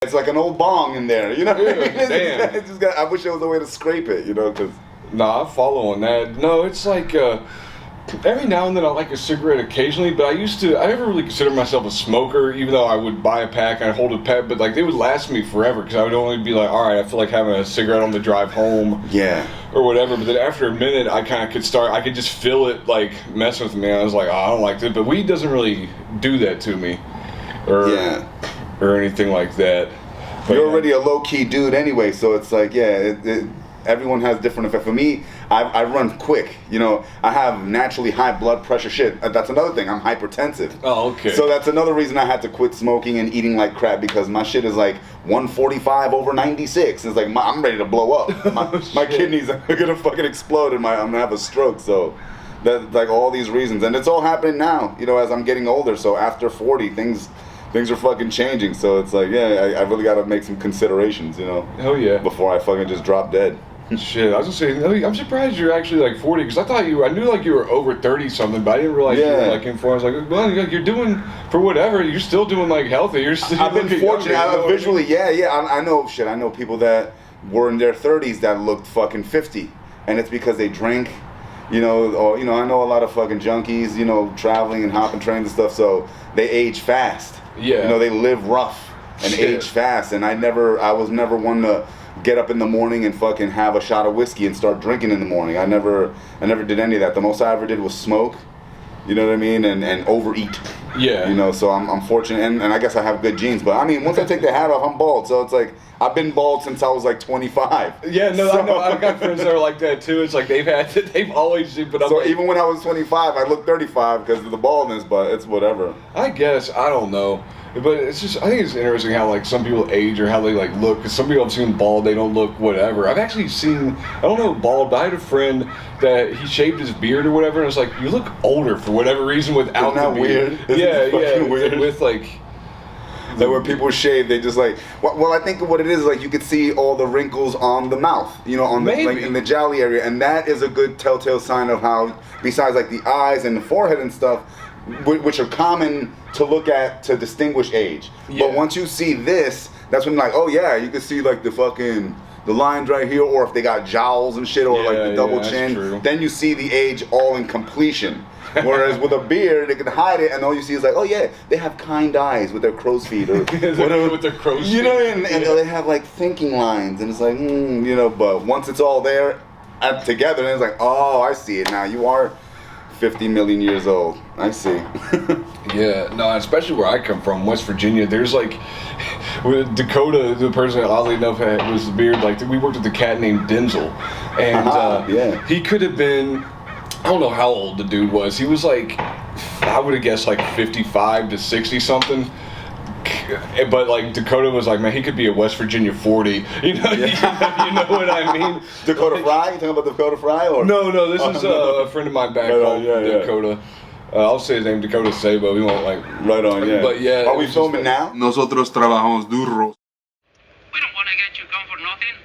It's like an old bong in there, you know? Yeah, damn. It's just I wish there was a way to scrape it, you know? Cause Nah, I follow on that. No, it's like every now and then I like a cigarette occasionally, but I never really considered myself a smoker, even though I would buy a pack and I'd hold a pack, but like they would last me forever because I would only be like, all right, I feel like having a cigarette on the drive home. Yeah. Or whatever, but then after a minute I could just feel it like messing with me. I was like, oh, I don't like it, but weed doesn't really do that to me. Or anything like that. But you're already a low-key dude anyway, so it's like, everyone has different effects. For me, I run quick. You know, I have naturally high blood pressure shit. That's another thing. I'm hypertensive. Oh, okay. So that's another reason I had to quit smoking and eating like crap, because my shit is like 145 over 96. It's like I'm ready to blow up. My kidneys are gonna fucking explode, and I'm gonna have a stroke. So that's like all these reasons, and it's all happening now. You know, as I'm getting older. So after 40, things are fucking changing. So it's like, I really got to make some considerations, you know. Hell yeah. Before I fucking just drop dead. Shit, I was gonna say, I'm surprised you're actually like 40, because I knew like you were over 30 something, but I didn't realize you were like in 40. I was like, well, you're doing, for whatever, you're still doing like healthy. I've been fortunate, visually, I know shit. I know people that were in their 30s that looked fucking 50, and it's because they drink. You know, or I know a lot of fucking junkies, traveling and hopping trains and stuff, so they age fast. Yeah. You know, they live rough and age fast, and I was never one to get up in the morning and fucking have a shot of whiskey and start drinking in the morning. I never did any of that. The most I ever did was smoke, you know what I mean, and overeat. Yeah. You know, so I'm fortunate, and I guess I have good genes, but I mean, once I take the hat off, I'm bald, so it's like, I've been bald since I was like 25. Yeah, no, I know. I've got friends that are like that too. It's like they've always, but so even when I was 25, I looked 35 because of the baldness, but it's whatever. I guess, I don't know. But it's just, I think it's interesting how like some people age or how they like look, because some people I've seen bald, they don't look whatever. I've actually seen, I don't know bald, but I had a friend that he shaved his beard or whatever, and it's like, you look older for whatever reason without the beard. Weird? Weird. With like when people shave, they just like, well, I think what it is, like, you could see all the wrinkles on the mouth, on the, like, in the jowly area, and that is a good telltale sign of how, besides like the eyes and the forehead and stuff, which are common to look at to distinguish age. Yeah. But once you see this, that's when like, oh yeah, you can see like the lines right here, or if they got jowls and shit, or like the double chin, then you see the age all in completion. Whereas with a beard, they can hide it, and all you see is like, oh yeah, they have kind eyes with their crow's feet, or whatever. With their crow's feet. You know, and they have like thinking lines, and it's like, but once it's all there together, then it's like, oh, I see it now. You are 50 million years old. I see. Yeah, no, especially where I come from, West Virginia, there's like, with Dakota, the person that oddly enough was the beard, like we worked with a cat named Denzel, and he could have been, I don't know how old the dude was. He was like, I would have guessed like 55 to 60 something. But like Dakota was like, man, he could be a West Virginia 40. You know what I mean? Dakota Fry? You talking about Dakota Fry or? No, this is a friend of mine back home, Dakota. I'll say his name, Dakota Sabo. We won't like. Right on, yeah. But yeah. Are we filming now? Nosotros Trabajamos Duro. We don't want to get you gun for nothing.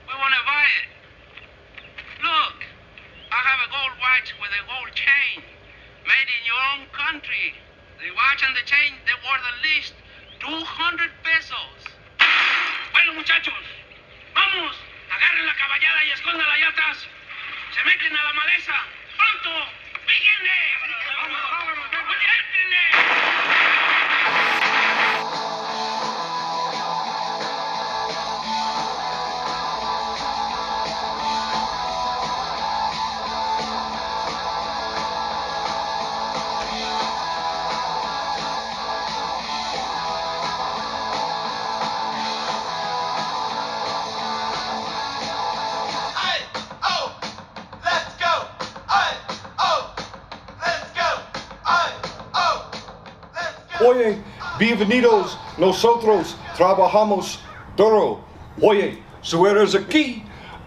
We want to buy it. Look, I have a gold watch with a gold chain, made in your own country. The watch and the chain, they were the least 200 pesos. Bueno, muchachos, vamos, agarren la caballada y escóndanla allá atrás. Se meten a la maleza. ¡Pronto! ¡Píquenle! ¡Vamos, vámonos! ¡Éntrenle! Oye, bienvenidos, nosotros trabajamos duro. Oye, so there's aquí,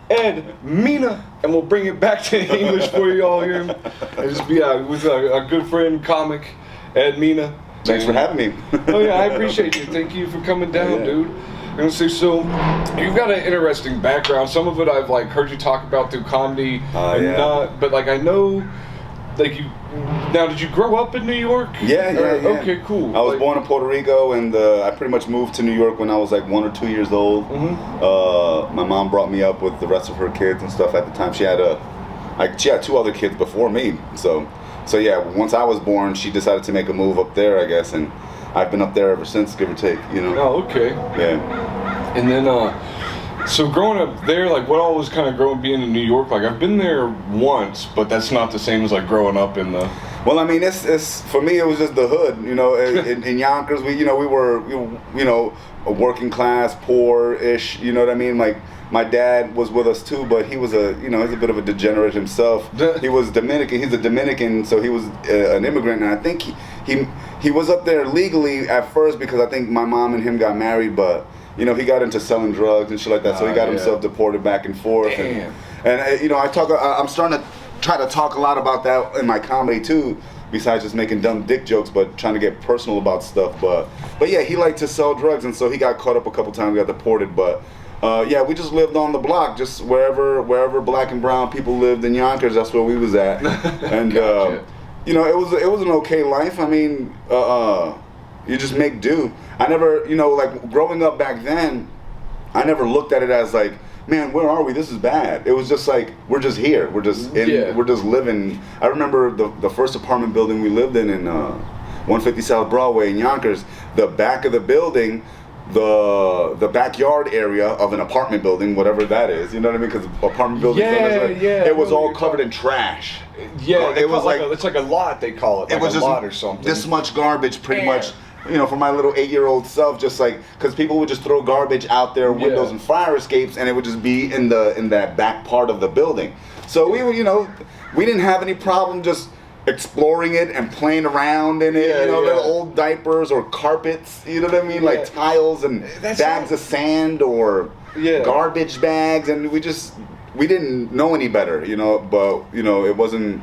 EdMena, and we'll bring it back to English for you all here. And just be with a good friend, comic, EdMena. Thanks for having me. Oh yeah, I appreciate you. Thank you for coming down, dude. I'm gonna say, so you've got an interesting background. Some of it I've like heard you talk about through comedy, but like I know, like you Now, did you grow up in New York? Yeah. Okay, cool. I was born in Puerto Rico, and I pretty much moved to New York when I was like 1 or 2 years old. My mom brought me up with the rest of her kids and stuff. At the time, she had 2 other kids before me. So yeah, once I was born, she decided to make a move up there, I guess, and I've been up there ever since, give or take. Oh, okay. Yeah. And then, so growing up there, like, what all was kind of being in New York? Like, I've been there once, but that's not the same as like growing up in the. Well, I mean, it's for me, it was just the hood. In Yonkers, we were a working class, poor-ish. You know what I mean? Like, my dad was with us too, but he was he's a bit of a degenerate himself. He was Dominican. He's a Dominican, so he was an immigrant, and I think he was up there legally at first because I think my mom and him got married, but he got into selling drugs and shit like that, so he got himself deported back and forth. Damn. And I'm starting to try to talk a lot about that in my comedy too, besides just making dumb dick jokes, but trying to get personal about stuff. But yeah, he liked to sell drugs, and so he got caught up a couple times, got deported. But yeah, we just lived on the block, just wherever black and brown people lived in Yonkers, that's where we was at. And Gotcha. It was an okay life. I mean, you just make do. I never, like growing up back then, I never looked at it as like, man, where are we? This is bad. It was just like, we're just here. We're just we're just living. I remember the first apartment building we lived in 150 South Broadway in Yonkers. The back of the building, the backyard area of an apartment building, whatever that is, you know what I mean? Because apartment buildings, it was all covered in trash. Yeah, it was like it's like a lot, they call it. Like it was a just lot or something. This much garbage, pretty much. For my little 8-year-old self, just like, because people would just throw garbage out their windows and fire escapes, and it would just be in that back part of the building. So we were, we didn't have any problem just exploring it and playing around in it. Little old diapers or carpets, you know what I mean, like tiles and bags of sand or garbage bags, and we didn't know any better, But it wasn't.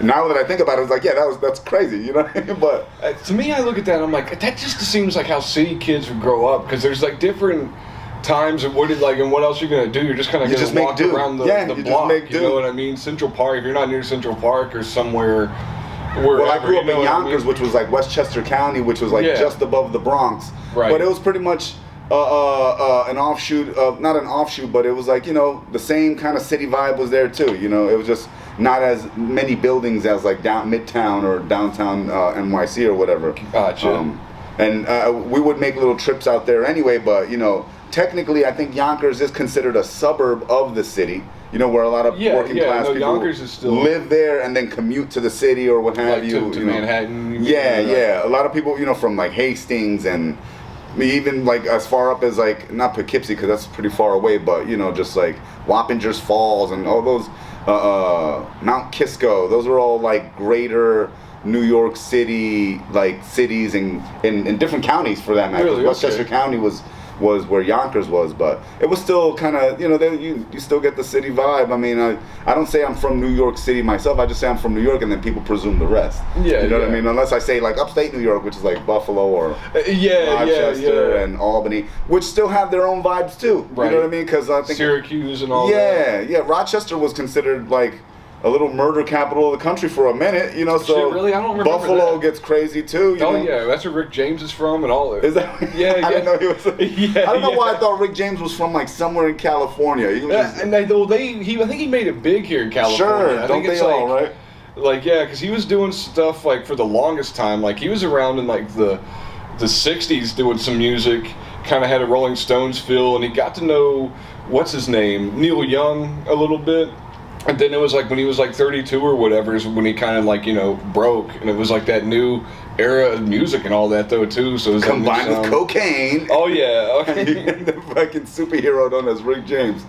Now that I think about it, it's like, that's crazy, But to me, I look at that and I'm like, that just seems like how city kids would grow up, because there's like different times of and what else you're gonna do. You're just kind of gonna walk around the block. You know what I mean? Central Park. If you're not near Central Park or somewhere. Well, I grew up in Yonkers, which was like Westchester County, which was like just above the Bronx. Right. But it was pretty much an offshoot of, not an offshoot, but it was like, the same kind of city vibe was there too. It was just not as many buildings as like down Midtown or downtown NYC or whatever. Gotcha. And we would make little trips out there anyway, but technically I think Yonkers is considered a suburb of the city. Where a lot of working class people Yonkers is still live there and then commute to the city or what have you. To Manhattan. Yeah. A lot of people, from like Hastings and even like as far up as like, not Poughkeepsie because that's pretty far away, but just like Wappingers Falls and all those, Mount Kisco, those are all like greater New York City, like cities in different counties for that matter. Really? Westchester County was where Yonkers was, but it was still kind of, you still get the city vibe. I mean, I don't say I'm from New York City myself, I just say I'm from New York, and then people presume the rest. Yeah, you know what I mean? Unless I say like upstate New York, which is like Buffalo or Rochester and Albany, which still have their own vibes too. Right. You know what I mean? Because I think Syracuse and all that. Yeah. Rochester was considered like a little murder capital of the country for a minute, so Shit, really? I don't remember Buffalo that. gets crazy too. Yeah, that's where Rick James is from and all that. Is that? Yeah. I didn't know he was. I don't know why I thought Rick James was from like somewhere in California. He was just, I think he made it big here in California. Sure, I don't think they all, right? Like, because he was doing stuff like for the longest time. Like he was around in like the 60s doing some music, kind of had a Rolling Stones feel, and he got to know what's his name, Neil Young, a little bit. And then it was like when he was like 32 or whatever is when he kind of like, broke. And it was like that new era of music and all that though too. So it was combined with cocaine. Oh yeah. Okay. The fucking superhero known as Rick James.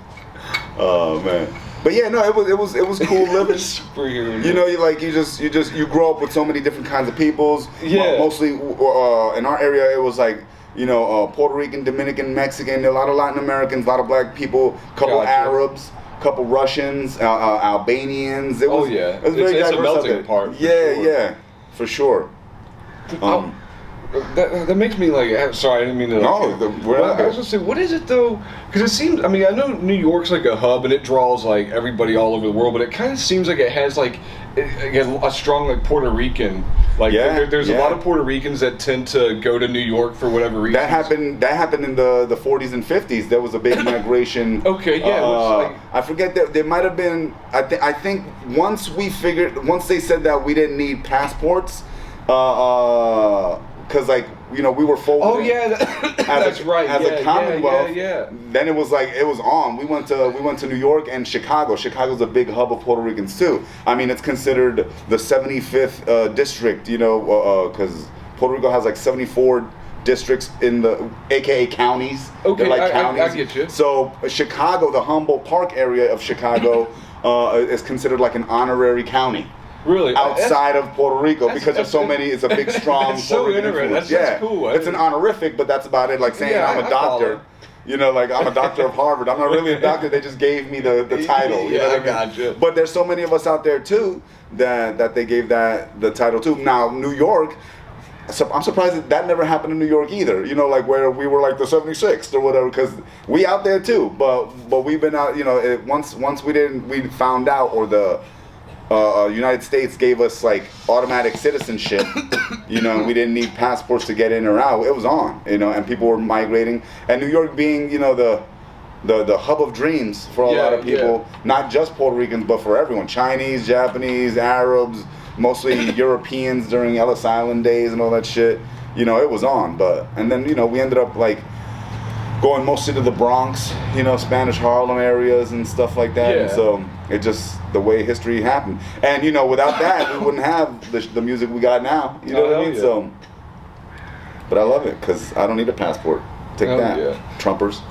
Oh man. But yeah, no, it was cool living. Superhero. You grow up with so many different kinds of peoples. Yeah. Mostly in our area it was like, Puerto Rican, Dominican, Mexican, a lot of Latin Americans, a lot of black people, couple Arabs. Couple Russians, Albanians. It was very diverse a melting pot. Yeah, for sure. that makes me like. Sorry, I didn't mean to. No, I was gonna say, what is it though? Because it seems. I mean, I know New York's like a hub and it draws like everybody all over the world, but it kind of seems like it has like a strong like Puerto Rican. Like there's a lot of Puerto Ricans that tend to go to New York for whatever reason. That happened in the 40s and 50s. There was a big migration. Okay, yeah. I forget that there might have been. I think once they said that we didn't need passports, because like we were folded. Oh yeah, that's right. As a Commonwealth. Yeah. Then it was on. We went to New York and Chicago. Chicago's a big hub of Puerto Ricans too. I mean, it's considered the 75th district. Because Puerto Rico has like 74 districts in the AKA counties. Okay, they're like counties. I get you. So Chicago, the Humboldt Park area of Chicago, is considered like an honorary county. Really? Outside of Puerto Rico, because there's so many, it's a big, strong That's so Puerto Rican interesting. influence. That's cool. It's an honorific, but that's about it. Like saying I'm a doctor. Like I'm a doctor of Harvard. I'm not really a doctor. They just gave me the title. You know what I mean? Gotcha. But there's so many of us out there too that they gave that the title to. Now New York. So I'm surprised that never happened in New York either. Like where we were like the 76th or whatever, because we out there too. But we've been out. Once we found out, or the United States gave us like automatic citizenship, and we didn't need passports to get in or out. It was on, and people were migrating. And New York being, the hub of dreams for a lot of people, not just Puerto Ricans, but for everyone. Chinese, Japanese, Arabs, mostly Europeans during Ellis Island days and all that shit. It was on. And then, we ended up like going mostly to the Bronx, Spanish Harlem areas and stuff like that. Yeah. And so it just, the way history happened. And, without that, we wouldn't have the music we got now. You know what I mean? Yeah. So, but I love it because I don't need a passport. Take that, Trumpers.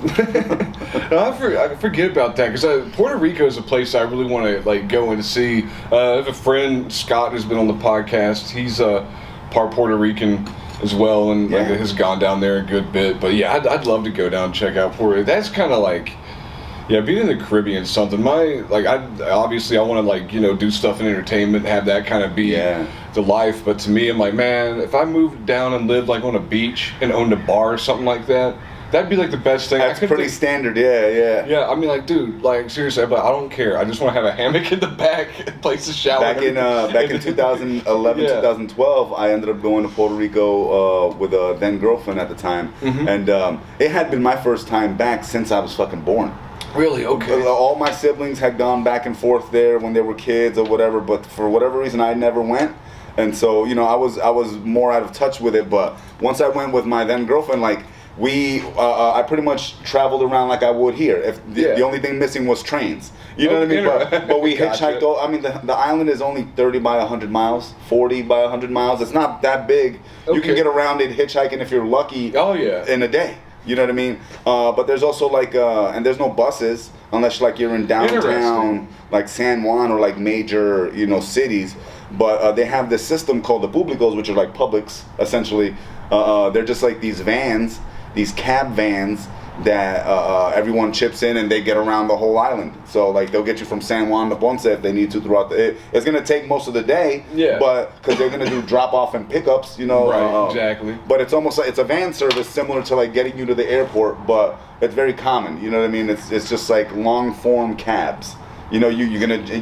No, I forget about that because Puerto Rico is a place I really want to like go and see. I have a friend, Scott, who's been on the podcast. He's part Puerto Rican as well, and like, has gone down there a good bit. But yeah, I'd love to go down and check out Puerto Rico. That's kind of like, being in the Caribbean is something. I want to like do stuff in entertainment, have that kind of be the life. But to me, I'm like, man, if I moved down and lived like on a beach and owned a bar or something like that, that'd be like the best thing. That's pretty standard, yeah. Yeah, I mean, like, dude, like seriously, but I don't care. I just want to have a hammock in the back, place to shower. Back in 2011, 2012, I ended up going to Puerto Rico with a then girlfriend at the time, and it had been my first time back since I was fucking born. Really? Okay. All my siblings had gone back and forth there when they were kids or whatever, but for whatever reason, I never went. And so, I was more out of touch with it. But once I went with my then girlfriend, like I pretty much traveled around like I would here. If the only thing missing was trains, you know what I mean. But we hitchhiked. I mean, the island is only 30 by 100 miles, 40 by 100 miles. It's not that big. Okay. You can get around it hitchhiking if you're lucky. Oh yeah. In a day. You know what I mean? But there's also like, and there's no buses unless like you're in downtown, like San Juan or like major, cities. But they have this system called the Públicos, which are like publics, essentially. They're just like these vans, these cab vans that everyone chips in and they get around the whole island. So like they'll get you from San Juan to Ponce if they need to throughout it's going to take most of the day, but because they're going to do drop off and pickups, Right, exactly. But it's almost like it's a van service similar to like getting you to the airport, but it's very common. You know what I mean? It's just like long form cabs. You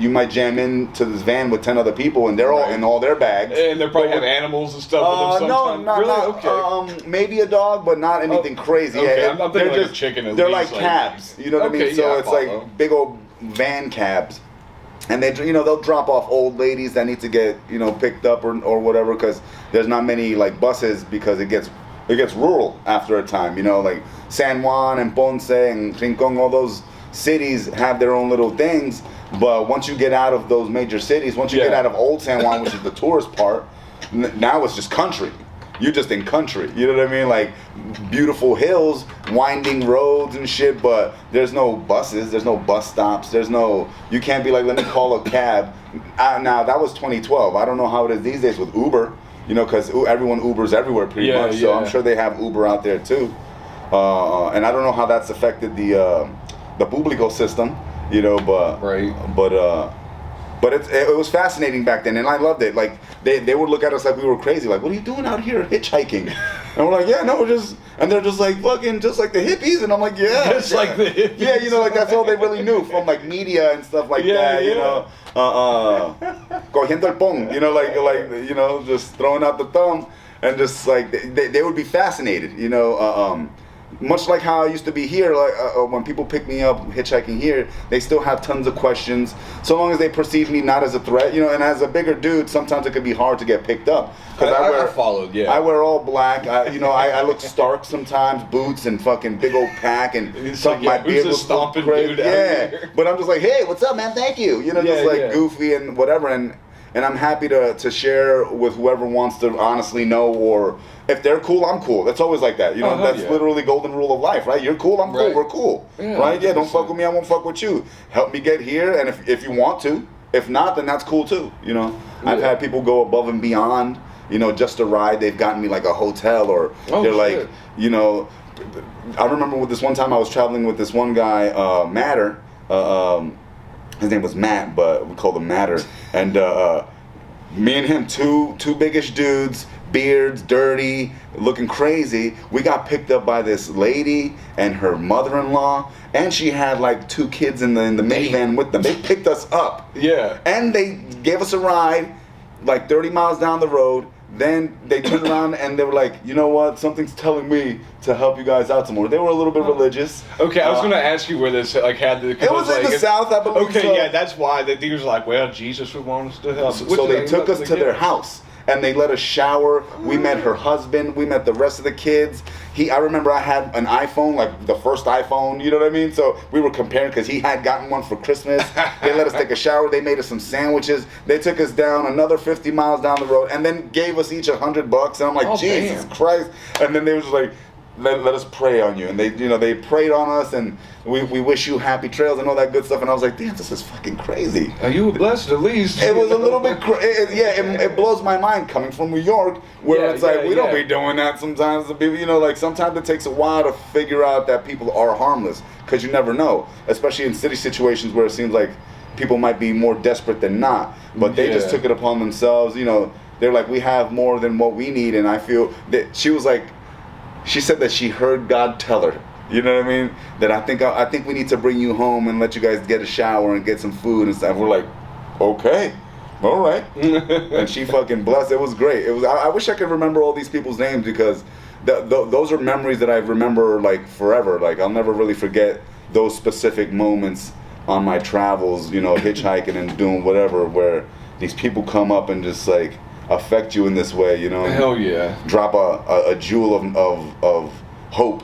might jam into this van with 10 other people, and they're all in all their bags. And they probably have animals and stuff with them sometimes. No, really? Okay. Maybe a dog, but not anything crazy. Okay, I'm thinking like a chicken at They're least. Like cabs, you know what I mean? So it's like big old van cabs. And they'll drop off old ladies that need to get, picked up or whatever, because there's not many like buses, because it gets rural after a time, like San Juan and Ponce and Rincon, all those cities have their own little things, but once you get out of those major cities, once you get out of Old San Juan, which is the tourist part, now it's just country. You're just in country, you know what I mean? Like beautiful hills, winding roads and shit, but there's no buses, there's no bus stops, you can't be like, let me call a cab. Now that was 2012. I don't know how it is these days with Uber, because everyone Ubers everywhere pretty much, so I'm sure they have Uber out there too. And I don't know how that's affected the Público system, but But it was fascinating back then, and I loved it. Like they would look at us like we were crazy. Like, what are you doing out here hitchhiking? And we're like, yeah, no, we're just. And they're just like fucking, just like the hippies. And I'm like, yeah, just like the hippies. Yeah, you know, like that's all they really knew from like media and stuff like that. You know, cogiendo el pong. You know, like you know, just throwing out the thumb, and just like they would be fascinated. You know. Much like how I used to be here, like when people pick me up hitchhiking here, they still have tons of questions. So long as they perceive me not as a threat, you know. And as a bigger dude, sometimes it could be hard to get picked up. I followed, yeah. I wear all black. I look stark sometimes, boots and fucking big old pack, and my beard was stomping crazy. dude out here? But I'm just like, hey, what's up, man? Thank you. You know, just like goofy and whatever. And I'm happy to share with whoever wants to honestly know, or if they're cool, I'm cool. That's always like that. You know, that's literally golden rule of life, right? You're cool, I'm cool, we're cool. Yeah, right? Yeah, don't fuck with me, I won't fuck with you. Help me get here, and if you want to. If not, then that's cool too. You know, I've had people go above and beyond, you know, just a ride. They've gotten me like a hotel, or they're like, you know, I remember with this one time I was traveling with this one guy, Matter. His name was Matt, but we called him Matter. And me and him, two biggish dudes, beards, dirty, looking crazy. We got picked up by this lady and her mother-in-law, and she had like 2 kids in the minivan with them. They picked us up. Yeah. And they gave us a ride, like 30 miles down the road. Then they turned around and they were like, you know what? Something's telling me to help you guys out some more. They were a little bit religious. Okay, I was going to ask you where this like had the. It was in the South, I believe. Okay, yeah, that's why the dude was like, well, Jesus would want us to help. So they took us to their house. And they let us shower. We met her husband. We met the rest of the kids. I remember I had an iPhone, like the first iPhone, you know what I mean? So we were comparing because he had gotten one for Christmas. They let us take a shower. They made us some sandwiches. They took us down another 50 miles down the road and then gave us each $100. And I'm like, Jesus Christ. And then they were just like, let us pray on you. And they prayed on us, and we wish you happy trails and all that good stuff. And I was like, damn, this is fucking crazy. Are you blessed at least? It was a little bit it blows my mind coming from New York, where it's like we don't be doing that sometimes. People, you know, like sometimes it takes a while to figure out that people are harmless, because you never know, especially in city situations where it seems like people might be more desperate than not. But they just took it upon themselves. You know, they're like, we have more than what we need. And I feel that she was like, she said that she heard God tell her, you know what I mean? That I think we need to bring you home and let you guys get a shower and get some food and stuff. We're like, okay, all right. And she fucking blessed. It was great. It was. I wish I could remember all these people's names, because those are memories that I remember like forever. Like I'll never really forget those specific moments on my travels, you know, hitchhiking and doing whatever, where these people come up and just like affect you in this way, you know. Hell yeah. Drop a jewel of hope,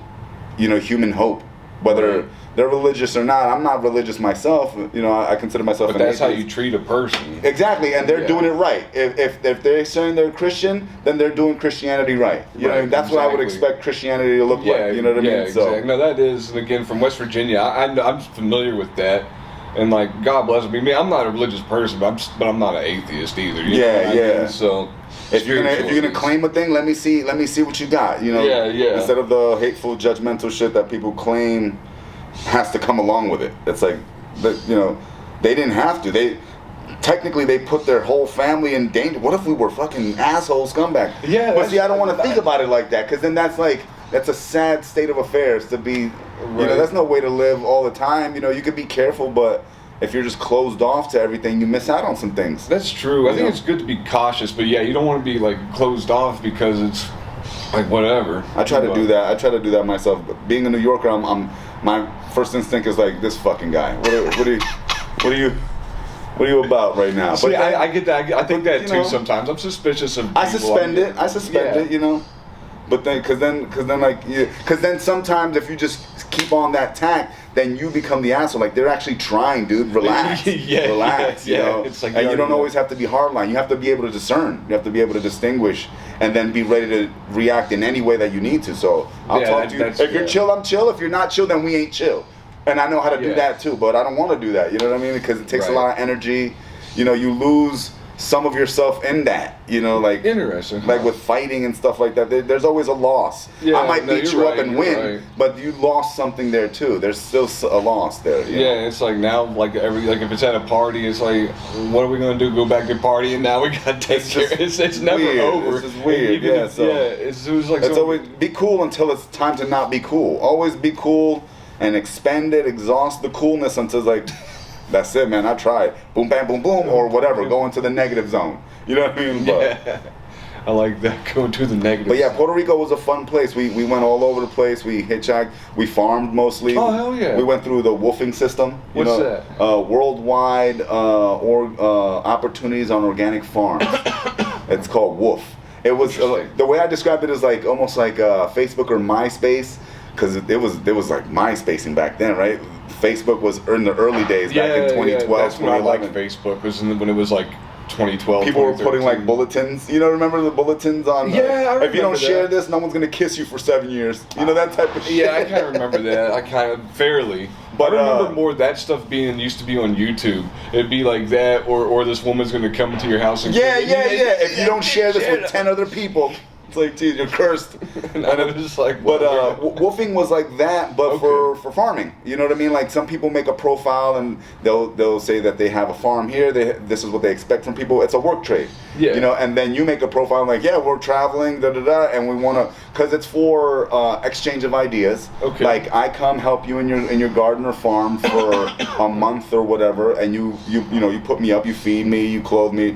you know, human hope, whether they're religious or not. I'm not religious myself, you know. I consider myself. But that's how you treat a person. Exactly, and they're doing it right. If they're saying they're Christian, then they're doing Christianity right. You know, that's what I would expect Christianity to look like. You know what I mean? Yeah, exactly. No, that is, and again, from West Virginia, I'm familiar with that. And like, God bless me. I'm not a religious person, but I'm not an atheist either. You know what I mean? So if you're gonna claim a thing, let me see what you got. You know, instead of the hateful, judgmental shit that people claim has to come along with it. It's like, you know, they didn't have to. They put their whole family in danger. What if we were fucking asshole scumbags? Yeah. But see, I don't want to think about it like that, because then that's a sad state of affairs to be. You know, that's no way to live all the time. You know, you could be careful, but if you're just closed off to everything, you miss out on some things. That's true. I think it's good to be cautious, but yeah, you don't want to be like closed off because it's like whatever. I try to do that myself. But being a New Yorker, my first instinct is like, this fucking guy. What are you about right now? See, but I get that. I think that too. Sometimes I'm suspicious of people. I suspend it. You know. But then, because then sometimes if you just keep on that tack, then you become the asshole. Like, they're actually trying, dude. Relax. Relax. You know? It's like, and you don't always have to be hardline. You have to be able to discern. You have to be able to distinguish, and then be ready to react in any way that you need to. So I'll talk to you. If you're chill, I'm chill. If you're not chill, then we ain't chill. And I know how to do that too, but I don't want to do that. You know what I mean? Because it takes a lot of energy. You know, you lose some of yourself in that, you know, like interesting, like with fighting and stuff like that. There's always a loss. Yeah, I might beat you up and win, right. but you lost something there too. There's still a loss there. You know? It's like now, like if it's at a party, it's like, what are we gonna do? Go back to party, and now we gotta take care. It's never weird. over. It's just weird. Yeah, it's like it's always be cool until it's time to not be cool. Always be cool and expend it, exhaust the coolness until it's like. That's it, man. I tried. Boom, bam, boom, boom, or whatever. Go into the negative zone. You know what I mean? But, I like that, going to the negative. But yeah, Puerto Rico was a fun place. We went all over the place. We hitchhiked. We farmed mostly. Oh, hell yeah. We went through the woofing system. What's that? Worldwide opportunities on organic farms. It's called woof. It was the way I described it is like almost like Facebook or MySpace, because it was like MySpacing back then, right? Facebook was in the early days back in 2012. That's when I liked Facebook, was when it was like 2012. People were putting like bulletins. You know, remember the bulletins on? Yeah, I if you don't share that. this, no one's gonna kiss you for 7 years. You know, that type of shit. Yeah, I kind of remember that. I kind of fairly. But I remember more that stuff used to be on YouTube. It'd be like that, or this woman's gonna come into your house and yeah. If you don't share this with 10 other people. It's like, geez, you're cursed. And it was just like, but woofing was like that, but for farming. You know what I mean? Like some people make a profile and they'll say that they have a farm here. This is what they expect from people. It's a work trade. Yeah. You know, and then you make a profile like, yeah, we're traveling, and we want to, because it's for exchange of ideas. Okay. Like I come help you in your garden or farm for a month or whatever, and you put me up, you feed me, you clothe me.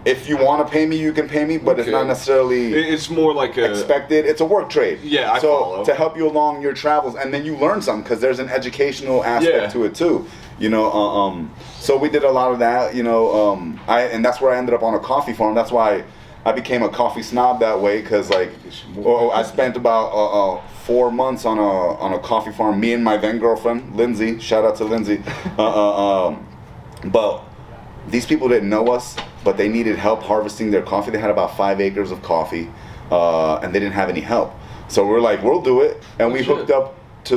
If you want to pay me, you can pay me, but it's not necessarily. It's more like expected. It's a work trade. Yeah, I follow. To help you along your travels, and then you learn something because there's an educational aspect to it too. You know, so we did a lot of that. You know, and that's where I ended up on a coffee farm. That's why I became a coffee snob that way, because like, I spent about 4 months on a coffee farm. Me and my then girlfriend, Lindsay. Shout out to Lindsay. But these people didn't know us, but they needed help harvesting their coffee. They had about 5 acres of coffee, and they didn't have any help. So we're like, we'll do it, and we hooked up to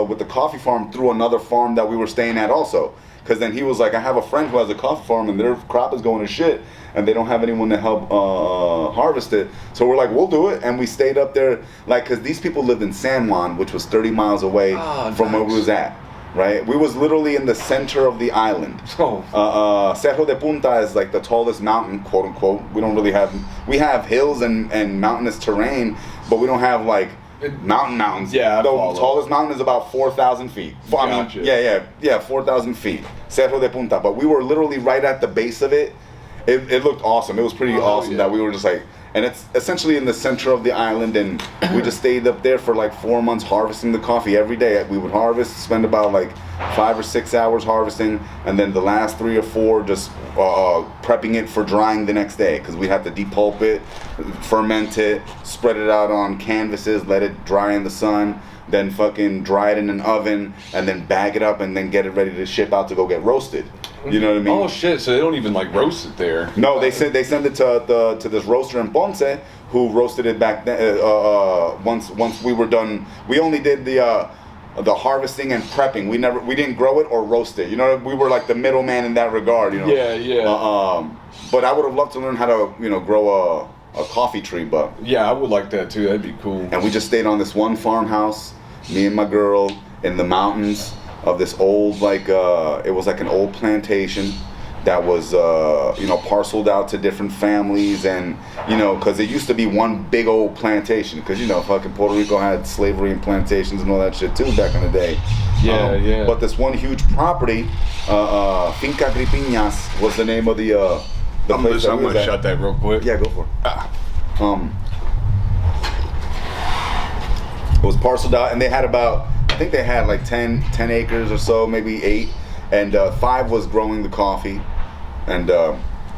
with the coffee farm through another farm that we were staying at also. Because then he was like, I have a friend who has a coffee farm, and their crop is going to shit, and they don't have anyone to help harvest it. So we're like, we'll do it, and we stayed up there, like, because these people lived in San Juan, which was 30 miles away from where we was at. Right, we was literally in the center of the island. Cerro de Punta is like the tallest mountain, quote unquote. We don't really we have hills and mountainous terrain, but we don't have like mountains. Yeah, the tallest mountain is about 4,000 feet. Gotcha. I mean, 4,000 feet. Cerro de Punta, but we were literally right at the base of it. It looked awesome. It was pretty awesome that we were just like. And it's essentially in the center of the island, and we just stayed up there for like 4 months harvesting the coffee every day. We would harvest, spend about like 5 or 6 hours harvesting, and then the last 3 or 4 just prepping it for drying the next day, because we had to depulp it, ferment it, spread it out on canvases, let it dry in the sun, then fucking dry it in an oven, and then bag it up, and then get it ready to ship out to go get roasted. You know what I mean? Oh shit! So they don't even like roast it there. No, they send it to this roaster in Ponce, who roasted it back then. Once we were done, we only did the harvesting and prepping. We didn't grow it or roast it. You know, we were like the middleman in that regard. You know. Yeah. But I would have loved to learn how to grow a coffee tree. But yeah, I would like that too. That'd be cool. And we just stayed on this one farmhouse, me and my girl, in the mountains of this old, like, it was like an old plantation that was, parceled out to different families, and, because it used to be one big old plantation, because, fucking Puerto Rico had slavery and plantations and all that shit too back in the day. Yeah. But this one huge property, Finca Gripiñas was the name of the place. I'm gonna shut that real quick. Yeah, go for it. It was parceled out, and they had I think they had like 10 acres or so, maybe 8, and 5 was growing the coffee, and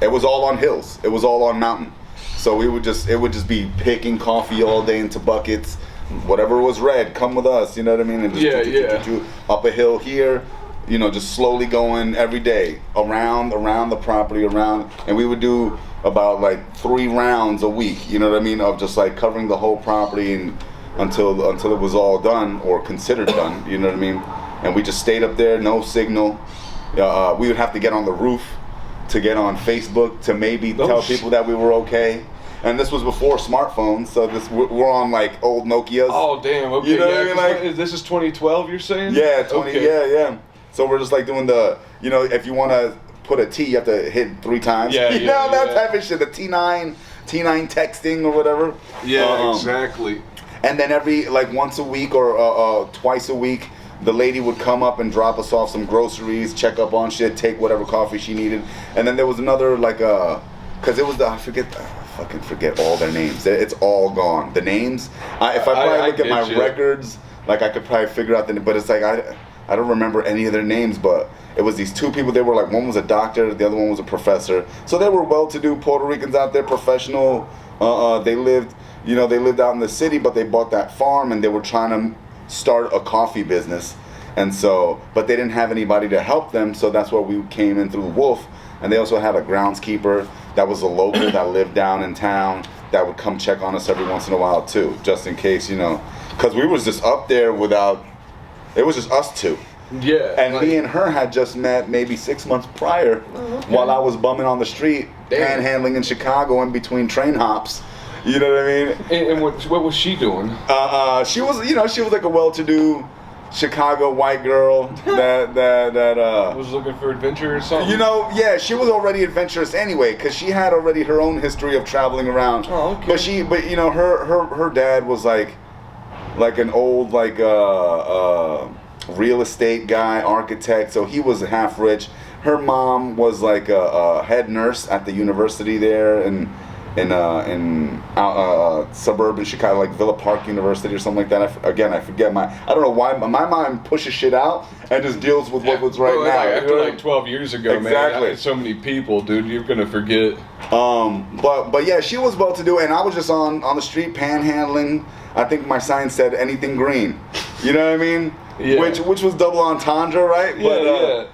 it was all on hills. It was all on mountain. So it would just be picking coffee all day into buckets. Whatever was red, come with us, you know what I mean? And just up a hill here, just slowly going every day around the property, and we would do about like 3 rounds a week, you know what I mean, of just like covering the whole property and until it was all done or considered done, you know what I mean? And we just stayed up there, no signal. We would have to get on the roof to get on Facebook to maybe tell people that we were okay. And this was before smartphones, so we're on like old Nokias. Oh damn! Okay, you know what I mean? Like, this is 2012. You're saying? Yeah, 20. Okay. Yeah. So we're just like doing the, if you want to put a T, you have to hit 3 times. Yeah, that type of shit. The T9 texting or whatever. Yeah, exactly. And then every once a week or twice a week, the lady would come up and drop us off some groceries, check up on shit, take whatever coffee she needed. And then there was another because it was I fucking forget all their names. It's all gone. The names. If I probably look at my records, I could probably figure out but it's I don't remember any of their names, but it was these 2 people. They were one was a doctor, the other one was a professor. So they were well-to-do Puerto Ricans out there, professional. They lived out in the city, but they bought that farm and they were trying to start a coffee business. And so, but they didn't have anybody to help them, so that's where we came in through Wolf. And they also had a groundskeeper that was a local that lived down in town that would come check on us every once in a while too, just in case, because we was just up there it was just us 2. Yeah. And me and her had just met maybe 6 months prior while I was bumming on the street, panhandling in Chicago in between train hops. You know what I mean? And what was she doing? She was, she was like a well-to-do Chicago white girl that was looking for adventure or something. Yeah, she was already adventurous anyway, because she had already her own history of traveling around. Oh, okay. But her dad was like an old real estate guy, architect, so he was half rich. Her mom was like a head nurse at the university there in suburban Chicago, like Villa Park University or something like that. I forget I don't know why my mind pushes shit out and just deals with what was right now. After 12 years ago, exactly. Man, so many people, dude, you're gonna forget. But yeah, she was well to do, and I was just on the street panhandling. I think my sign said anything green. You know what I mean? Yeah. Which was double entendre, right? Yeah,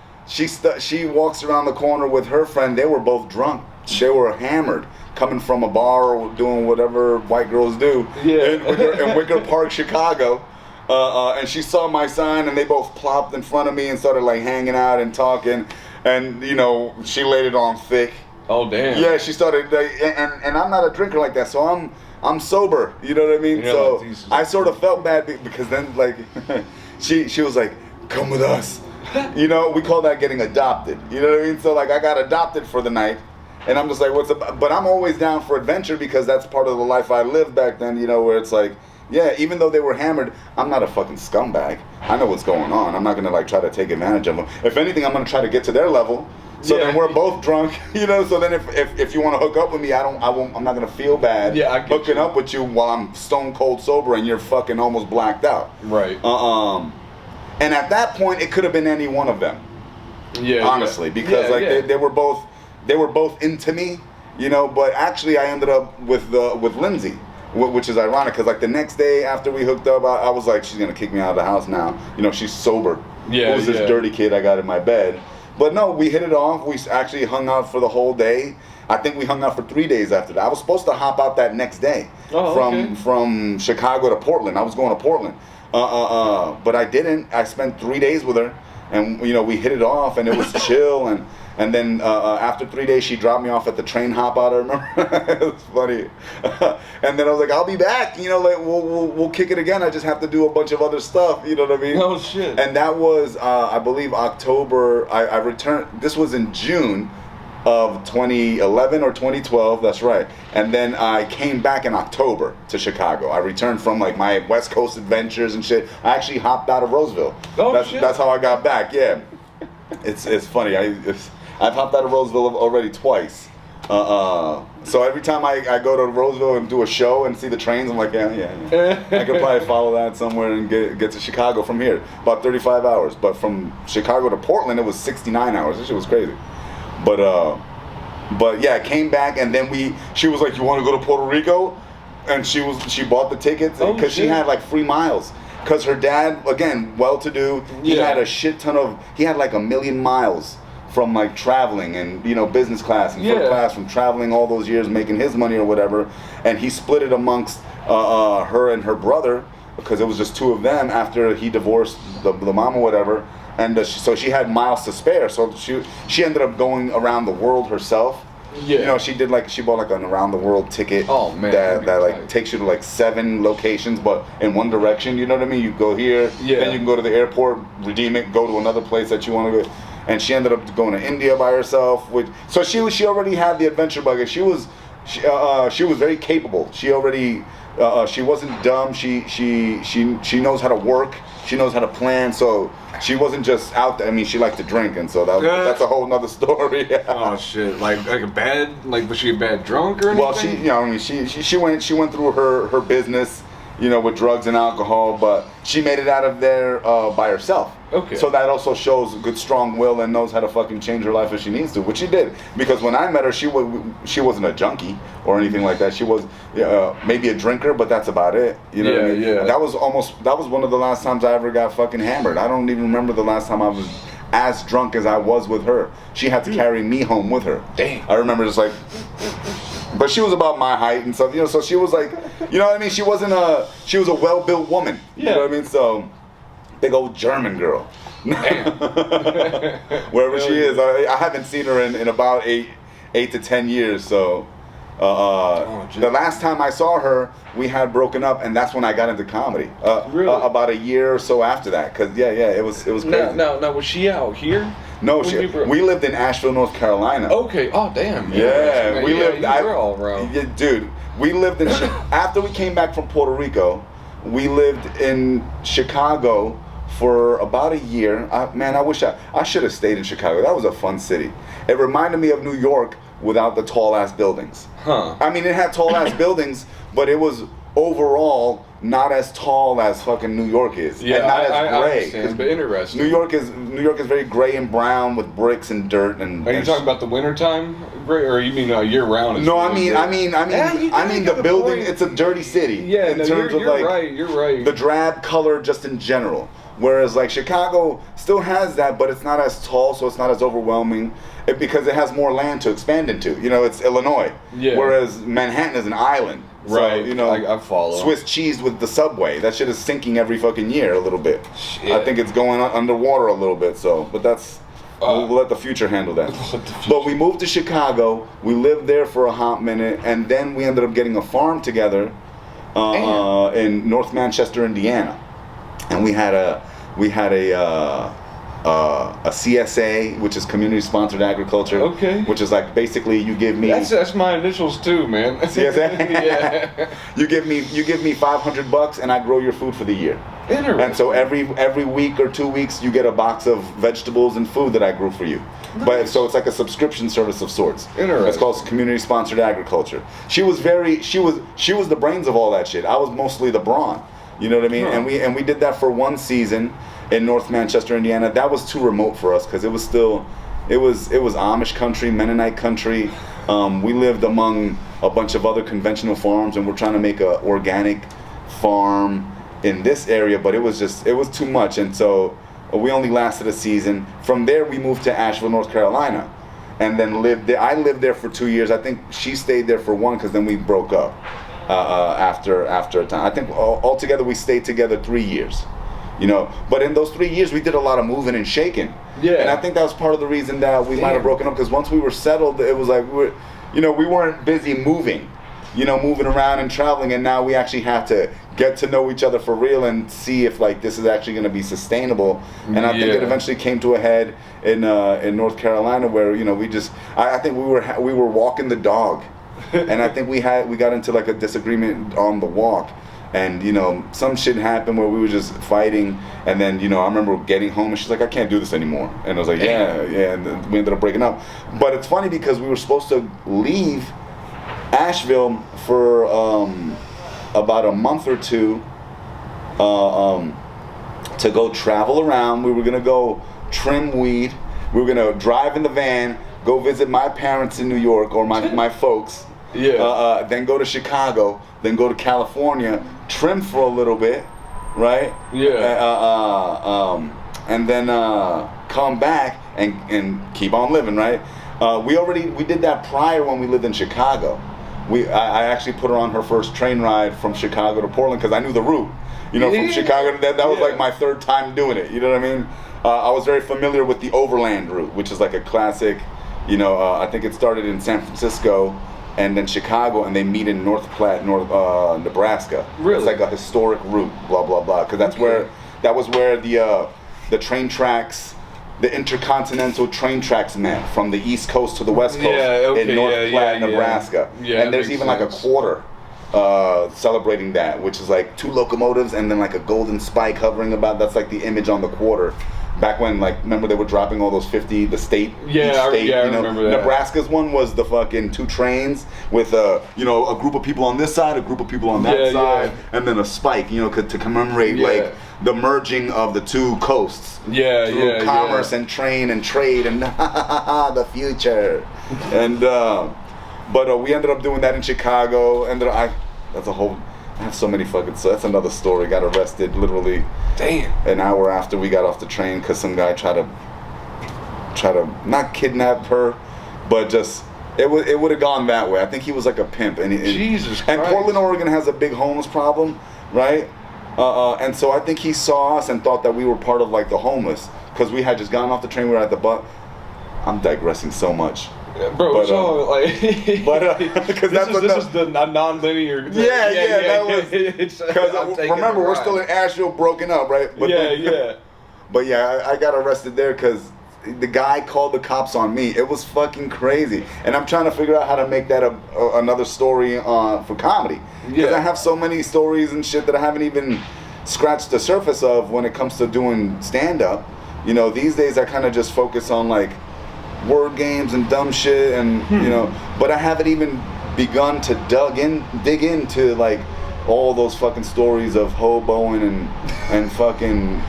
But she walks around the corner with her friend. They were both drunk. They were hammered, coming from a bar or doing whatever white girls do in Wicker Park, Chicago. And she saw my sign, and they both plopped in front of me and started hanging out and talking. And she laid it on thick. Oh damn. Yeah, she started, and I'm not a drinker like that, so I'm sober. You know what I mean? So I sort of felt bad because then she was like, "Come with us." We call that getting adopted. You know what I mean? So I got adopted for the night. And I'm just like, what's up? But I'm always down for adventure because that's part of the life I lived back then, where it's even though they were hammered, I'm not a fucking scumbag. I know what's going on. I'm not going to try to take advantage of them. If anything, I'm going to try to get to their level. So then we're both drunk, so then if you want to hook up with me, I'm not going to feel bad hooking up with you while I'm stone cold sober and you're fucking almost blacked out. Right. And at that point, it could have been any one of them. Yeah. Honestly, because they were both into me, but actually I ended up with Lindsay, which is ironic because the next day after we hooked up, I was like, she's gonna kick me out of the house now. She's sober. Yeah. Who's this dirty kid I got in my bed? But no, we hit it off. We actually hung out for the whole day. I think we hung out for 3 days after that. I was supposed to hop out that next day from Chicago to Portland. I was going to Portland, but I didn't. I spent 3 days with her, and we hit it off, and it was chill and then after 3 days, she dropped me off at the train hop out. I remember. It was funny. And then I was like, I'll be back. We'll kick it again. I just have to do a bunch of other stuff. You know what I mean? Oh, shit. And that was, I believe, October. I returned. This was in June of 2011 or 2012. That's right. And then I came back in October to Chicago. I returned from my West Coast adventures and shit. I actually hopped out of Roseville. Oh, shit. That's how I got back. Yeah. It's funny. I've hopped out of Roseville already twice. So every time I go to Roseville and do a show and see the trains, I'm like, yeah. I could probably follow that somewhere and get to Chicago from here. About 35 hours. But from Chicago to Portland, it was 69 hours. This shit was crazy. But yeah, I came back and then she was like, you want to go to Puerto Rico? And she bought the tickets because she had free miles. Because her dad, again, well-to-do, he had a shit ton he had 1 million miles from traveling and business class and first class from traveling all those years making his money or whatever, and he split it amongst her and her brother because it was just 2 of them after he divorced the mom or whatever. and so she had miles to spare. So she ended up going around the world herself. Yeah. You know, she bought like an around the world ticket. Oh man. That like takes you to like 7 locations, but in one direction. You know what I mean? You go here, then you can go to the airport, redeem it, go to another place that you want to go. And she ended up going to India by herself. So she already had the adventure bug. And she was very capable. She already she wasn't dumb. She knows how to work. She knows how to plan. So she wasn't just out there. I mean, she liked to drink, and so that's a whole nother story. Oh shit! Like a bad, like was she a bad drunk or anything? Well, I mean, she went through her business, you know, with drugs and alcohol, but she made it out of there by herself. Okay. So that also shows good strong will and knows how to fucking change her life if she needs to, which she did. Because when I met her, she wasn't a junkie or anything like that. She was maybe a drinker, but that's about it. You know what I mean? Yeah. That was one of the last times I ever got fucking hammered. I don't even remember the last time I was as drunk as I was with her. She had to carry me home with her. Damn. I remember just like. But she was about my height and stuff, you know, so she was like, you know what I mean? She was a well-built woman, you know what I mean? So, big old German girl. Wherever she is, I haven't seen her in about 8 to 10 years, so. The last time I saw her, we had broken up, and that's when I got into comedy. Really? About a year or so after that, because it was crazy. Now, was she out here? No, we lived in Asheville, North Carolina. Okay. Oh, damn. Yeah, we lived. You were all around. Yeah, dude, we lived in. After we came back from Puerto Rico, we lived in Chicago for about a year. Man, I wish I should have stayed in Chicago. That was a fun city. It reminded me of New York without the tall ass buildings. Huh. I mean, it had tall ass buildings, but it was overall not as tall as fucking New York is. Yeah, and not as gray. I understand, but interesting. New York is very gray and brown with bricks and dirt and. Are you talking about the wintertime, or you mean year round? No, I mean the building. Point. It's a dirty city. Yeah, in terms of like right. You're right. The drab color just in general. Whereas like Chicago still has that, but it's not as tall, so it's not as overwhelming. Because it has more land to expand into. You know, it's Illinois. Yeah. Whereas Manhattan is an island. Right. So, you know, I follow. Swiss cheese with the subway. That shit is sinking every fucking year a little bit. Shit. I think it's going underwater a little bit. So, but that's we'll let the future handle that. But we moved to Chicago. We lived there for a hot minute, and then we ended up getting a farm together in North Manchester, Indiana, and we had a CSA, which is community sponsored agriculture. Okay. Which is like basically you give me. That's my initials too, man. CSA. Yeah. You give me $500 and I grow your food for the year. Interesting. And so every week or 2 weeks you get a box of vegetables and food that I grew for you. Nice. But so it's like a subscription service of sorts. Interesting. It's called community sponsored agriculture. She was the brains of all that shit. I was mostly the brawn. You know what I mean? Huh. And we did that for one season in North Manchester, Indiana. That was too remote for us because it was Amish country, Mennonite country. We lived among a bunch of other conventional farms, and we're trying to make a organic farm in this area, but it was too much, and so we only lasted a season. From there, we moved to Asheville, North Carolina, and then lived there. I lived there for 2 years. I think she stayed there for 1 because then we broke up after a time. I think altogether we stayed together 3 years. You know, but in those 3 years, we did a lot of moving and shaking. Yeah. And I think that was part of the reason that we might have broken up, because once we were settled, it was like we weren't busy moving around and traveling, and now we actually have to get to know each other for real and see if like this is actually going to be sustainable. And I think it eventually came to a head in North Carolina, where I think we were walking the dog, and I think we got into like a disagreement on the walk. And some shit happened where we were just fighting, and then I remember getting home and she's like, I can't do this anymore, and I was like, yeah, and then we ended up breaking up. But it's funny because we were supposed to leave Asheville for about a month or two to go travel around. We were gonna go trim weed. We were gonna drive in the van, go visit my parents in New York, or my folks. Yeah. Then go to Chicago, then go to California, trim for a little bit, right? Yeah. And then come back and keep on living, right? We did that prior when we lived in Chicago. I actually put her on her first train ride from Chicago to Portland because I knew the route. From Chicago, that was like my 3rd time doing it. You know what I mean? I was very familiar with the overland route, which is like a classic. You know, I think it started in San Francisco and then Chicago, and they meet in North Platte, Nebraska. Really? It's like a historic route, blah blah blah. Because that was where the train tracks, the intercontinental train tracks met from the East Coast to the West Coast in North Platte, Nebraska. Yeah, and there's even like a quarter celebrating that, which is like 2 locomotives and then like a golden spike hovering about. That's like the image on the quarter. Back when, like, remember they were dropping all those 50, the state, each state, I remember that. Nebraska's one was the fucking 2 trains with a group of people on this side, a group of people on that side, and then a spike, to commemorate like the merging of the 2 coasts. Through commerce and train and trade and the future. And but we ended up doing that in Chicago, and I have so many so that's another story. Got arrested literally an hour after we got off the train because some guy tried to not kidnap her, but just it would have gone that way. I think he was like a pimp. Jesus Christ. And Portland, Oregon has a big homeless problem, right? And so I think he saw us and thought that we were part of like the homeless because we had just gotten off the train. We were at the bus. I'm digressing so much. Bro, but, so like, because this is the non-linear. That was because remember we're still in Asheville, broken up, right? But But yeah, I got arrested there because the guy called the cops on me. It was fucking crazy, and I'm trying to figure out how to make that another story for comedy. Because I have so many stories and shit that I haven't even scratched the surface of when it comes to doing stand-up. These days I kind of just focus on like word games and dumb shit and but I haven't even begun to dig into like all those fucking stories of hoboing and fucking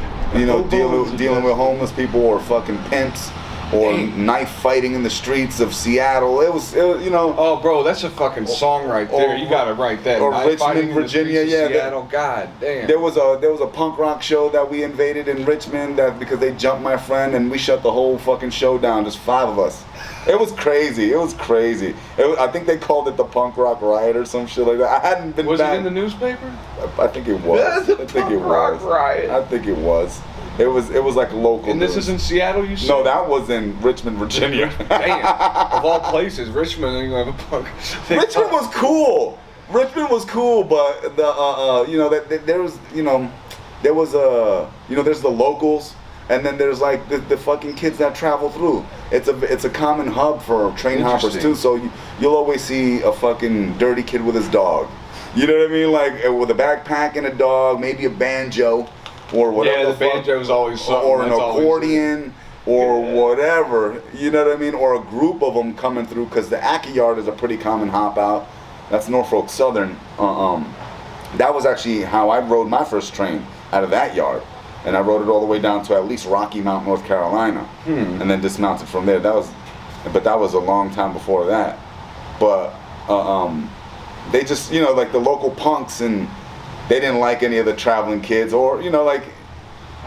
dealing with homeless people or fucking pimps or knife fighting in the streets of Seattle. It was Oh, bro, that's a fucking song right there. You gotta write that. Or Richmond, Virginia. Seattle. God damn. There was a punk rock show that we invaded in Richmond because they jumped my friend and we shut the whole fucking show down. Just 5 of us. It was crazy. I think they called it the punk rock riot or some shit like that. I hadn't been. Was it in the newspaper? I think it was. I think it was. Riot. I think it was. It was like local. And this is in Seattle, you said? No, that was in Richmond, Virginia. Damn. Of all places, Richmond, you have a punk. Richmond was cool. But there's the locals, and then there's like the fucking kids that travel through. It's a common hub for train hoppers too. So you'll always see a fucking dirty kid with his dog. You know what I mean? Like with a backpack and a dog, maybe a banjo. Or whatever. Yeah, the banjo is always something. Or an accordion, or whatever. You know what I mean? Or a group of them coming through, because the Aki Yard is a pretty common hop out. That's Norfolk Southern. That was actually how I rode my first train, out of that yard. And I rode it all the way down to at least Rocky Mount, North Carolina. And then dismounted from there. That was a long time before that. But they just, like the local punks and they didn't like any of the traveling kids, or like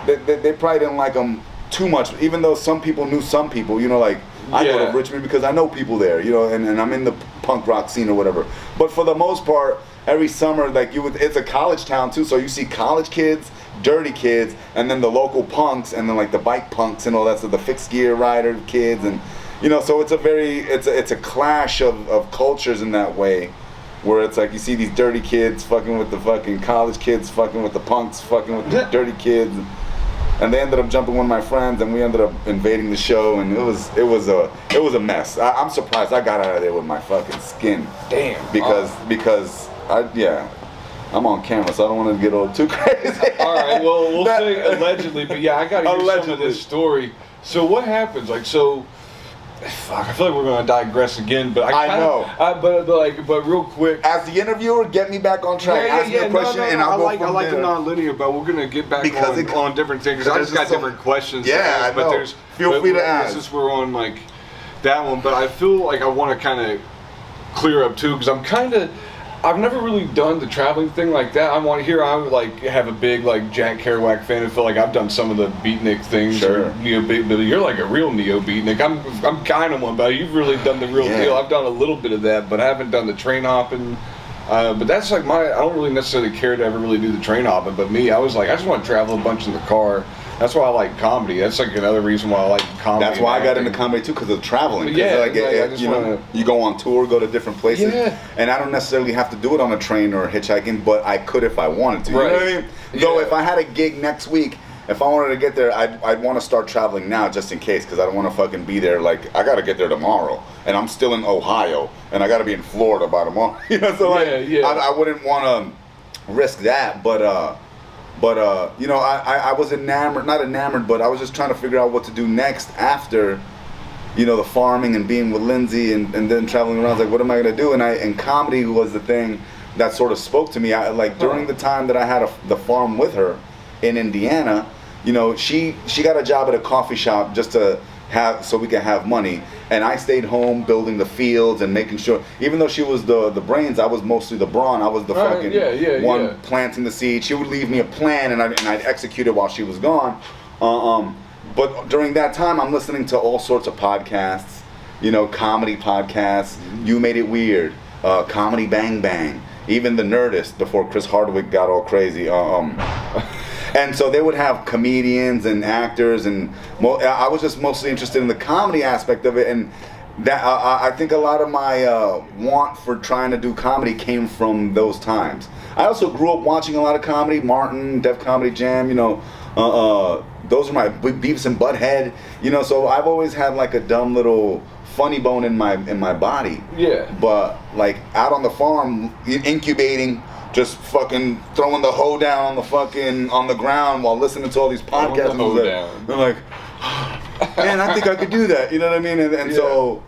they probably didn't like them too much. Even though some people knew some people, like I go to Richmond because I know people there, and I'm in the punk rock scene or whatever. But for the most part, every summer, like it's a college town too, so you see college kids, dirty kids, and then the local punks, and then like the bike punks and all that, so the fixed gear rider kids, and so it's a clash of cultures in that way. Where it's like you see these dirty kids fucking with the fucking college kids, fucking with the punks, fucking with the dirty kids, and they ended up jumping one of my friends, and we ended up invading the show, and it was a mess. I'm surprised I got out of there with my fucking skin. Damn. Because I'm on camera, so I don't want to get all too crazy. All right, well we'll say allegedly, but yeah, I gotta hear some of this story. So what happens? Like so. Fuck, I feel like we're gonna digress again, but I know. But real quick. As the interviewer, get me back on track. Ask me a question, and I'll go from there. I like the non-linear, but we're gonna get back on different things. I just got different questions. Yeah, but there's feel free to ask. Since we're on like that one, but I feel like I want to kind of clear up too, because I've never really done the traveling thing like that. I would like have a big like Jack Kerouac fan and feel like I've done some of the beatnik things. Sure. But you're like a real neo beatnik. I'm kind of one, but you've really done the real deal. I've done a little bit of that, but I haven't done the train hopping. But that's like I don't really necessarily care to ever really do the train hopping. But me, I was like, I just want to travel a bunch in the car. That's why I like comedy. That's like another reason why I like comedy. That's why I got into comedy too, because of traveling. Yeah, like, I just you go on tour, go to different places, Yeah. and I don't necessarily have to do it on a train or hitchhiking, but I could if I wanted to. You know what I mean? Though if I had a gig next week, if I wanted to get there, I'd want to start traveling now just in case, because I don't want to fucking be there. Like, I got to get there tomorrow, and I'm still in Ohio, and I got to be in Florida by tomorrow. You know, so like, I wouldn't want to risk that, but you know, I was not enamored, but I was just trying to figure out what to do next after, you know, the farming and being with Lindsay and then traveling around. I was like, what am I gonna do? And comedy was the thing that sort of spoke to me. During the time that I had the farm with her in Indiana, you know, she got a job at a coffee shop just to so we could have money, and I stayed home building the fields and making sure, even though she was the brains, I was mostly the brawn. I was the fucking one planting the seed. She would leave me a plan, and I'd execute it while she was gone. But during that time, I'm listening to all sorts of podcasts, you know, comedy podcasts. You Made It Weird, Comedy Bang Bang, even The Nerdist before Chris Hardwick got all crazy. And so they would have comedians and actors, and I was just mostly interested in the comedy aspect of it. And that I think a lot of my want for trying to do comedy came from those times. I also grew up watching a lot of comedy, Martin, Def Comedy Jam, you know, those are my Beavis and Butthead, you know. So I've always had like a dumb little funny bone in my body. Yeah. But like out on the farm, incubating, just fucking throwing the hoe down on the ground while listening to all these podcasts. They're like, man, I think I could do that. You know what I mean? And so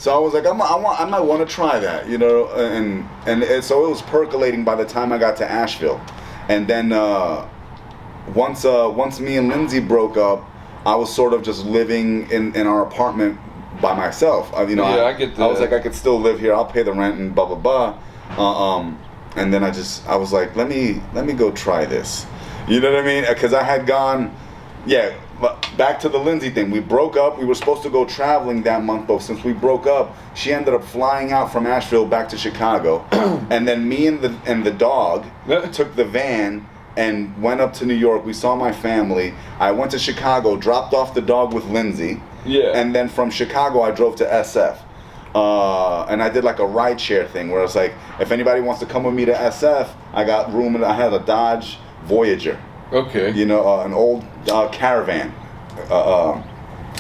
I was like, I might want to try that. You know, and so it was percolating by the time I got to Asheville, and then once me and Lindsay broke up, I was sort of just living in our apartment by myself. You know, I get that. I was like, I could still live here. I'll pay the rent and blah blah blah. And then I was like, let me go try this. You know what I mean? Because I had gone, back to the Lindsay thing. We broke up. We were supposed to go traveling that month, but since we broke up, she ended up flying out from Asheville back to Chicago. And then me and the dog took the van and went up to New York. We saw my family. I went to Chicago, dropped off the dog with Lindsay. Yeah. And then from Chicago, I drove to SF. And I did like a ride share thing where it's like, if anybody wants to come with me to SF, I got room, and I had a Dodge Voyager. Okay. You know, an old Caravan.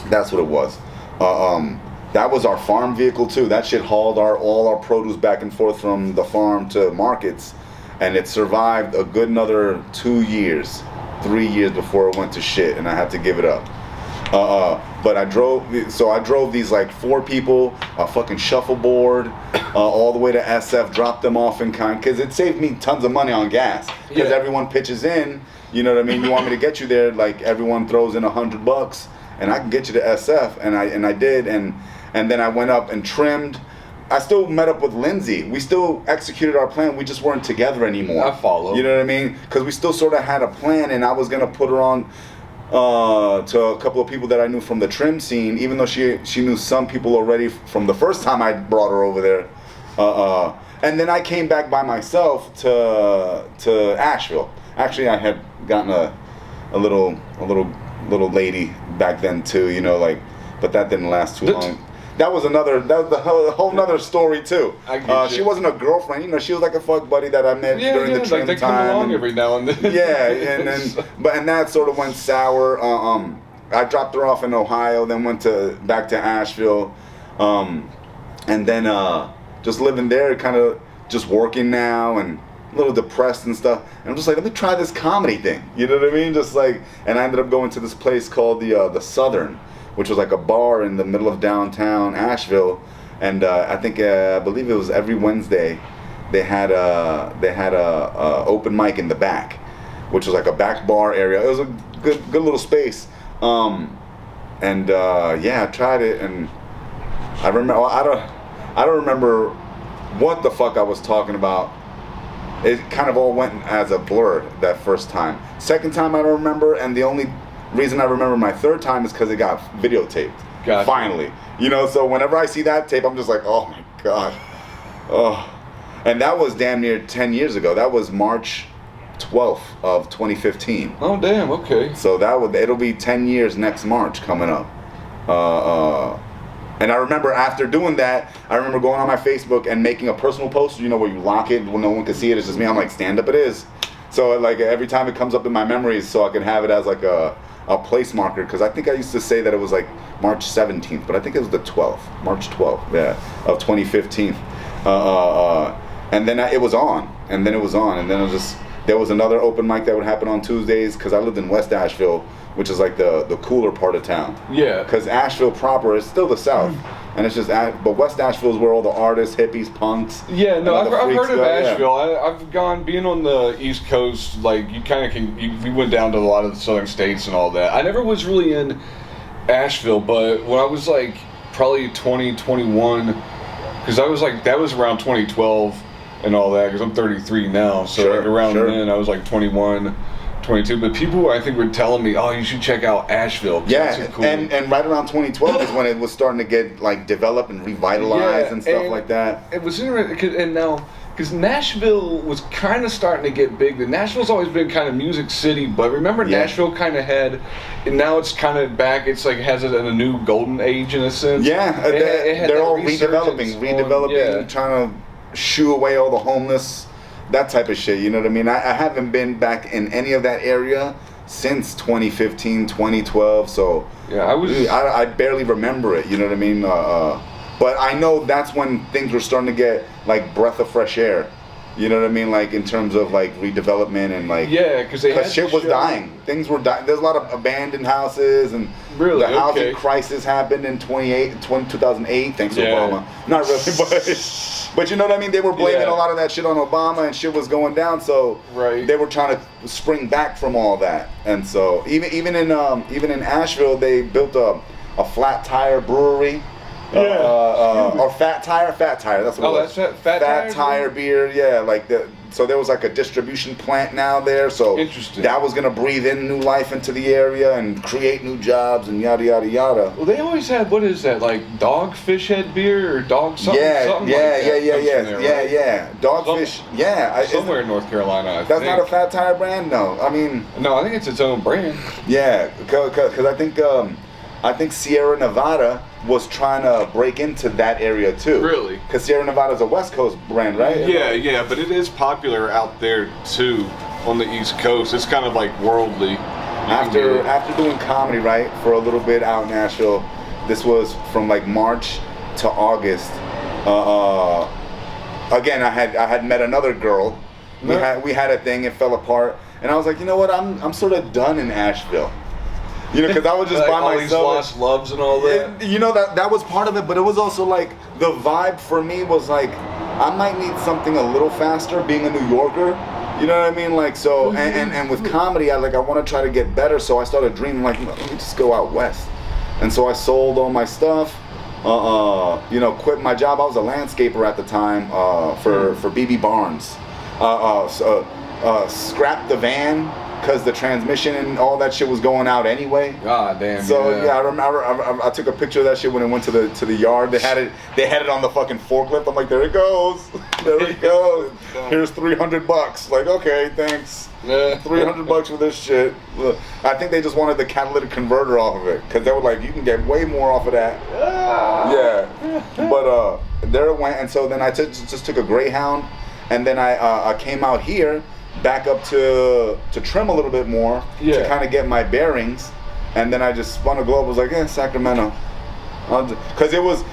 That's what it was. That was our farm vehicle too. That shit hauled all our produce back and forth from the farm to markets, and it survived a good another 3 years before it went to shit, and I had to give it up. But I drove these like 4 people, a fucking shuffleboard, all the way to SF, dropped them off in kind, because it saved me tons of money on gas, because everyone pitches in, you know what I mean? You want me to get you there, like everyone throws in $100, and I can get you to SF, and I did, and then I went up and trimmed. I still met up with Lindsay. We still executed our plan. We just weren't together anymore. I follow. You know what I mean? Because we still sort of had a plan, and I was gonna put her on to a couple of people that I knew from the trim scene, even though she knew some people already from the first time I brought her over there. And then I came back by myself to Asheville. Actually, I had gotten a little lady back then too, you know, like, but that didn't last too long. That was the whole nother story too. She wasn't a girlfriend, you know. She was like a fuck buddy that I met during the trim like they time. Come along every now and then. Yeah, and that sort of went sour. I dropped her off in Ohio, then went back to Asheville, and then just living there, kind of just working now and a little depressed and stuff. And I'm just like, let me try this comedy thing. You know what I mean? Just like, and I ended up going to this place called the Southern, which was like a bar in the middle of downtown Asheville, and I believe it was every Wednesday they had a open mic in the back, which was like a back bar area. It was a good little space, I tried it, and I remember I don't remember what the fuck I was talking about. It kind of all went as a blur that first time. Second time I don't remember, and the only reason I remember my third time is because it got videotaped. Gotcha. Finally, you know. So whenever I see that tape, I'm just like, oh my god, oh. And that was damn near 10 years ago. That was March 12th of 2015. Oh damn, okay. So it'll be 10 years next March coming up. And I remember after doing that, I remember going on my Facebook and making a personal post, where you lock it when no one can see it. It's just me. I'm like, stand up it is. So like every time it comes up in my memories, so I can have it as like a place marker. Because I think I used to say that it was like March 17th, but I think it was the 12th, March 12th, of 2015. And then it was on, and then it was on, and then it was just, there was another open mic that would happen on Tuesdays, because I lived in West Asheville, which is like the cooler part of town. Yeah. Because Asheville proper is still the South, and it's just, but West Asheville is where all the artists, hippies, punks. Yeah, no, I've heard of Asheville. Yeah. I've gone, being on the East Coast, like you kind of we went down to a lot of the southern states and all that. I never was really in Asheville, but when I was like probably 2021, because I was like, that was around 2012 and all that, because I'm 33 now, so like around then I was like 21, 22, but people I think were telling me, oh, you should check out Asheville. Yeah, cool. and right around 2012 is when it was starting to get like developed and revitalized and stuff like that. It was interesting, and now, because Nashville was kind of starting to get big. Nashville's always been kind of music city, but remember Nashville kind of had, and now it's kind of back, it's like has it in a new golden age in a sense. Yeah, they're all redeveloping, trying to shoo away all the homeless, that type of shit, you know what I mean? I haven't been back in any of that area since 2015, 2012, so yeah, I barely remember it, you know what I mean? But I know that's when things were starting to get like breath of fresh air, you know what I mean? Like in terms of like redevelopment and like, because shit was dying. Things were dying. There's a lot of abandoned houses, and the housing crisis happened in 2008, thanks to Obama. Not really, but you know what I mean? They were blaming a lot of that shit on Obama, and shit was going down, so they were trying to spring back from all that. And so even in Asheville, they built a flat tire brewery. Or fat tire, that's what it was. That's fat tire beer, so there was like a distribution plant now there, so that was gonna breathe in new life into the area and create new jobs and yada yada yada. Well, they always had, what is that, like Dogfish head beer or dog something? Dogfish, somewhere in North Carolina, I think. That's not a fat tire brand, no. I mean, no, I think it's its own brand. Yeah, because I think Sierra Nevada was trying to break into that area too. Really? Because Sierra Nevada is a West Coast brand, right? Yeah, but it is popular out there too, on the East Coast. It's kind of like worldly. After doing comedy, right, for a little bit out in Nashville, this was from like March to August. Again, I had met another girl. We had a thing. It fell apart, and I was like, you know what? I'm sort of done in Asheville. You know, because I was just like by all myself. All these lost loves and all that. You know, that was part of it, but it was also like, the vibe for me was like, I might need something a little faster, being a New Yorker. You know what I mean? Like, so, and with comedy, I want to try to get better, so I started dreaming, like, let me just go out west. And so I sold all my stuff, quit my job. I was a landscaper at the time for BB Barnes. Scrapped the van, because the transmission and all that shit was going out anyway. God damn. So I remember I took a picture of that shit when it went to the yard. They had it on the fucking forklift. I'm like, there it goes. There it goes. Here's $300. Like, okay, thanks. $300 for this shit. Look, I think they just wanted the catalytic converter off of it, because they were like, you can get way more off of that. But there it went. And so then I just took a Greyhound, and then I came out here, back up to trim a little bit more, to kind of get my bearings, and then I just spun a globe. Was like, Sacramento, because it was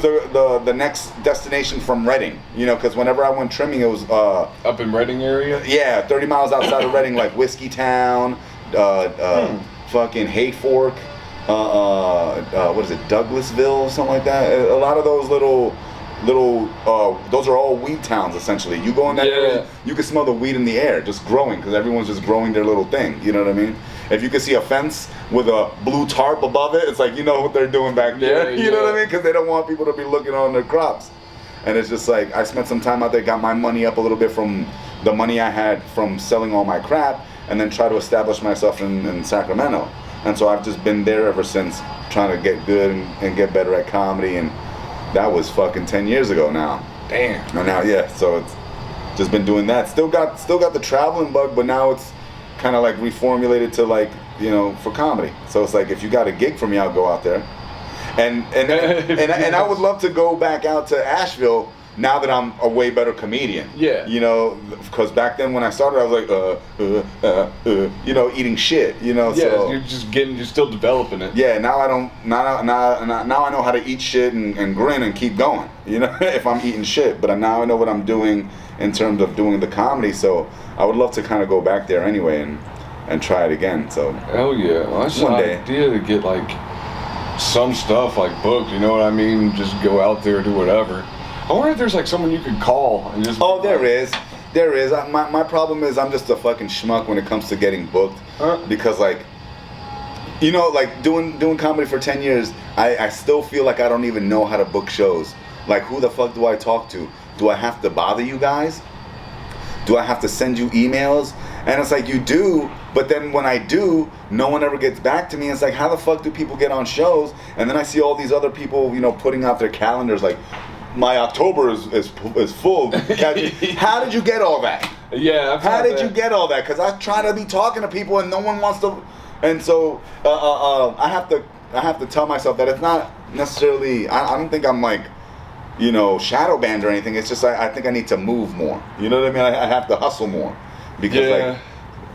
the next destination from Reading, because whenever I went trimming, it was up in Reading area. 30 miles outside of Reading, like Whiskey Town, fucking Hayfork, what is it, Douglasville, something like that. A lot of those little those are all weed towns essentially. You go in that area, you can smell the weed in the air, just growing, because everyone's just growing their little thing. You know what I mean? If you can see a fence with a blue tarp above it, it's like, you know what they're doing back there. You know what I mean? Because they don't want people to be looking on their crops. And it's just like, I spent some time out there, got my money up a little bit from the money I had from selling all my crap, and then try to establish myself in Sacramento. And so I've just been there ever since, trying to get good and get better at comedy. And that was fucking 10 years ago now. Damn. And now, so it's just been doing that. Still got the traveling bug, but now it's kind of like reformulated to like, you know, for comedy. So it's like if you got a gig for me, I'll go out there. And I would love to go back out to Asheville now that I'm a way better comedian. Yeah. You know, because back then when I started, I was like, you know, eating shit. You know. Yeah. So, you're still developing it. yeah. Now I don't. Now I know how to eat shit and grin and keep going. You know, if I'm eating shit. But now I know what I'm doing in terms of doing the comedy. So I would love to kind of go back there anyway and try it again. So. Hell yeah. Well, that's one an day. idea to get like some stuff like booked, you know what I mean? Just go out there, do whatever. I wonder if there's like someone you could call and just. Oh, there is. My problem is I'm just a fucking schmuck when it comes to getting booked. Because like, you know, like doing comedy for 10 years, I still feel like I don't even know how to book shows. Like, who the fuck do I talk to? Do I have to bother you guys? Do I have to send you emails? And it's like, you do, but then when I do, no one ever gets back to me. It's like, how the fuck do people get on shows? And then I see all these other people, you know, putting out their calendars like, my October is full. How did you get all that? Yeah. How did you get all that? Because I try to be talking to people and no one wants to. And so I have to tell myself that it's not necessarily. I don't think I'm like, you know, shadow banned or anything. It's just I think I need to move more. You know what I mean? I have to hustle more because like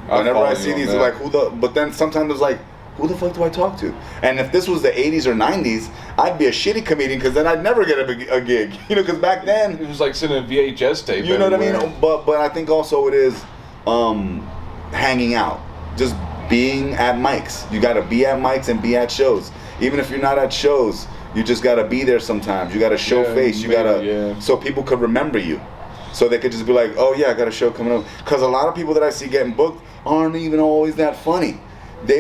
whenever I see these, like but then sometimes it's like, who the fuck do I talk to? And if this was the 80s or 90s, I'd be a shitty comedian because then I'd never get a gig. You know, because back then it was like sending a VHS tape. You know what I mean? But I think also it is hanging out, just being at mics. You got to be at mics and be at shows. Even if you're not at shows, you just got to be there sometimes. You got to show face. You got to so people could remember you. So they could just be like, oh yeah, I got a show coming up. Because a lot of people that I see getting booked aren't even always that funny.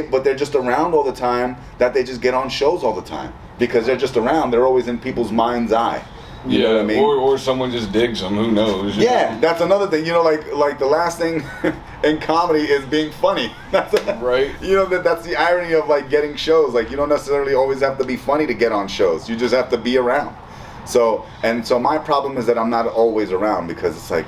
But they're just around all the time, that they just get on shows all the time because they're just around. They're always in people's mind's eye. You know what I mean? Or someone just digs them. Who knows? Yeah, that's another thing. You know, like the last thing in comedy is being funny. Right. You know, that's the irony of like getting shows. Like, you don't necessarily always have to be funny to get on shows. You just have to be around. So my problem is that I'm not always around because it's like,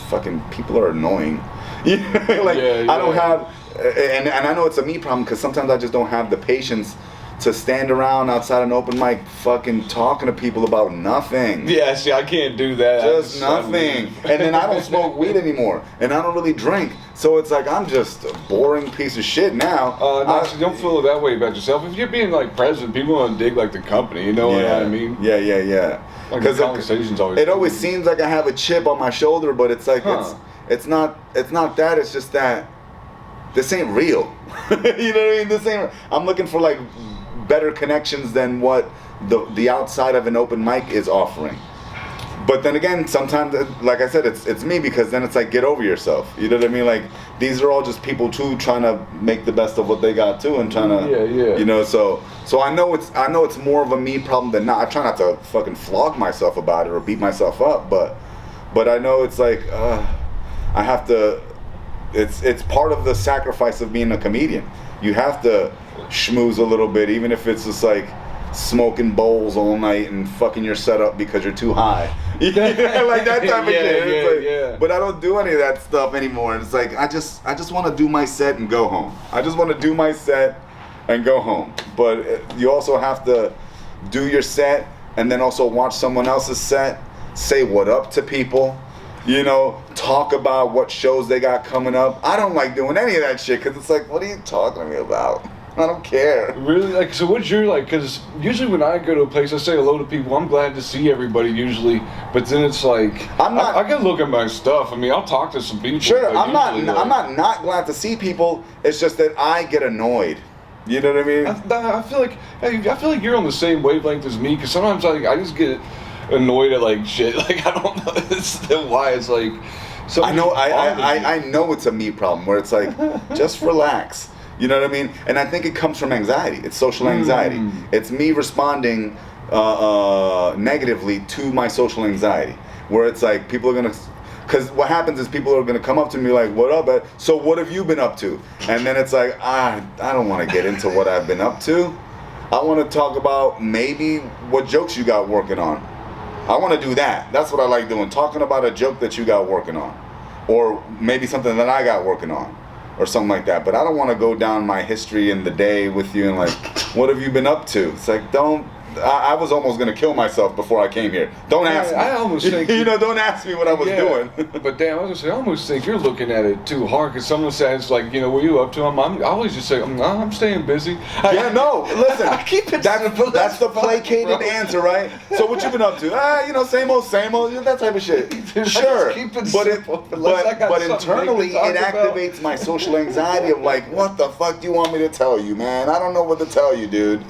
fucking people are annoying. I don't have. And I know it's a me problem because sometimes I just don't have the patience to stand around outside an open mic fucking talking to people about nothing. Yeah, see, I can't do that. Just nothing. And then I don't smoke weed anymore. And I don't really drink. So it's like I'm just a boring piece of shit now. No, don't feel that way about yourself. If you're being like president, people want to dig like the company. You know what I mean? Yeah. Like the conversation's always. It always seems like I have a chip on my shoulder, but it's like it's not that. It's just that this ain't real. You know what I mean? This ain't. I'm looking for like better connections than what the outside of an open mic is offering. But then again, sometimes, like I said, it's me because then it's like, get over yourself. You know what I mean? Like, these are all just people too trying to make the best of what they got too and trying to, you know. So I know it's more of a me problem than not. I try not to fucking flog myself about it or beat myself up, but I know it's like I have to. It's part of the sacrifice of being a comedian. You have to schmooze a little bit, even if it's just like smoking bowls all night and fucking your setup because you're too high. Like that type of shit. But I don't do any of that stuff anymore. It's like I just want to do my set and go home. I just want to do my set and go home. But you also have to do your set and then also watch someone else's set, say what up to people. You know, talk about what shows they got coming up. I don't like doing any of that shit because it's like, what are you talking to me about? I don't care. Really? Like, so what's your, like, because usually when I go to a place, I say hello to people. I'm glad to see everybody usually, but then it's like, I gotta look at my stuff. I mean, I'll talk to some people. Sure, I'm not glad to see people. It's just that I get annoyed. You know what I mean? I feel like you're on the same wavelength as me because sometimes I just get annoyed at like shit. Like, I don't know why. It's like, I know it's a me problem where it's like, just relax. You know what I mean? And I think it comes from anxiety. It's social anxiety. It's me responding negatively to my social anxiety, where it's like people are gonna. Because what happens is people are gonna come up to me like, "What up? Ed? So what have you been up to?" And then it's like, I don't want to get into what I've been up to. I want to talk about maybe what jokes you got working on. I want to do that. That's what I like doing. Talking about a joke that you got working on, or maybe something that I got working on, or something like that. But I don't want to go down my history in the day with you and like, what have you been up to? It's like, don't. I was almost gonna kill myself before I came here. Don't ask me. I almost think don't ask me what I was doing. But damn, I was gonna say, I almost think you're looking at it too hard. Cause someone says like, what are you up to? I always just say, I'm staying busy. Listen. I keep it simple. That's the placated answer, right? So what you been up to? Same old, that type of shit. Sure. Keep it but simple. But internally, it activates my social anxiety of like, what the fuck do you want me to tell you, man? I don't know what to tell you, dude.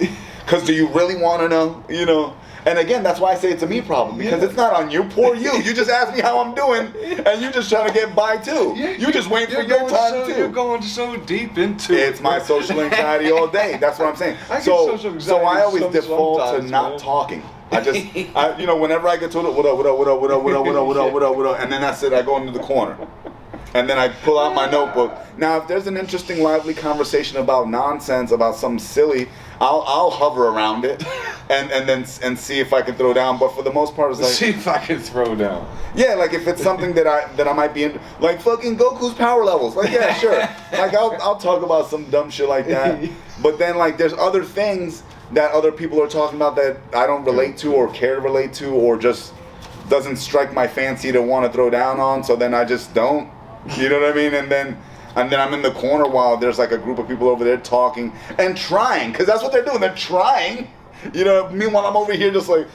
Because do you really want to know? And again, that's why I say it's a me problem. Because it's not on you. Poor you. You just asked me how I'm doing, and you just trying to get by too. You just waiting for your time too. You're going so deep into it. It's my social anxiety all day. That's what I'm saying. So I always default to not talking. I just, whenever I get told, what up, and then that's it. I go into the corner. And then I pull out my notebook. Now, if there's an interesting, lively conversation about nonsense, about something silly, I'll hover around it, and see if I can throw down. But for the most part, it's like, see if I can throw down. Yeah, like if it's something that I might be in, like fucking Goku's power levels. Like yeah, sure. Like I'll talk about some dumb shit like that. But then like there's other things that other people are talking about that I don't relate to or care to relate to, or just doesn't strike my fancy to want to throw down on. So then I just don't. You know what I mean? And then I'm in the corner while there's like a group of people over there talking and trying, because that's what they're doing. They're trying. Meanwhile I'm over here just like,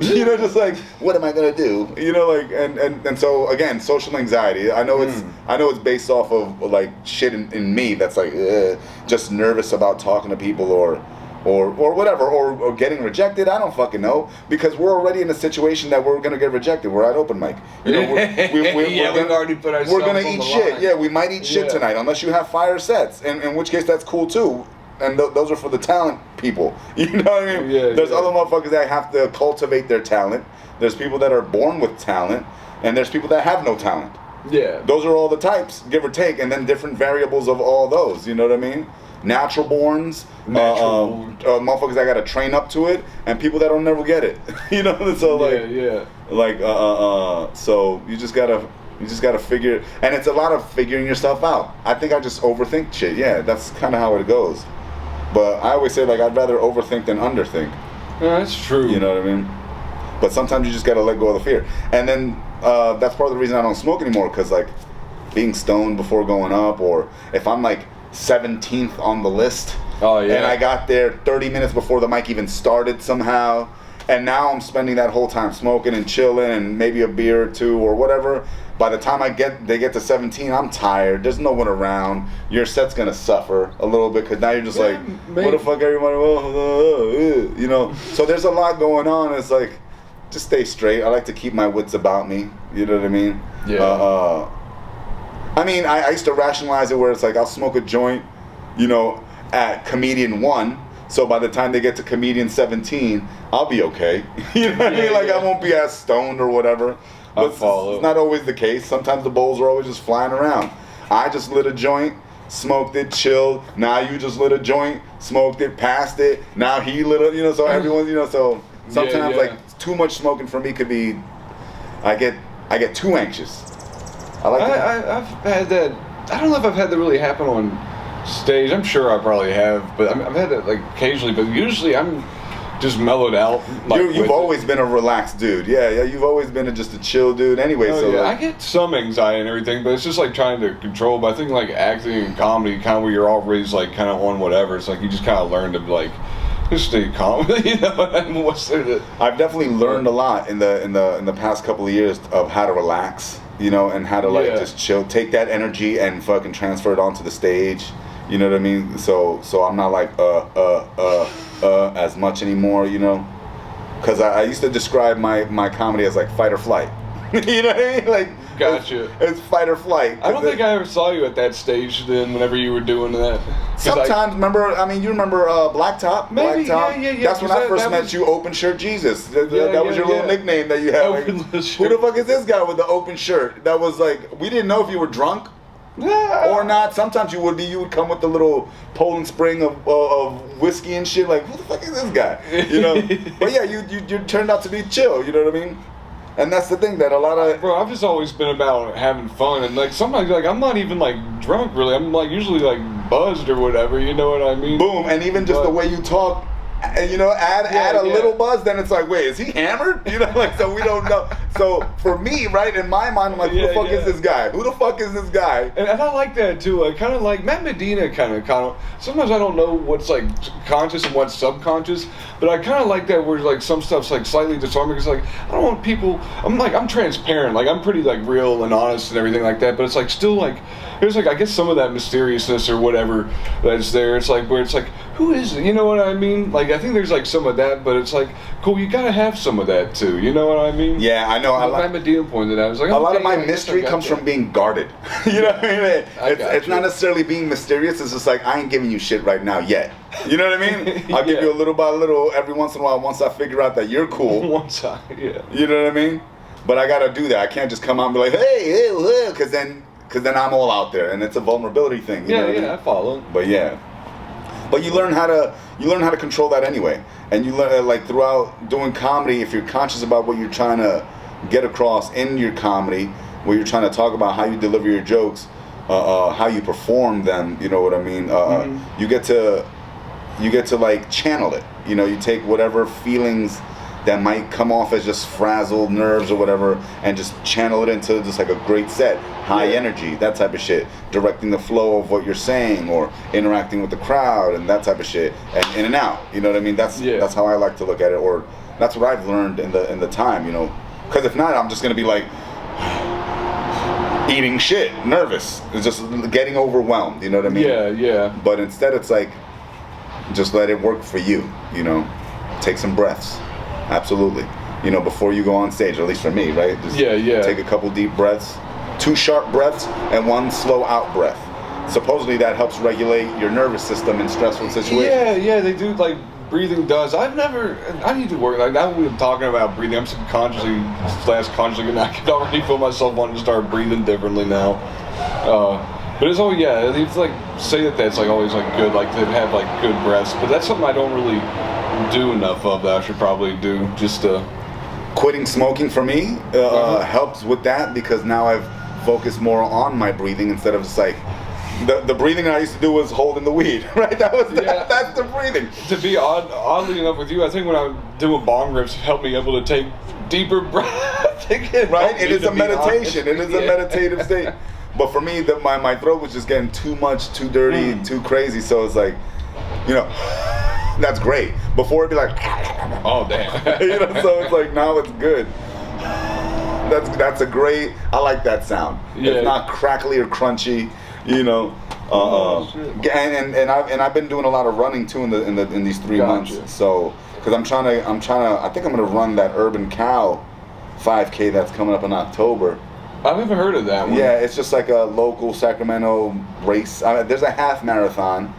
just like, what am I gonna do? Like, and so again, social anxiety. I know it's based off of like shit in me that's like, just nervous about talking to people or whatever, or getting rejected. I don't fucking know, because we're already in a situation that we're gonna get rejected. We're at open mic. We've already put ourselves. We're gonna eat shit. Yeah, we might eat shit tonight, unless you have fire sets, in which case that's cool too. And those are for the talent people. You know what I mean? There's other motherfuckers that have to cultivate their talent. There's people that are born with talent, and there's people that have no talent. Yeah. Those are all the types, give or take, and then different variables of all those. You know what I mean? Natural borns, motherfuckers that gotta train up to it, and people that don't never get it. So like, so you just gotta figure it, and it's a lot of figuring yourself out. I think I just overthink shit. Yeah, that's kind of how it goes. But I always say like I'd rather overthink than underthink. Yeah, that's true. You know what I mean? But sometimes you just gotta let go of the fear, and then that's part of the reason I don't smoke anymore, because like being stoned before going up, or if I'm like 17th on the list, and I got there 30 minutes before the mic even started somehow, and now I'm spending that whole time smoking and chilling and maybe a beer or two or whatever. By the time they get to 17, I'm tired. There's no one around. Your set's gonna suffer a little bit, because now you're just like, what the fuck, everybody? So there's a lot going on. It's like, just stay straight. I like to keep my wits about me. You know what I mean? Yeah. I used to rationalize it where it's like I'll smoke a joint, at comedian 1. So by the time they get to comedian 17, I'll be okay. You know what I mean? Like I won't be as stoned or whatever. But it's not always the case. Sometimes the bowls are always just flying around. I just lit a joint, smoked it, chilled. Now you just lit a joint, smoked it, passed it. Now he lit it, so everyone, so sometimes like too much smoking for me could be, I get too anxious. I've had that. I don't know if I've had that really happen on stage. I'm sure I probably have, but I've had that like occasionally. But usually I'm just mellowed out. Like, you've always been a relaxed dude. Yeah. You've always been just a chill dude. Anyway, I get some anxiety and everything, but it's just like trying to control. But I think like acting and comedy, kind of where you're always like kind of on whatever. It's like you just kind of learn to like just stay calm. I've definitely learned a lot in the past couple of years of how to relax. And how to like just chill, take that energy and fucking transfer it onto the stage. You know what I mean? So I'm not like as much anymore. Because I used to describe my comedy as like fight or flight. You know what I mean? Like, gotcha. It's fight or flight. I don't think I ever saw you at that stage then. Whenever you were doing that. Sometimes, you remember Blacktop? Maybe, Blacktop? Yeah. That's when I first met you, Open Shirt Jesus. That was your little nickname that you had. Like, who the fuck is this guy with the open shirt? That was like, we didn't know if you were drunk. Or not. Sometimes you would be. You would come with the little Poland Spring of whiskey and shit. Like, who the fuck is this guy? You know. But yeah, you turned out to be chill. You know what I mean? And that's the thing that a lot of Bro, I've just always been about having fun, and like sometimes like I'm not even like drunk really. I'm like usually like buzzed or whatever. You know what I mean? boom, and even just the way you talk. You know, add a little buzz, then it's like, wait, is he hammered? You know, like, so we don't know. So for me, right, in my mind, I'm like, who the fuck is this guy? Who the fuck is this guy? And I like that too. I kind of like Matt Medina. Kind of. Sometimes I don't know what's like conscious and what's subconscious, but I kind of like that where like some stuff's like slightly disarming. Because like I don't want people. I'm transparent. Like I'm pretty like real and honest and everything like that. But it's like still like there's like I guess some of that mysteriousness or whatever that's there. It's like where it's like who is it? You know what I mean? Like I think there's like some of that, but it's like cool. You gotta have some of that too. You know what I mean? Yeah, I know. Matt Medina pointed out. I was like, a lot of my mystery comes from being guarded. You know what I mean? It's not necessarily being mysterious. It's just like I ain't giving you shit right now yet. You know what I mean? I'll give you a little by little every once in a while. Once I figure out that you're cool. You know what I mean? But I gotta do that. I can't just come out and be like, hey, because then I'm all out there, and it's a vulnerability thing. You know what I mean? I follow. But yeah. But you learn how to control that anyway, and you learn like throughout doing comedy. If you're conscious about what you're trying to get across in your comedy, where you're trying to talk about how you deliver your jokes, how you perform them. You know what I mean? You get to like channel it. You know, you take whatever feelings that might come off as just frazzled nerves or whatever, and just channel it into just like a great set, high energy, that type of shit, directing the flow of what you're saying or interacting with the crowd and that type of shit, and in and out. You know what I mean? That's how I like to look at it, or that's what I've learned in the time. You know, because if not, I'm just gonna be like eating shit, nervous, it's just getting overwhelmed. You know what I mean? Yeah. But instead, it's like just let it work for you. You know, take some breaths. Absolutely. You know, before you go on stage, or at least for me, right? Just take a couple deep breaths, 2 sharp breaths, and 1 slow out breath. Supposedly that helps regulate your nervous system in stressful situations. Yeah, they do. Like breathing does. I need to work. Like now we're talking about breathing, I'm subconsciously / consciously, and I can already feel myself wanting to start breathing differently now. But it's always it's like say that's like always like good, like to have like good breaths. But that's something I don't really do enough of that I should probably do. Just quitting smoking for me helps with that, because now I've focused more on my breathing instead of just like the breathing I used to do was holding the weed, right? That's the breathing. To be oddly enough with you, I think when I'm doing bong rips, helped me able to take deeper breaths. Right? It is a meditation. It is a meditative state. But for me, my throat was just getting too much, too dirty, too crazy. So it's like, you know, that's great. Before it'd be like, oh damn. You know, so it's like now it's good. That's a great. I like that sound. Yeah. It's not crackly or crunchy. You know. And I've been doing a lot of running too in these 3 months. So because I'm trying to. I think I'm gonna run that Urban Cow 5K that's coming up in October. I've never heard of that one. Yeah, it's just like a local Sacramento race. There's a half marathon,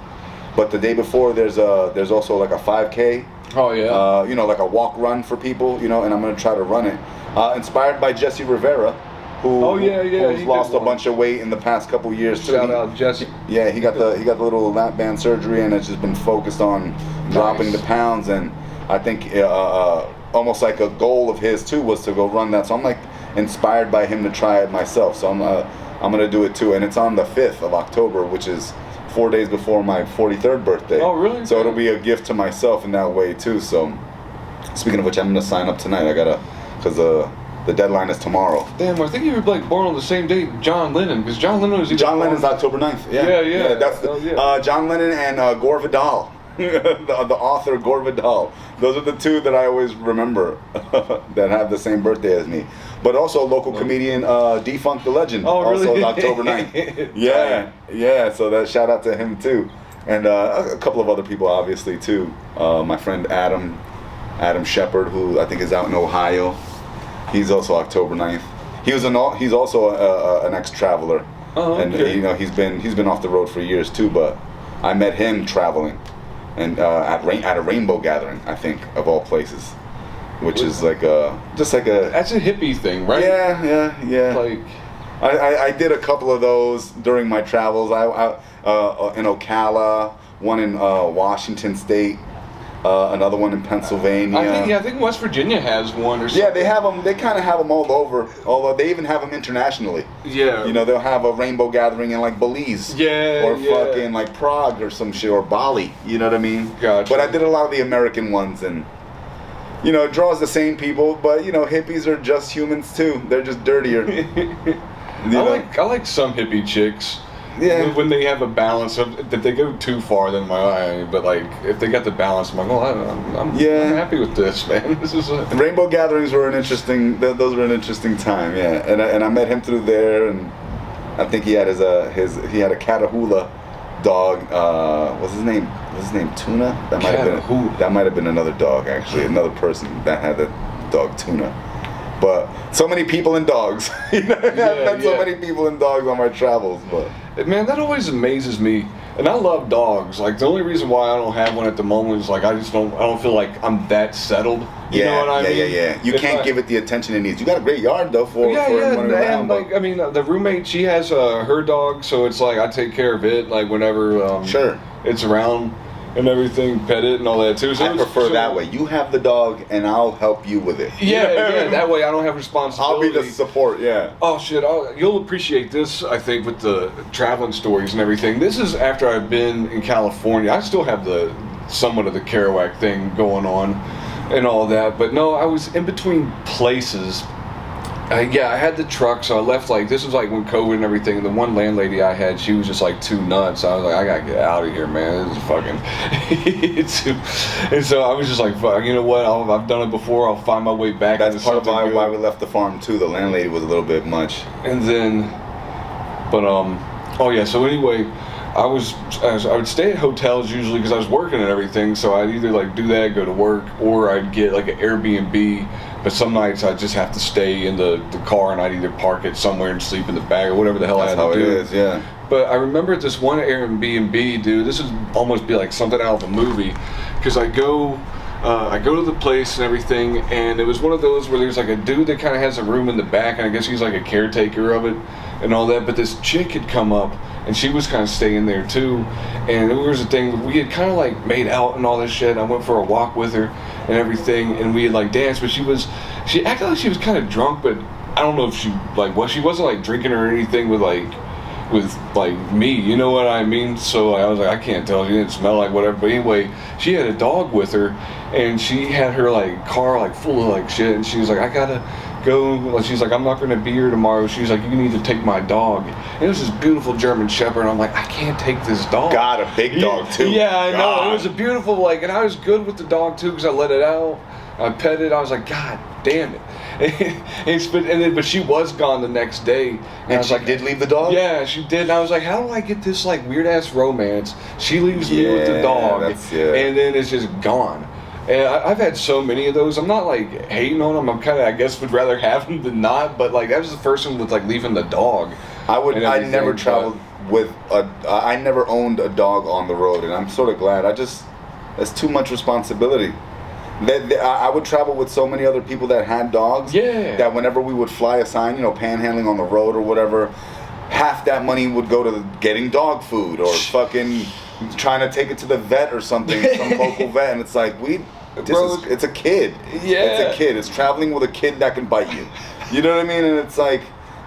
but the day before there's also like a 5K. Oh yeah. You know, like a walk run for people. You know, and I'm gonna try to run it. Inspired by Jesse Rivera, who's lost a bunch of weight in the past couple years too. Shout out Jesse. Yeah, he got the little lap band surgery, and has just been focused on dropping the pounds. And I think almost like a goal of his too was to go run that. So I'm like inspired by him to try it myself. So I'm gonna do it too, and it's on the 5th of October, which is 4 days before my 43rd birthday. Oh really? So it'll be a gift to myself in that way too. So speaking of which, I'm gonna sign up tonight. Because the deadline is tomorrow. Damn, I think you were like born on the same day John Lennon, because John Lennon was John Lennon's October 9th. Yeah. That's John Lennon and Gore Vidal, the author Gore Vidal. Those are the two that I always remember that have the same birthday as me. But also local comedian Defunct the Legend, also is October 9th. Yeah. So that shout out to him too, and a couple of other people obviously too. My friend Adam Shepard, who I think is out in Ohio. He's also October 9th. He's also an ex-traveler, and you know he's been off the road for years too. But I met him traveling, and at a rainbow gathering, I think, of all places, which is like just like a. That's a hippie thing, right? Yeah. Like, I did a couple of those during my travels. In Ocala, one in Washington State, another one in Pennsylvania. I think West Virginia has one or something. Yeah, they have them. They kind of have them all over. Although they even have them internationally. Yeah. You know, they'll have a rainbow gathering in like Belize. Yeah. Or fucking like Prague or some shit, or Bali. You know what I mean? Gotcha. But I did a lot of the American ones, and you know, it draws the same people. But you know, hippies are just humans too. They're just dirtier. I like some hippie chicks. Yeah. When they have a balance of that, they go too far, then my eye. But like, if they got the balance, I'm like, well, I'm happy with this, man. This is Rainbow gatherings were an interesting. Those were an interesting time, yeah. And I met him through there, and I think he had he had a Catahoula dog. What's his name? Tuna. That might have been another dog, actually, another person that had that dog Tuna. But so many people and dogs. I've met so many people and dogs on my travels, but. Man, that always amazes me, and I love dogs. Like, the only reason why I don't have one at the moment is like I don't feel like I'm that settled. You know what I mean? Yeah. You can't give it the attention it needs. You got a great yard though for running around. Like, I mean, the roommate, she has her dog, so it's like I take care of it, like whenever it's around and everything, pet it and all that too. So I prefer that way. You have the dog, and I'll help you with it. Yeah. That way I don't have responsibility. I'll be the support. Yeah. Oh shit! You'll appreciate this, I think, with the traveling stories and everything. This is after I've been in California. I still have somewhat of the Kerouac thing going on, and all that. But no, I was in between places. I had the truck, so I left this was like when COVID and everything, and the one landlady I had, she was just like too nuts. I was like, I gotta get out of here, man. This is fucking and so I was just like, fuck, you know what, I've done it before, I'll find my way back. That's part of why we left the farm too. The landlady was a little bit much. And then, so anyway, I would stay at hotels usually because I was working and everything, so I'd either like do that, go to work, or I'd get like an Airbnb. But some nights I just have to stay in the car, and I'd either park it somewhere and sleep in the bag or whatever the hell I had to do. That's how it is, yeah. But I remember this one Airbnb, dude. This would almost be like something out of a movie, because I go to the place and everything, and it was one of those where there's like a dude that kind of has a room in the back, and I guess he's like a caretaker of it and all that. But this chick had come up, and she was kind of staying there too. And it was a thing, we had kind of like made out and all this shit. I went for a walk with her and everything, and we had like danced, but she acted like she was kind of drunk, but I don't know if she wasn't like drinking or anything with me, you know what I mean? So I was like, I can't tell, she didn't smell like whatever. But anyway, she had a dog with her, and she had her like car like full of like shit, and she was like, I gotta go. She's like, I'm not gonna be here tomorrow. She's like, you need to take my dog. And it was this beautiful German Shepherd, and I'm like, I can't take this dog. God, a big dog too. Yeah, I know. It was a beautiful and I was good with the dog too, because I let it out, I pet it. I was like, God damn it. But she was gone the next day, and she did leave the dog. Yeah, she did. And I was like, how do I get this like weird ass romance? She leaves me with the dog, and then it's just gone. And I've had so many of those. I'm not like hating on them. I'm kind of, I guess, would rather have them than not. But like that was the first one with like leaving the dog. I never traveled with I never owned a dog on the road, and I'm sort of glad. That's too much responsibility. I would travel with so many other people that had dogs. Yeah. That whenever we would fly a sign, panhandling on the road or whatever, half that money would go to getting dog food or fucking trying to take it to the vet or something, some local vet, and it's like it's a kid. Yeah. It's a kid. It's traveling with a kid that can bite you. You know what I mean? And it's like,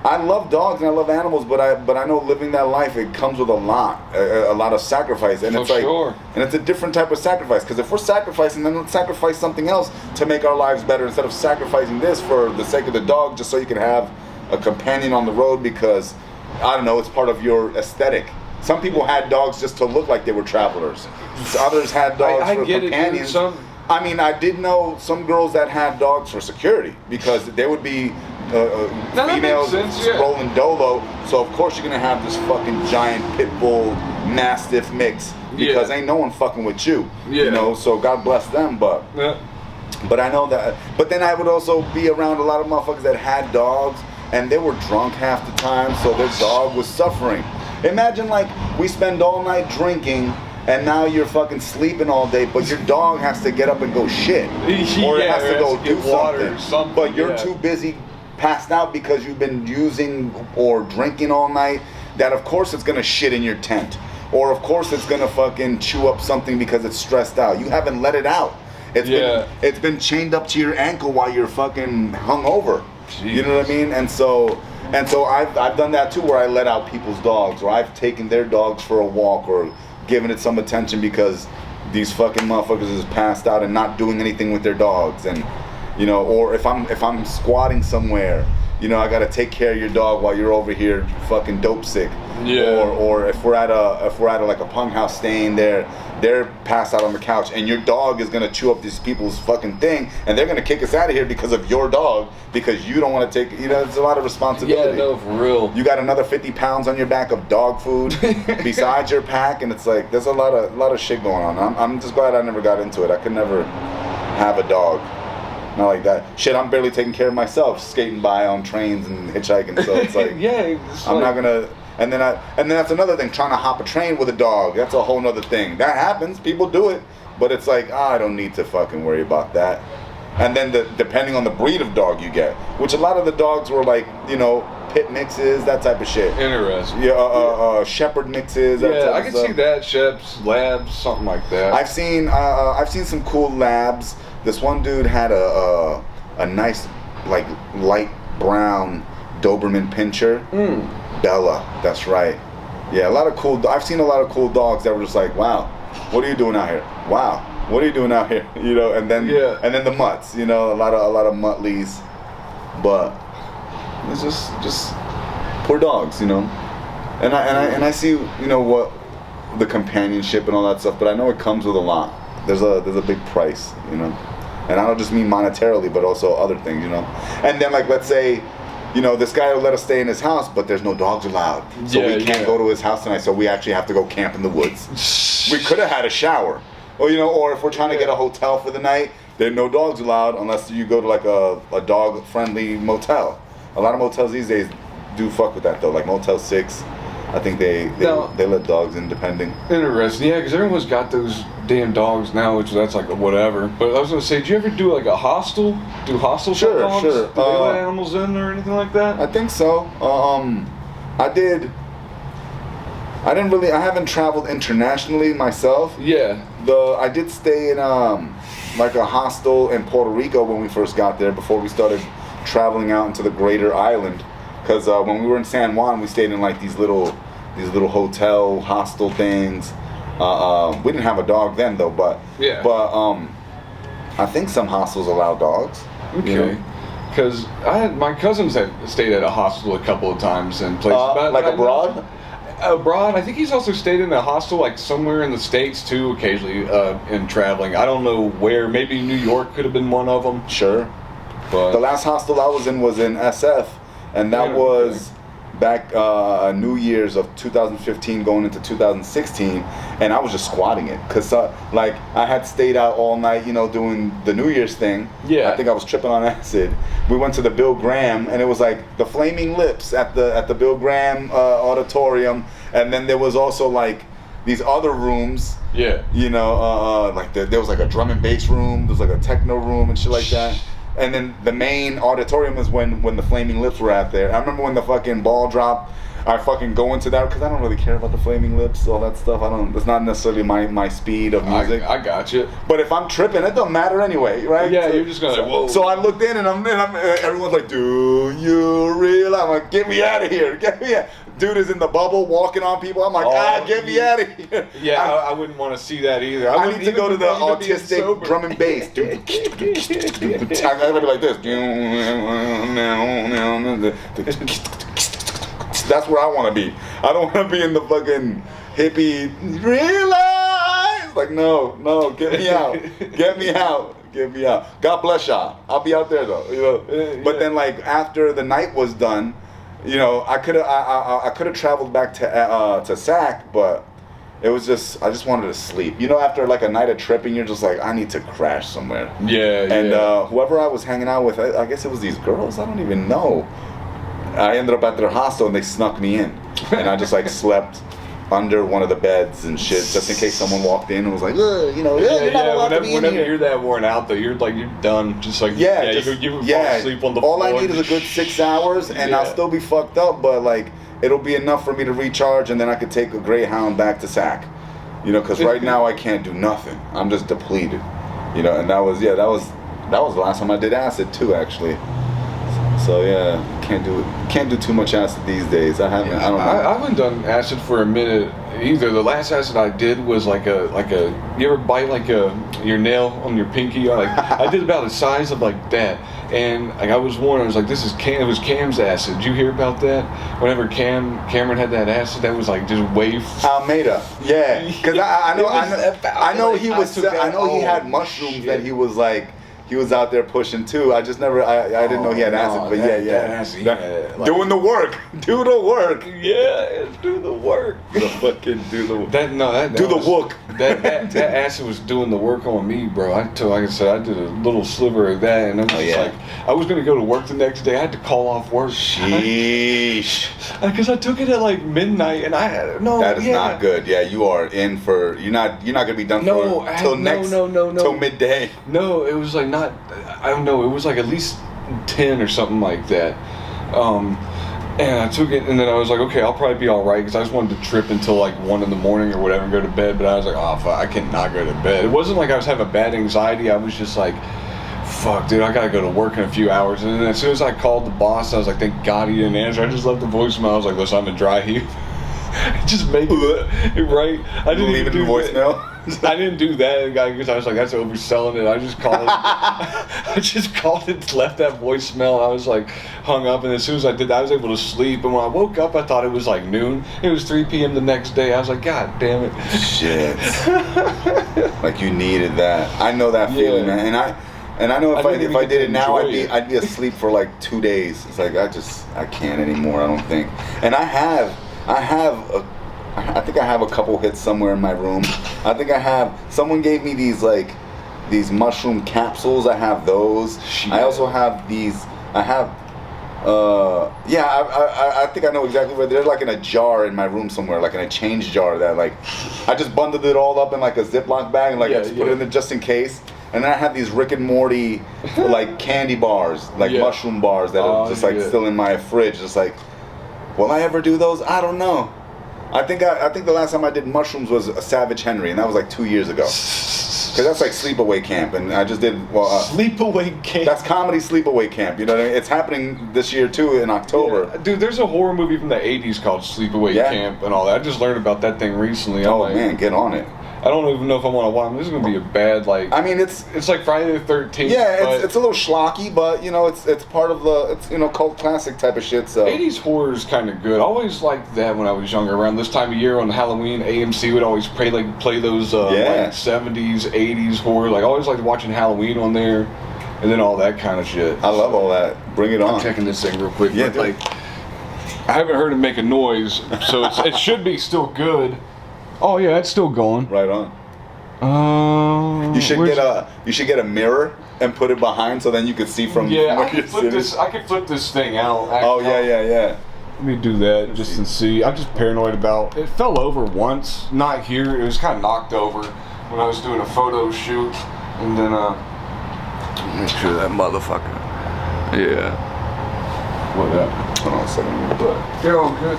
I love dogs and I love animals, but I know living that life, it comes with a lot of sacrifice, and it's and it's a different type of sacrifice. Because if we're sacrificing, then let's sacrifice something else to make our lives better instead of sacrificing this for the sake of the dog, just so you can have a companion on the road. Because I don't know, it's part of your aesthetic. Some people had dogs just to look like they were travelers. Others had dogs for companions. I mean, I did know some girls that had dogs for security, because there would be females rolling dolo, so of course you're gonna have this fucking giant pit bull mastiff mix, because ain't no one fucking with you. So God bless them, but I know that. But then I would also be around a lot of motherfuckers that had dogs, and they were drunk half the time, so their dog was suffering. Imagine like we spend all night drinking, and now you're fucking sleeping all day, but your dog has to get up and go shit, or it has to go do something. But you're too busy passed out because you've been using or drinking all night, that of course it's gonna shit in your tent. Or of course it's gonna fucking chew up something because it's stressed out. You haven't let it out. It's been chained up to your ankle while you're fucking hungover. You know what I mean? And so I've done that too, where I let out people's dogs, or I've taken their dogs for a walk, or given it some attention because these fucking motherfuckers is passed out and not doing anything with their dogs. And or if I'm squatting somewhere, I gotta take care of your dog while you're over here fucking dope sick. Yeah. Or if we're at a like a punk house staying there, they're passed out on the couch, and your dog is gonna chew up these people's fucking thing, and they're gonna kick us out of here because of your dog, because you don't want to take. It's a lot of responsibility. Yeah, no, for real. You got another 50 pounds on your back of dog food besides your pack, and it's like there's a lot of shit going on. I'm just glad I never got into it. I could never have a dog. Not like that. Shit, I'm barely taking care of myself, skating by on trains and hitchhiking. So it's like, I'm not gonna. And then that's another thing. Trying to hop a train with a dog. That's a whole nother thing. That happens. People do it. But it's like, I don't need to fucking worry about that. And then depending on the breed of dog you get, which a lot of the dogs were like, pit mixes, that type of shit. Interesting. Yeah, shepherd mixes. That type I of can stuff. see that. Sheps, labs, something like that. I've seen some cool labs. This one dude had a nice, like, light brown Doberman Pinscher. Bella, that's right. Yeah, I've seen a lot of cool dogs that were just like, wow, what are you doing out here? Wow, what are you doing out here? And then the mutts, a lot of muttlies. But it's just poor dogs, And I see, what the companionship and all that stuff, but I know it comes with a lot. There's a big price, And I don't just mean monetarily, but also other things, And then, like, let's say, this guy will let us stay in his house, but there's no dogs allowed. So we can't go to his house tonight, so we actually have to go camp in the woods. We could have had a shower. Or if we're trying to get a hotel for the night, there are no dogs allowed unless you go to, like, a dog-friendly motel. A lot of motels these days do fuck with that, though. Like Motel 6, I think they let dogs in depending. Interesting, yeah, because everyone's got those damn dogs now, which that's like whatever. But I was gonna say, do you ever do like a hostel? Do hostels have dogs? Sure. Do they let animals in or anything like that? I think so. I did. I haven't traveled internationally myself. Yeah. I did stay in like a hostel in Puerto Rico when we first got there, before we started traveling out into the greater island. Because when we were in San Juan, we stayed in like these little hotel hostel things. We didn't have a dog then though, but I think some hostels allow dogs. Okay. Because my cousins had stayed at a hostel a couple of times in places. Like abroad? Abroad. I think he's also stayed in a hostel like somewhere in the States too, occasionally in traveling. I don't know where. Maybe New York could have been one of them. Sure. But the last hostel I was in SF, and that was back New Year's of 2015 going into 2016, and I was just squatting it because like I had stayed out all night, doing the New Year's thing. Yeah. I think I was tripping on acid. We went to the Bill Graham, and it was like the Flaming Lips at the Bill Graham auditorium, and then there was also like these other rooms. Yeah. Like there was like a drum and bass room, there's like a techno room and shit like that. And then the main auditorium is when the Flaming Lips were out there. I remember when the fucking ball dropped, I fucking go into that because I don't really care about the Flaming Lips, all that stuff. It's not necessarily my speed of music. I got you. But if I'm tripping, it don't matter anyway, right? Yeah, you're just gonna. Whoa. So I looked in and everyone's like, "Do you realize?" I'm like, "Get me out of here! Get me out!" Dude is in the bubble walking on people. I'm like, get me out of here. Yeah, I wouldn't want to see that either. I need to go to the autistic drum and bass. I'm gonna be like this. That's where I want to be. I don't want to be in the fucking hippie. Realize, like, no, get me out, get me out. Get me out. God bless y'all. I'll be out there though. But then, like, after the night was done, I could have traveled back to SAC, but it was just I just wanted to sleep. After like a night of tripping, you're just like, I need to crash somewhere. Yeah. And whoever I was hanging out with, I guess it was these girls. I don't even know. I ended up at their hostel and they snuck me in, and I just like slept under one of the beds and shit, just in case someone walked in and was like, ugh, you know, you're not allowed to be in whenever here. you're that worn out, though, you're done. Just like you fall asleep on the all floor. I need is a good 6 hours, and I'll still be fucked up, but like it'll be enough for me to recharge, and then I could take a Greyhound back to SAC. You know, because right now I can't do nothing. I'm just depleted. You know, and that was the last time I did acid too, actually. So yeah, can't do too much acid these days. I don't know. I haven't done acid for a minute either. The last acid I did was like a you ever bite like your nail on your pinky? I did about the size of like that. And like I was warned, I was like, it was Cam's acid. Did you hear about that? Whenever Cameron had that acid, that was like just way. Almeida, yeah, because I know he had mushrooms that he was like. He was out there pushing too. I just never, I didn't know he had acid, but doing the work, do the work. Yeah, do the work. Do the work. That acid was doing the work on me, bro. Like I said, I did a little sliver of that, and I'm just like, I was gonna go to work the next day. I had to call off work. Sheesh. Because I took it at like midnight, and I had That is not good. Yeah, you are in for. You're not gonna be done till midday. No, it was like not. I don't know. It was like at least 10 or something like that. And I took it, and then I was like, okay, I'll probably be all right, because I just wanted to trip until like 1 in the morning or whatever and go to bed. But I was like, oh fuck, I cannot go to bed. It wasn't like I was having bad anxiety. I was just like, fuck, dude, I gotta go to work in a few hours. And then as soon as I called the boss, I was like, thank God he didn't answer. I just left the voicemail. I was like, listen, I'm in dry heat. Just make it right. I didn't leave it in voicemail. I didn't do that because I was like, that's overselling it. I just called it. I just called it, left that voicemail. I was like, hung up, and as soon as I did that, I was able to sleep. And when I woke up, I thought it was like noon. It was 3 p.m. the next day. I was like, God damn it. Shit. Like you needed that. I know that feeling, man. And I know if I did it now, I'd be asleep for like 2 days. It's like I can't anymore. I don't think. And I think I have a couple hits somewhere in my room. I think someone gave me these mushroom capsules. I have those. Shit. I also have I think I know exactly where they're, like in a jar in my room somewhere, like in a change jar that like, I just bundled it all up in like a Ziploc bag and like I just put it in there just in case. And then I have these Rick and Morty like candy bars, like mushroom bars that are just like still in my fridge. Just like, will I ever do those? I don't know. I think the last time I did mushrooms was a Savage Henry, and that was like 2 years ago. Because that's like sleepaway camp, and I just did sleepaway camp. That's comedy sleepaway camp. You know what I mean? It's happening this year too in October. Yeah. Dude, there's a horror movie from the 80s called Sleepaway Camp and all that. I just learned about that thing recently. Man, get on it. I don't even know if I want to watch them. This is gonna be a bad like. I mean, it's like Friday the 13th. Yeah, it's a little schlocky, but you know, it's part of the cult classic type of shit. So 80s horror is kind of good. I always liked that when I was younger. Around this time of year on Halloween, AMC would always play those like 70s, 80s horror. Like I always liked watching Halloween on there, and then all that kind of shit. I love all that. Bring it on. I'm checking this thing real quick. Yeah, like I haven't heard it make a noise, so it should be still good. Oh yeah, it's still going. Right on. You should get a mirror and put it behind so then you could see from where you're sitting. I could flip this thing out. Yeah. Let me do that just to see. I'm just paranoid about it. Fell over once, not here. It was kind of knocked over when I was doing a photo shoot, and then make sure that motherfucker. Yeah. What up? Hold on a second. But they're all good.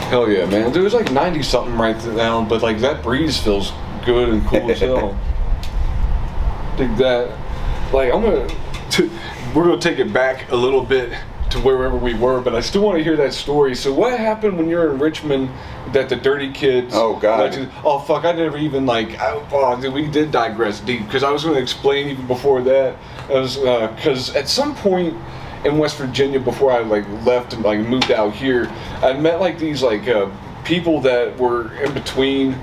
Hell yeah, man. Dude, it's like 90 something right now, but like that breeze feels good and cool as hell. Dig that. Like we're gonna take it back a little bit to wherever we were, but I still want to hear that story. So what happened when you're in Richmond that the dirty kids? Oh God. Oh fuck! I never even dude, we did digress deep because I was gonna explain even before that. Because at some point in West Virginia, before I like left and like moved out here, I met like these like people that were in between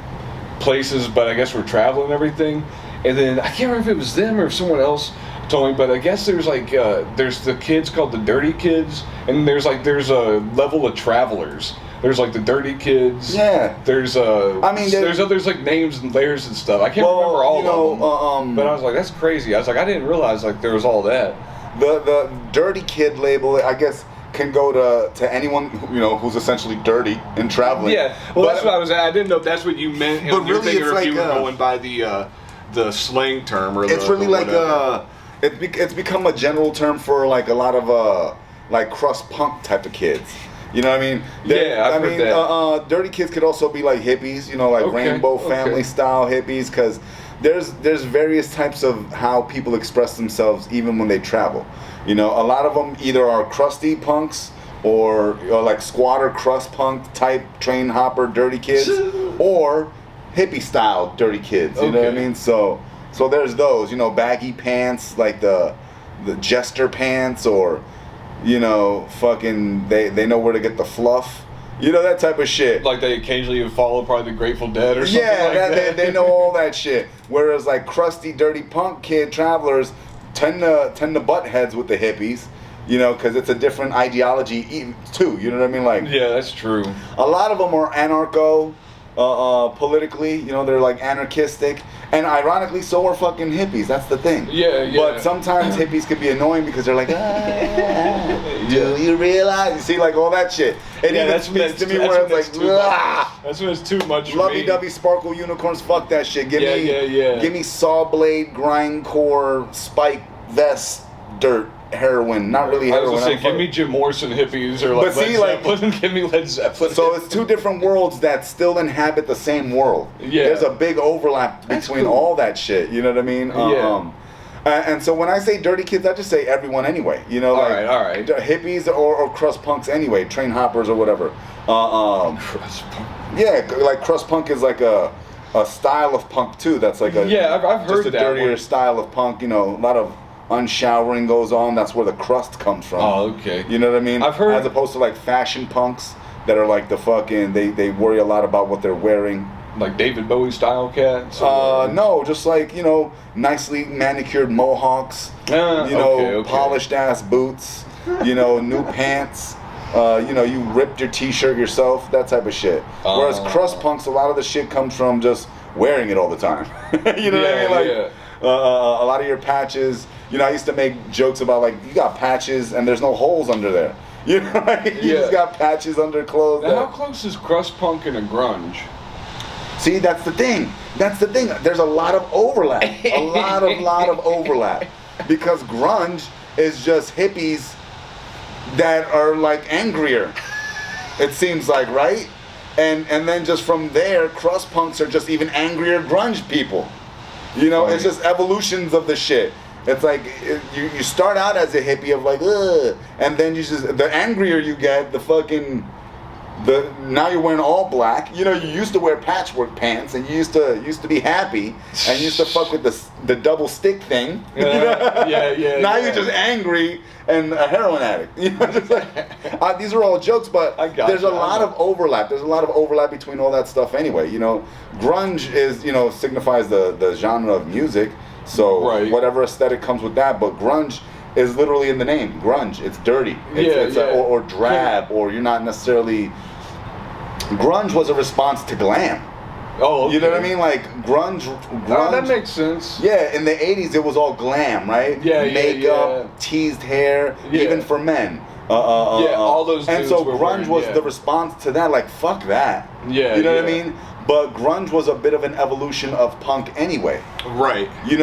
places, but I guess we're traveling and everything. And then I can't remember if it was them or if someone else told me, but I guess there's like there's the kids called the dirty kids, and there's a level of travelers. There's like the dirty kids. Yeah. There's there's others like names and layers and stuff. I can't remember all of them. But I was like, that's crazy. I was like, I didn't realize like there was all that. the dirty kid label, I guess, can go to anyone who's essentially dirty and traveling. Yeah, well, that's what I was. I didn't know if that's what you meant. But really, thinking, it's or if like you were going by the slang term, or it's really like it's become a general term for like a lot of like crust punk type of kids. You know what I mean? I've heard that. Dirty kids could also be like hippies. Like Rainbow Family style hippies, because there's various types of how people express themselves even when they travel. A lot of them either are crusty punks or like squatter crust punk type train hopper dirty kids, or hippie style dirty kids. You know what I mean? So there's those. Baggy pants like the jester pants, or fucking they know where to get the fluff. That type of shit. Like they occasionally follow probably the Grateful Dead or something that. They know all that shit. Whereas like crusty, dirty punk kid travelers tend to butt heads with the hippies, because it's a different ideology too. You know what I mean? Like, yeah, that's true. A lot of them are anarcho, politically. They're like anarchistic, and ironically, so are fucking hippies. That's the thing. Yeah. But sometimes hippies can be annoying because they're like, do you realize? You see, like all that shit. It even speaks to me where it's like, that's when it's too much for me. Lovey-dovey sparkle unicorns, fuck that shit. Give me saw blade, grindcore, spike vest, dirt, heroin. Not really heroin. I was gonna say, give me Jim Morrison hippies, or like Led Zeppelin. Give me Led Zeppelin. So it's two different worlds that still inhabit the same world. Yeah. There's a big overlap between all that shit. You know what I mean? And so when I say dirty kids, I just say everyone anyway. All right. Hippies or crust punks anyway, train hoppers or whatever. Crust punk. Yeah, like crust punk is like a style of punk too. That's like I've heard just a that dirtier one. style of punk. A lot of unshowering goes on. That's where the crust comes from. Oh, okay. You know what I mean? I've heard, as opposed to like fashion punks that are like the fucking they worry a lot about what they're wearing. Like David Bowie style cats? No, just like, nicely manicured mohawks, polished ass boots, new pants, you ripped your t-shirt yourself, that type of shit. Whereas crust punks, a lot of the shit comes from just wearing it all the time. You know what I mean? Like, a lot of your patches, I used to make jokes about like, you got patches and there's no holes under there. You just got patches under clothes. Now, how close is crust punk and a grunge? See, that's the thing. There's a lot of overlap. A lot of overlap. Because grunge is just hippies that are like angrier. It seems like, right? And then just from there, crust punks are just even angrier grunge people. It's just evolutions of the shit. It's like you start out as a hippie of like, ugh, and then the angrier you get, now you're wearing all black. You used to wear patchwork pants, and you used to be happy, and you used to fuck with the double stick thing. Now you're just angry and a heroin addict. Just like, these are all jokes, but there's a lot of overlap. There's a lot of overlap between all that stuff anyway. Grunge is signifies the genre of music. So whatever aesthetic comes with that, but grunge is literally in the name. Grunge. It's dirty. Or drab, or you're not necessarily. Grunge was a response to glam. Oh, okay. You know what I mean? Like grunge. Oh, that makes sense. Yeah, in the 80s it was all glam, right? Makeup, teased hair, even for men. All those. And so grunge was the response to that. Like, fuck that. Yeah. You know what I mean? But grunge was a bit of an evolution of punk anyway. Right. It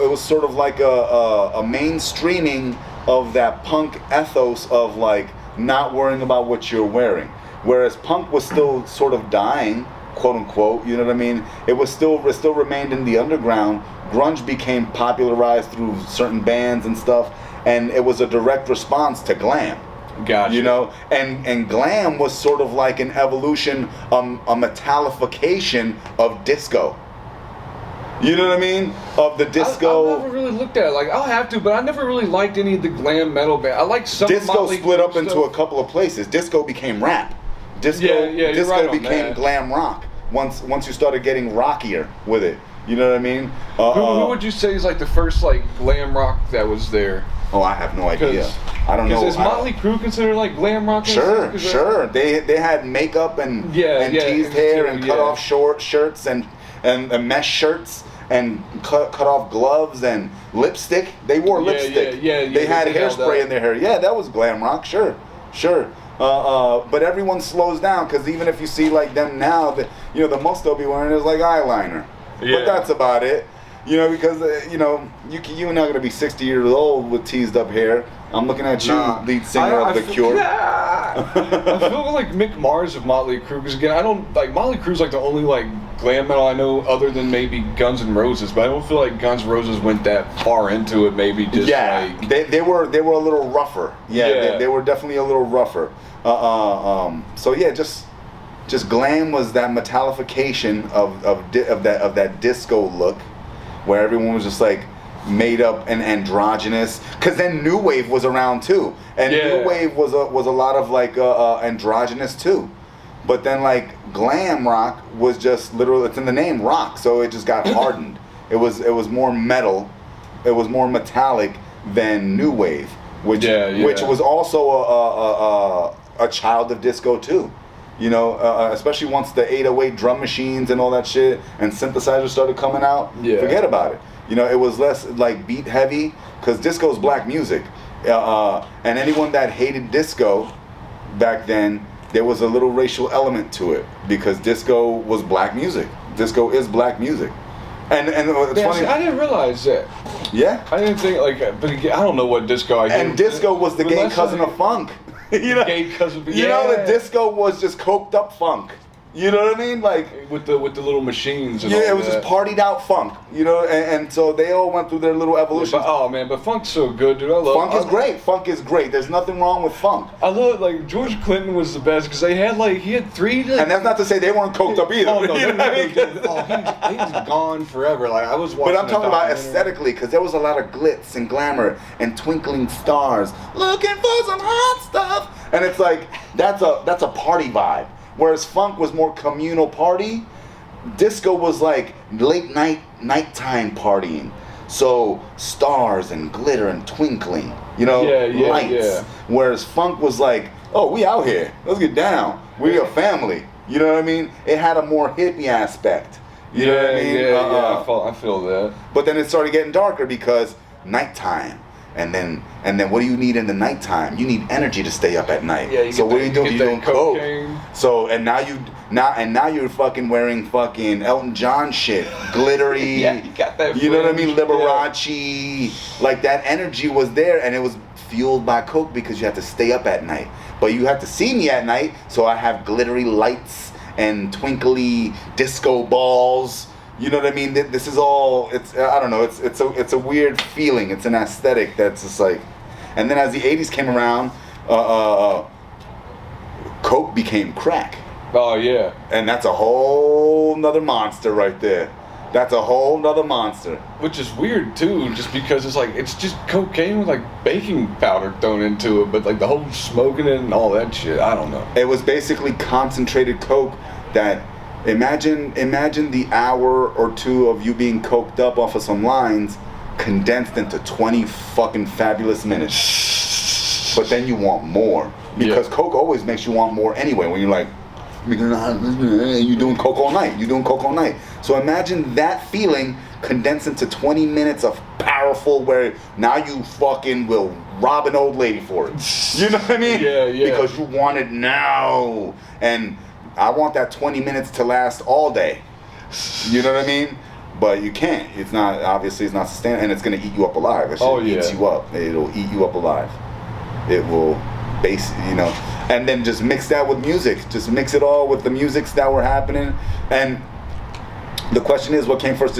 was sort of like a mainstreaming of that punk ethos of like not worrying about what you're wearing. Whereas punk was still sort of dying, quote unquote, you know what I mean? It still remained in the underground. Grunge became popularized through certain bands and stuff, and it was a direct response to glam. Gotcha. And glam was sort of like an evolution, a metallification of disco. You know what I mean? Of the disco. I've never really looked at it. Like, I'll have to, but I never really liked any of the glam metal bands. I like some disco split up into a couple of places. Disco became rap. Disco became glam rock once you started getting rockier with it. You know what I mean? Who would you say is like the first like glam rock that was there? Oh, I have no idea. I don't know. Is Motley Crue considered like glam rock? Sure. They had makeup and teased hair and cut off short shirts and mesh shirts and cut off gloves and lipstick. They wore lipstick. They had hairspray in their hair. Yeah, that was glam rock. Sure. But everyone slows down because even if you see like them now, the most they'll be wearing is like eyeliner. Yeah. But that's about it. Because you're not gonna be 60 years old with teased up hair. I'm looking at you, lead singer of The Cure. I feel like Mick Mars of Motley Crue, because again, I don't like Motley Crue's like the only like glam metal I know other than maybe Guns N' Roses, but I don't feel like Guns N' Roses went that far into it. Maybe just like they were a little rougher. They were definitely a little rougher. So yeah, just glam was that metallification of that disco look, where everyone was just like made up and androgynous, because then new wave was around too, and new wave was a lot of like androgynous too, but then like glam rock was just literally, it's in the name, rock, so it just got hardened. It was more metal, it was more metallic than new wave, which was also a child of disco too. Especially once the 808 drum machines and all that shit and synthesizers started coming out, forget about it. It was less like beat heavy, because disco's black music. And anyone that hated disco back then, there was a little racial element to it, because disco was black music. Disco is black music. And it's funny. I didn't realize that. Yeah. I didn't think but again, I don't know what disco I hear. And disco was the gay cousin of funk. Gay cousin. The disco was just coked up funk. You know what I mean? Like with the little machines and all it was just partied out funk, and so they all went through their little evolution. But funk's so good, dude. I love funk. Funk is great. There's nothing wrong with funk. I love like George Clinton was the best, because he had 3 and that's not to say they weren't coked up either. Oh no, he's gone forever. Like I was watching. But I'm talking about aesthetically, because there was a lot of glitz and glamour and twinkling stars, looking for some hot stuff, and it's like that's a party vibe. Whereas funk was more communal party, disco was like nighttime partying. So stars and glitter and twinkling, lights. Yeah. Whereas funk was like, oh, we out here, let's get down. We a family. You know what I mean? It had a more hippie aspect. You know what I mean? I feel that. But then it started getting darker because nighttime. And then what do you need in the nighttime? You need energy to stay up at night. Yeah, so what are you doing? You're doing coke. Cocaine. So now you're fucking wearing fucking Elton John shit, glittery. Yeah, you got that. You know what I mean? Liberace. Like that energy was there, and it was fueled by coke, because you have to stay up at night. But you have to see me at night, so I have glittery lights and twinkly disco balls. You know what I mean? This is all. I don't know. It's a weird feeling. It's an aesthetic that's just like. And then as the '80s came around, coke became crack. Oh yeah. And that's a whole nother monster right there. That's a whole nother monster. Which is weird too, just because it's just cocaine with like baking powder thrown into it, but like the whole smoking it and all that shit. I don't know. It was basically concentrated coke that. Imagine the hour or two of you being coked up off of some lines condensed into 20 fucking fabulous minutes. But then you want more. Because coke always makes you want more anyway. When you're like, you're doing coke all night. So imagine that feeling condensed into 20 minutes of powerful, where now you fucking will rob an old lady for it. You know what I mean? Yeah. Because you want it now. And I want that 20 minutes to last all day. You know what I mean? But you can't. It's not sustainable, and it's gonna eat you up alive. It eats you up. It'll eat you up alive. It will and then just mix that with music. Just mix it all with the musics that were happening. And the question is, what came first,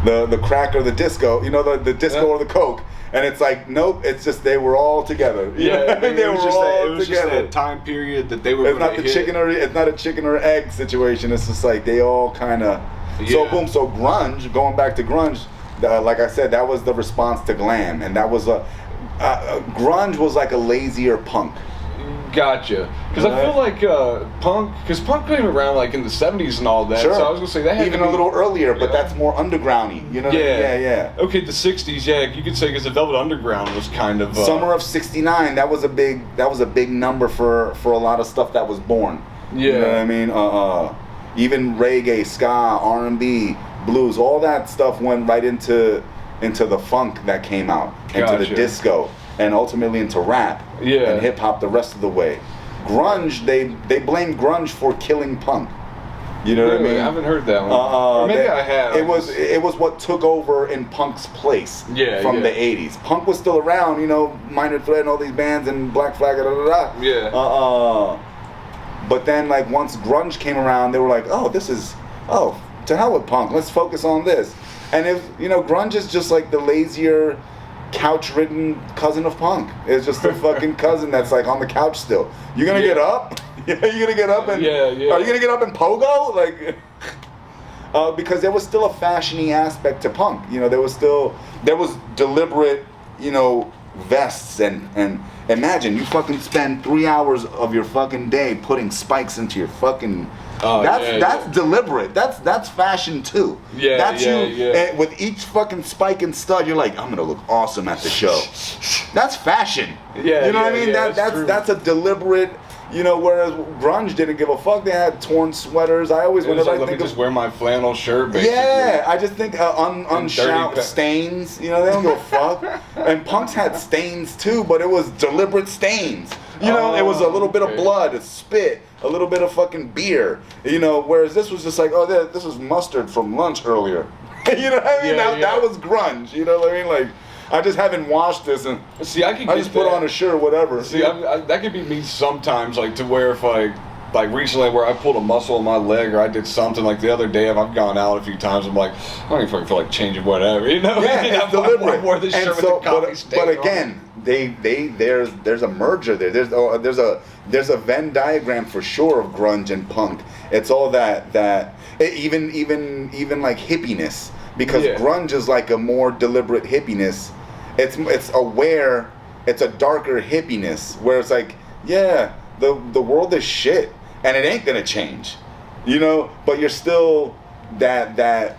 the crack or the disco? The disco or the coke? And it's like, nope, it's just they were all together. Yeah, they were all together. Just that time period that they were. It's not a chicken or egg situation. It's just like they all kind of. So grunge. Going back to grunge, like I said, that was the response to glam, and that was grunge was like a lazier punk. Gotcha. Because I feel like punk came around like in the 70s and all that. Sure. So I was gonna say that had even a little earlier, but that's more undergroundy. You know? Yeah. Okay, the 60s. Yeah, you could say, because the Velvet Underground was kind of summer of '69. That was a big number for a lot of stuff that was born. Yeah. You know what I mean? Even reggae, ska, R&B, blues, all that stuff went right into the funk that came out, into the disco, and ultimately into rap and hip hop the rest of the way. Grunge, they blame grunge for killing punk. You know what I mean? I haven't heard that one. Or maybe I have. It was what took over in punk's place from the 80s. Punk was still around, you know, Minor Threat and all these bands and Black Flag, but then, like, once grunge came around, they were like, to hell with punk, let's focus on this. And if, you know, grunge is just like the lazier, couch-ridden cousin of punk. It's just a fucking cousin that's like on the couch still. You gonna get up? Yeah, you gonna get up and are you gonna get up and pogo? Like, because there was still a fashiony aspect to punk. You know, there was deliberate, you know, vests and imagine you fucking spend 3 hours of your fucking day putting spikes into your fucking. That's deliberate. That's fashion too. And with each fucking spike and stud, you're like, I'm gonna look awesome at the show. That's fashion. You know what I mean? That's a deliberate. You know, whereas grunge didn't give a fuck. They had torn sweaters. I always whenever let me just wear my flannel shirt. Basically. Yeah, I just think unshout stains. You know, they don't give a fuck. And punks had stains too, but it was deliberate stains. You know, it was a little bit of blood, a spit, a little bit of fucking beer. You know, whereas this was just like, this was mustard from lunch earlier. You know what I mean? That was grunge. You know what I mean? Like, I just haven't washed this and I just put on a shirt or whatever. See, that could be me sometimes, like to where if like recently where I pulled a muscle in my leg or I did something like the other day, if I've gone out a few times, I'm like, I don't even fucking feel like changing whatever, you know? Yeah, it's deliberate. I wore this shirt with the coffee stain but again, there's a merger there. There's a Venn diagram for sure of grunge and punk. It's all that even like hippiness, because grunge is like a more deliberate hippiness. It's aware. It's a darker hippiness where it's like, the world is shit and it ain't gonna change, you know. But you're still that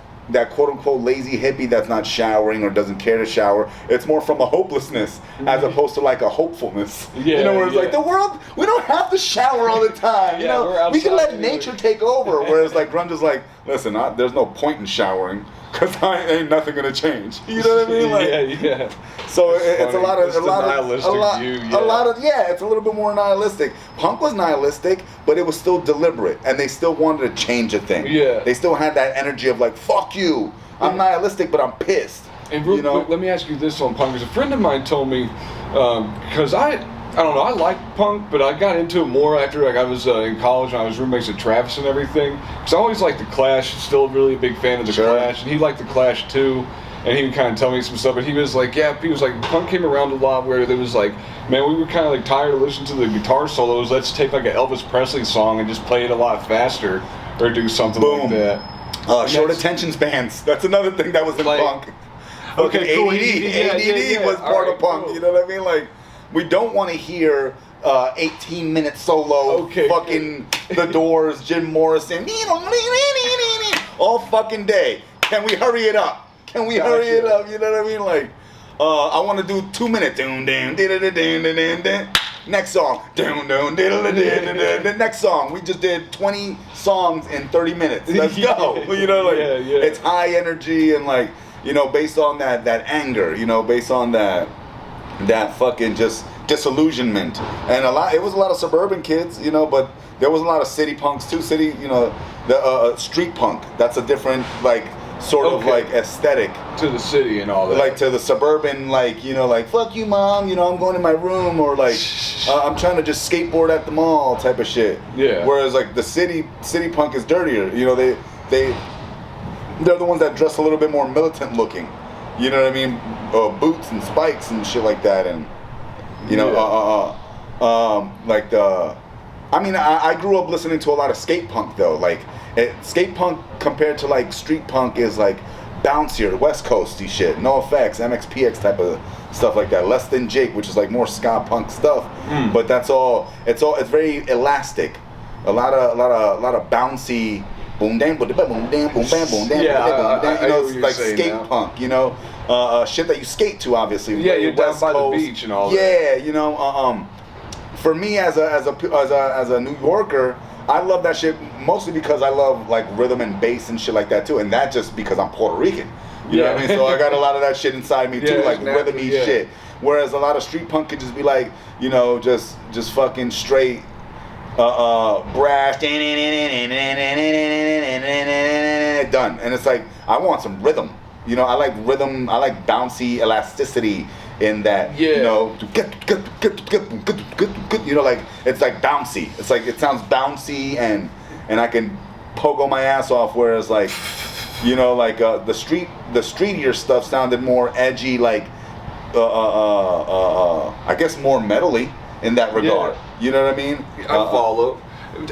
quote unquote lazy hippie that's not showering or doesn't care to shower. It's more from a hopelessness as opposed to like a hopefulness. You know, where it's like the world, we don't have to shower all the time. You know, we can let nature take over. Whereas like grunge is like, listen, there's no point in showering. Cause ain't nothing gonna change. You know what I mean? Like, So it's a lot of it's a little bit more nihilistic. Punk was nihilistic, but it was still deliberate, and they still wanted to change a thing. They still had that energy of like, fuck you. I'm nihilistic, but I'm pissed. And real quick, let me ask you this on punk. Because a friend of mine told me, because I don't know, I like punk, but I got into it more after like I was in college and I was roommates with Travis and everything. Because I always liked the Clash, still really a big fan of the Clash, and he liked the Clash too. And he would kind of tell me some stuff, but he was like, punk came around a lot where there was like, man, we were kind of like tired of listening to the guitar solos. Let's take like an Elvis Presley song and just play it a lot faster or do something like that. Short attention spans. That's another thing that was in punk. Okay, cool. ADD was part of punk. Cool. You know what I mean? Like, we don't want to hear 18-minute solo, fucking The Doors, Jim Morrison, all fucking day. Can we hurry it up? Can we hurry it up? You know what I mean? Like, I want to do 2 minutes. Next song. The next song. We just did 20 songs in 30 minutes. Let's go. You know, like, it's high energy and like, you know, based on that anger, you know, based on that fucking just disillusionment. And it was a lot of suburban kids, you know, but there was a lot of city punks too. City, you know, the street punk. That's a different like sort of like aesthetic to the city and all that. Like to the suburban, like, you know, like fuck you mom, you know, I'm going to my room, or like I'm trying to just skateboard at the mall type of shit. Whereas like the city punk is dirtier. You know, they're the ones that dress a little bit more militant looking. You know what I mean? Boots and spikes and shit like that, and you know, like the. I mean, I grew up listening to a lot of skate punk though. Like, skate punk compared to like street punk is like bouncier, West Coasty shit. No effects, MXPX type of stuff like that. Less Than Jake, which is like more ska punk stuff. But that's all. It's very elastic. A lot of bouncy. Boom dam, boom bam, boom bam, boom bam, boom bam. You know, it's like skate punk. You know, shit that you skate to, obviously. Yeah, you're down by the beach and all that. Yeah, you know. For me, as a New Yorker, I love that shit mostly because I love like rhythm and bass and shit like that too, and that just because I'm Puerto Rican. You know what I mean? So I got a lot of that shit inside me too, like rhythmy shit. Whereas a lot of street punk could just be like, you know, just fucking straight brash, done. And it's like, I want some rhythm. You know, I like rhythm, I like bouncy elasticity in that, you know, you know, like, it's like bouncy. It's like, it sounds bouncy and I can pogo my ass off, whereas like, you know, like the streetier stuff sounded more edgy, like, I guess more metally in that regard. Yeah. You know what I mean? I follow.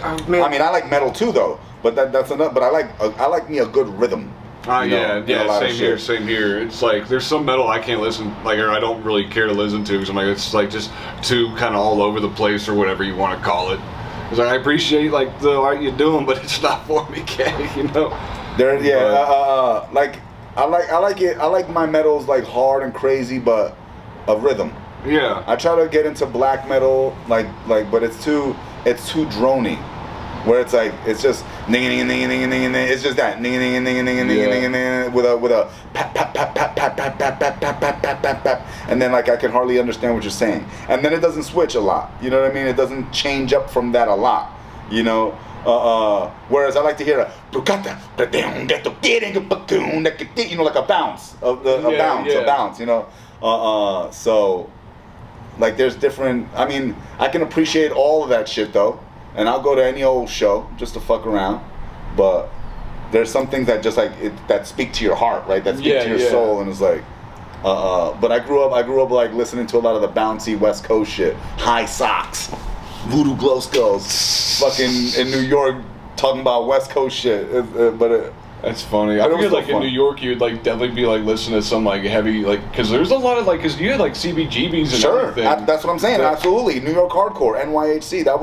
I mean, I like metal too, though. But that's enough. But I like me a good rhythm. Same here. It's like there's some metal I can't listen, like, or I don't really care to listen to, because I'm like, it's like just too kind of all over the place, or whatever you want to call it. It's like, I appreciate like the art you're doing, but it's not for me, you know. Like I like it. I like my metals like hard and crazy, but a rhythm. Yeah. I try to get into black metal, like, but it's too drony, where it's like it's just it's just that with a pap pap pap pap pap pap pap pap pap pap pap pap pap, and then like I can hardly understand what you're saying, and then it doesn't switch a lot. You know what I mean? It doesn't change up from that a lot. You know. Whereas I like to hear you know, like a bounce, a bounce, you know. So like there's different. I mean, I can appreciate all of that shit though, and I'll go to any old show just to fuck around. But there's some things that just like that speak to your heart, right? That speak to your soul, and it's like. But I grew up like listening to a lot of the bouncy West Coast shit, High Socks. Voodoo Glow Skulls, fucking in New York, talking about West Coast shit. That's funny. I figured like in New York, you'd like definitely be like listening to some like heavy, like, because there's a lot of like, because you had like CBGBs and everything. That's what I'm saying. Absolutely, New York hardcore, NYHC. That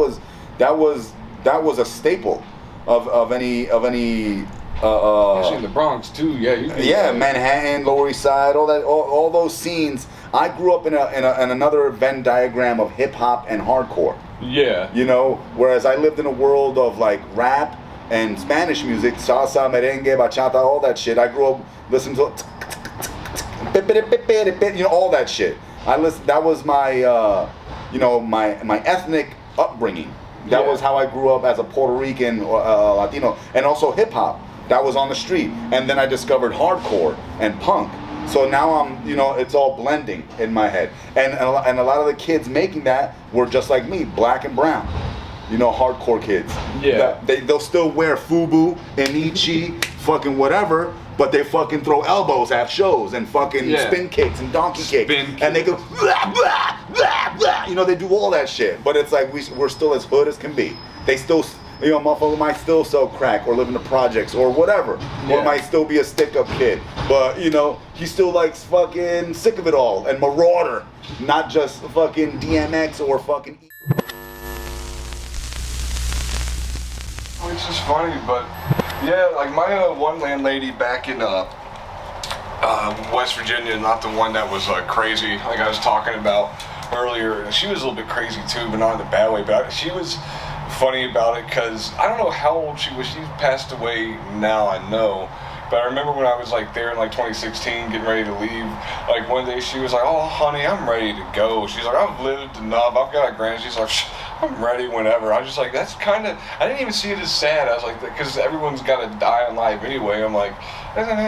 was a staple of any. Especially in the Bronx too. Yeah. Manhattan, Lower East Side, all those scenes. I grew up in another Venn diagram of hip hop and hardcore. Yeah. You know, whereas I lived in a world of like rap and Spanish music, salsa, merengue, bachata, all that shit. I grew up listening to, you know, all that shit. That was my, you know, my ethnic upbringing. That was how I grew up as a Puerto Rican Latino, and also hip hop. That was on the street, and then I discovered hardcore and punk. So now I'm, you know, it's all blending in my head. And a lot of the kids making that were just like me, black and brown. You know, hardcore kids. Yeah. They'll still wear FUBU, Enichi, fucking whatever, but they fucking throw elbows at shows and fucking spin kicks and donkey kicks. And they go, blah, blah, blah, blah. You know, they do all that shit. But it's like we're still as hood as can be. They still... You know, motherfucker might still sell crack or live in the projects or whatever. Or might still be a stick-up kid. But, you know, he still likes fucking Sick of It All and Marauder. Not just fucking DMX or fucking... It's just funny, but... Yeah, like my one landlady back in West Virginia, not the one that was crazy, like I was talking about earlier. She was a little bit crazy too, but not in a bad way. But she was... funny about it, because I don't know how old she was. She's passed away now, I know, but I remember when I was like there in like 2016 getting ready to leave, like one day she was like, oh honey, I'm ready to go. She's like, I've lived enough, I've got a grand. She's like, I'm ready whenever. I was just like, that's kind of, I didn't even see it as sad. I was like, because everyone's got to die in life anyway. I'm like,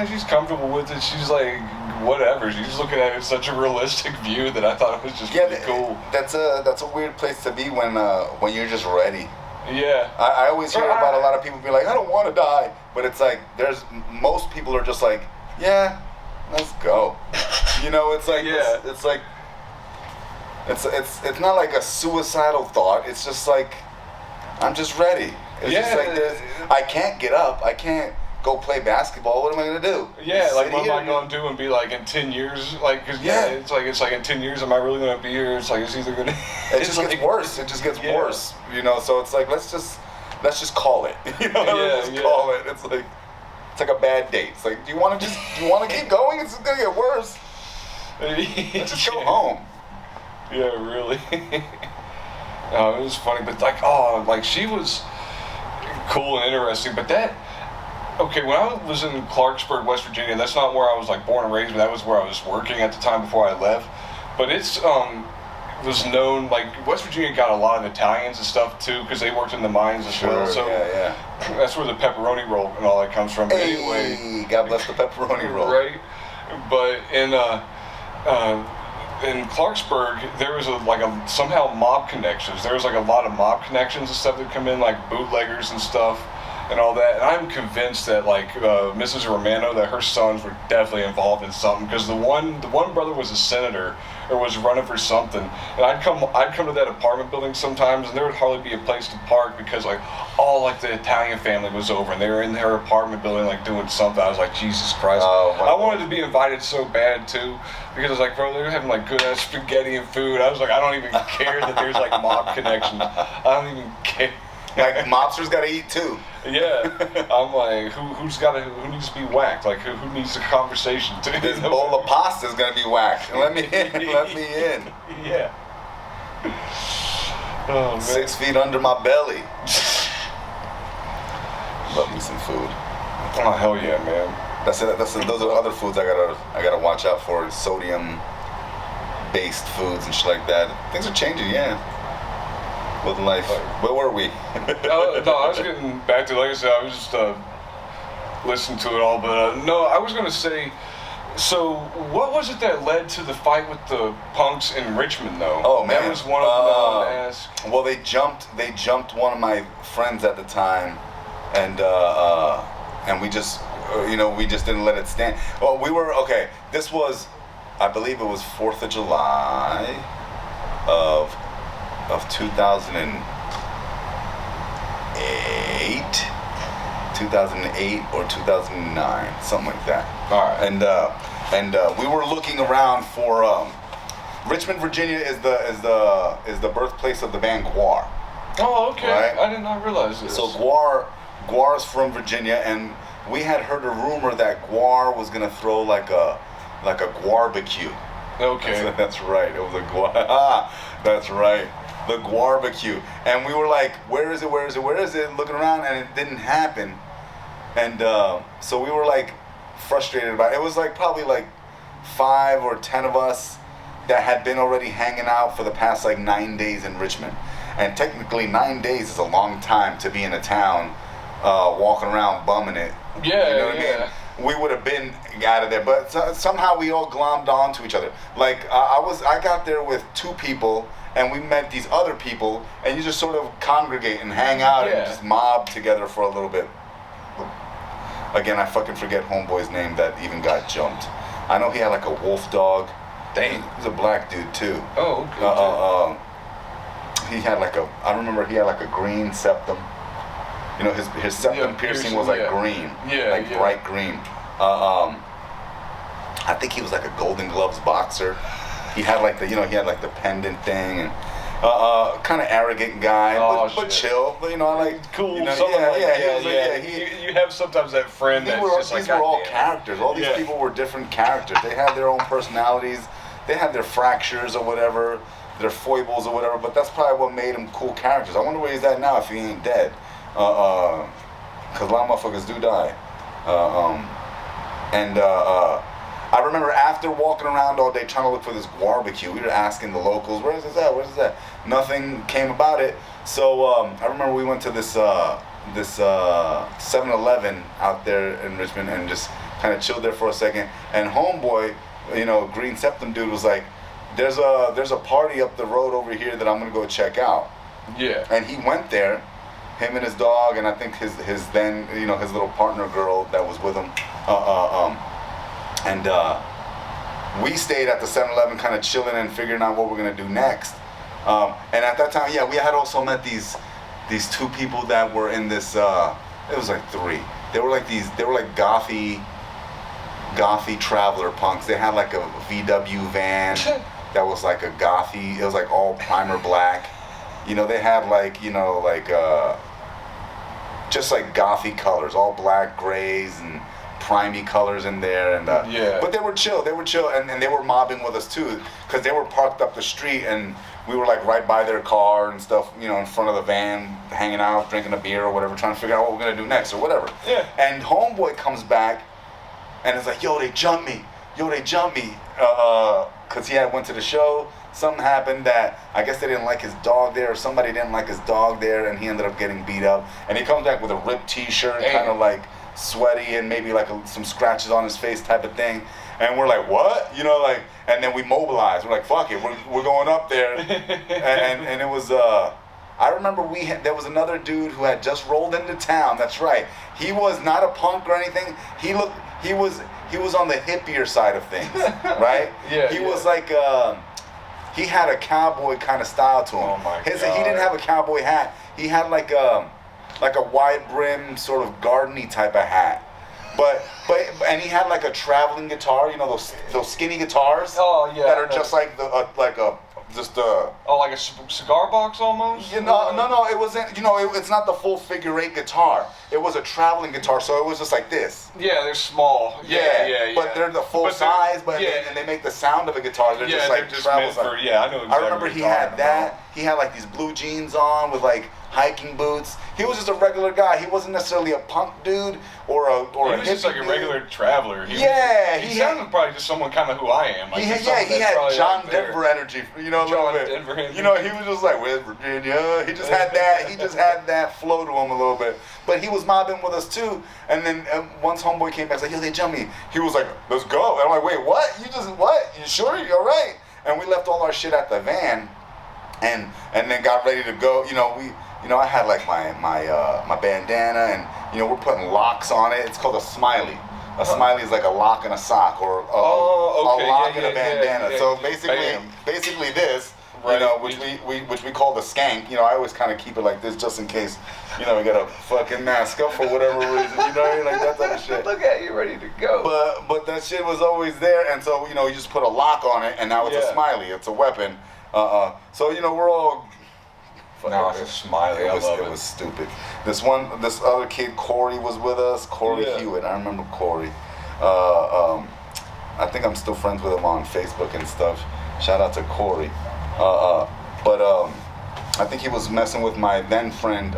she's comfortable with it. She's like, whatever. She's looking at it in such a realistic view that I thought it was just really cool. That's a weird place to be when you're just ready. Yeah. I always hear about a lot of people be like, I don't want to die, but it's like most people are just like, yeah, let's go. You know, it's like it's like it's not like a suicidal thought. It's just like I'm just ready. It's just like I can't get up. I can't go play basketball. What am I gonna do? Yeah, like what am I gonna do and be like in 10 years? Like, cause it's like in 10 years, am I really gonna be here? It's like it's either gonna. It just gets worse. It just gets worse. You know, so it's like let's just call it. You know, let's just call it. It's like a bad date. It's like, do you want to keep going? It's gonna get worse. Let's just go home. Yeah, really. It was funny, but like she was. cool and interesting. But okay, when I was in Clarksburg, West Virginia, that's not where I was like born and raised, but that was where I was working at the time before I left. But it's was known, like West Virginia got a lot of Italians and stuff too, because they worked in the mines as well. So that's where the pepperoni roll and all that comes from. Hey, anyway, God bless the pepperoni roll. Right, but in Clarksburg, there was somehow mob connections. There was like a lot of mob connections and stuff that come in, like bootleggers and stuff. And all that, and I'm convinced that Mrs. Romano, that her sons were definitely involved in something, because the one brother was a senator or was running for something, and I'd come to that apartment building sometimes, and there would hardly be a place to park because all the Italian family was over, and they were in their apartment building doing something. I was like, Jesus Christ! I wanted to be invited so bad too, because I was like, bro, they're having good ass spaghetti and food. I was like, I don't even care that there's mob connections. I don't even care. Mobsters gotta eat too. Yeah, I'm like, who needs to be whacked? Who needs a conversation? This bowl of pasta is gonna be whacked. Let me in. Let me in. Yeah. Oh man. 6 feet under my belly. Love me some food. Oh hell yeah, man. Those are other foods I gotta watch out for. Sodium-based foods and shit like that. Things are changing, yeah. With life. Where were we? No, I was getting back to, like I said, I was just listening to it all, but no, I was gonna say, so what was it that led to the fight with the punks in Richmond, though? Oh man, that was one of them that I wanted to ask. Well, they jumped one of my friends at the time, and we just, we just didn't let it stand. Well, we were okay. This was, I believe it was 4th of July of 2008 or 2009, something like that. All right. And we were looking around for Richmond, Virginia is the birthplace of the band Gwar. Oh, okay. Right? I did not realize this. So Gwar's from Virginia, and we had heard a rumor that Gwar was gonna throw like a Gwarbecue. Okay. That's right. It was a Gwar. That's right. The Gwarbecue. And we were like, where is it? Looking around, and it didn't happen. And so we were frustrated about it. It was probably 5 or 10 of us that had been already hanging out for the past 9 days in Richmond. And technically 9 days is a long time to be in a town walking around bumming it. Yeah, you know what I mean? We would have been out of there, but somehow we all glommed on to each other. I got there with 2 people, and we met these other people, and you just sort of congregate and hang out and just mob together for a little bit. Again, I fucking forget homeboy's name that even got jumped. I know he had a wolf dog. Dang. He was a black dude too. Oh, okay. He had I remember he had a green septum. His septum piercing was green. Yeah, bright green. I think he was a Golden Gloves boxer. He had the pendant thing, and kind of arrogant guy, but chill. Cool. You have sometimes that friend these were all characters. All these people were different characters. They had their own personalities. They had their fractures or whatever, their foibles or whatever. But that's probably what made them cool characters. I wonder where he's at now if he ain't dead. Because a lot of motherfuckers do die. I remember after walking around all day trying to look for this barbecue, we were asking the locals, where's this at? Nothing came about it. So I remember we went to this 7-Eleven out there in Richmond and just kind of chilled there for a second. And homeboy, Green Septum dude was like, there's a party up the road over here that I'm gonna go check out. Yeah. And he went there, him and his dog, and I think his little partner girl that was with him. We stayed at the 7-Eleven kind of chilling and figuring out what we're gonna do next. And at that time, we had also met these 2 people that were in this, it was 3. They were gothy traveler punks. They had a VW van that was a gothy, it was all primer black. They had just gothy colors, all black, grays, and primey colors in there, and but they were chill, and they were mobbing with us too, because they were parked up the street, and we were like right by their car and stuff, you know, in front of the van, hanging out, drinking a beer or whatever, trying to figure out what we're gonna do next or whatever. Yeah. And homeboy comes back and is like, yo, they jumped me. Cause he had went to the show. Something happened that I guess they didn't like his dog there, or somebody didn't like his dog there, and he ended up getting beat up. And he comes back with a ripped T-shirt, kind of like sweaty and maybe like some scratches on his face type of thing. And we're like, what? You know, like, and then we mobilized. We're like, fuck it, we're going up there. and it was, I remember there was another dude who had just rolled into town. That's right. He was not a punk or anything. He was on the hippier side of things, right? He was like, he had a cowboy kind of style to him. Oh my God. He didn't have a cowboy hat. He had like a wide brim sort of gardeny type of hat. And he had like a traveling guitar, you know, those skinny guitars. Oh yeah. That are just like like a cigar box almost. You know, no, it wasn't. You know, it's not the full figure 8 guitar. It was a traveling guitar, so it was just like this. Yeah, they're small. Yeah. But they're the full size, and they make the sound of a guitar. They're just like travels. I know exactly. I remember he had that. He had like these blue jeans on with like hiking boots. He was just a regular guy. He wasn't necessarily a punk dude or a He was just like a regular traveler. He sounded probably just someone kind of who I am. Like he had John Denver energy, you know, a little bit. Denver energy. You know, he was just like, West Virginia. He just had that. He just had that flow to him a little bit. But he was mobbing with us too. And then once homeboy came back, he's like, yo, they jumped me. He was like, let's go. And I'm like, wait, what? You sure? You all right? And we left all our shit at the van, and then got ready to go. You know, I had like my bandana, and you know, we're putting locks on it. It's called a smiley. A smiley is like a lock and a sock, or a lock and a bandana. So basically this, right, you know, which we call the skank. You know, I always kind of keep it like this just in case, you know, we got to fucking mask up for whatever reason. You know, like that type of shit. Look at you, ready to go. But that shit was always there, and so you know, you just put a lock on it, and now it's a smiley. It's a weapon. So you know, we're all. No, it's a smiley. I love it. It was stupid. This other kid, Corey, was with us. Corey Hewitt. I remember Corey. I think I'm still friends with him on Facebook and stuff. Shout out to Corey. But I think he was messing with my then friend,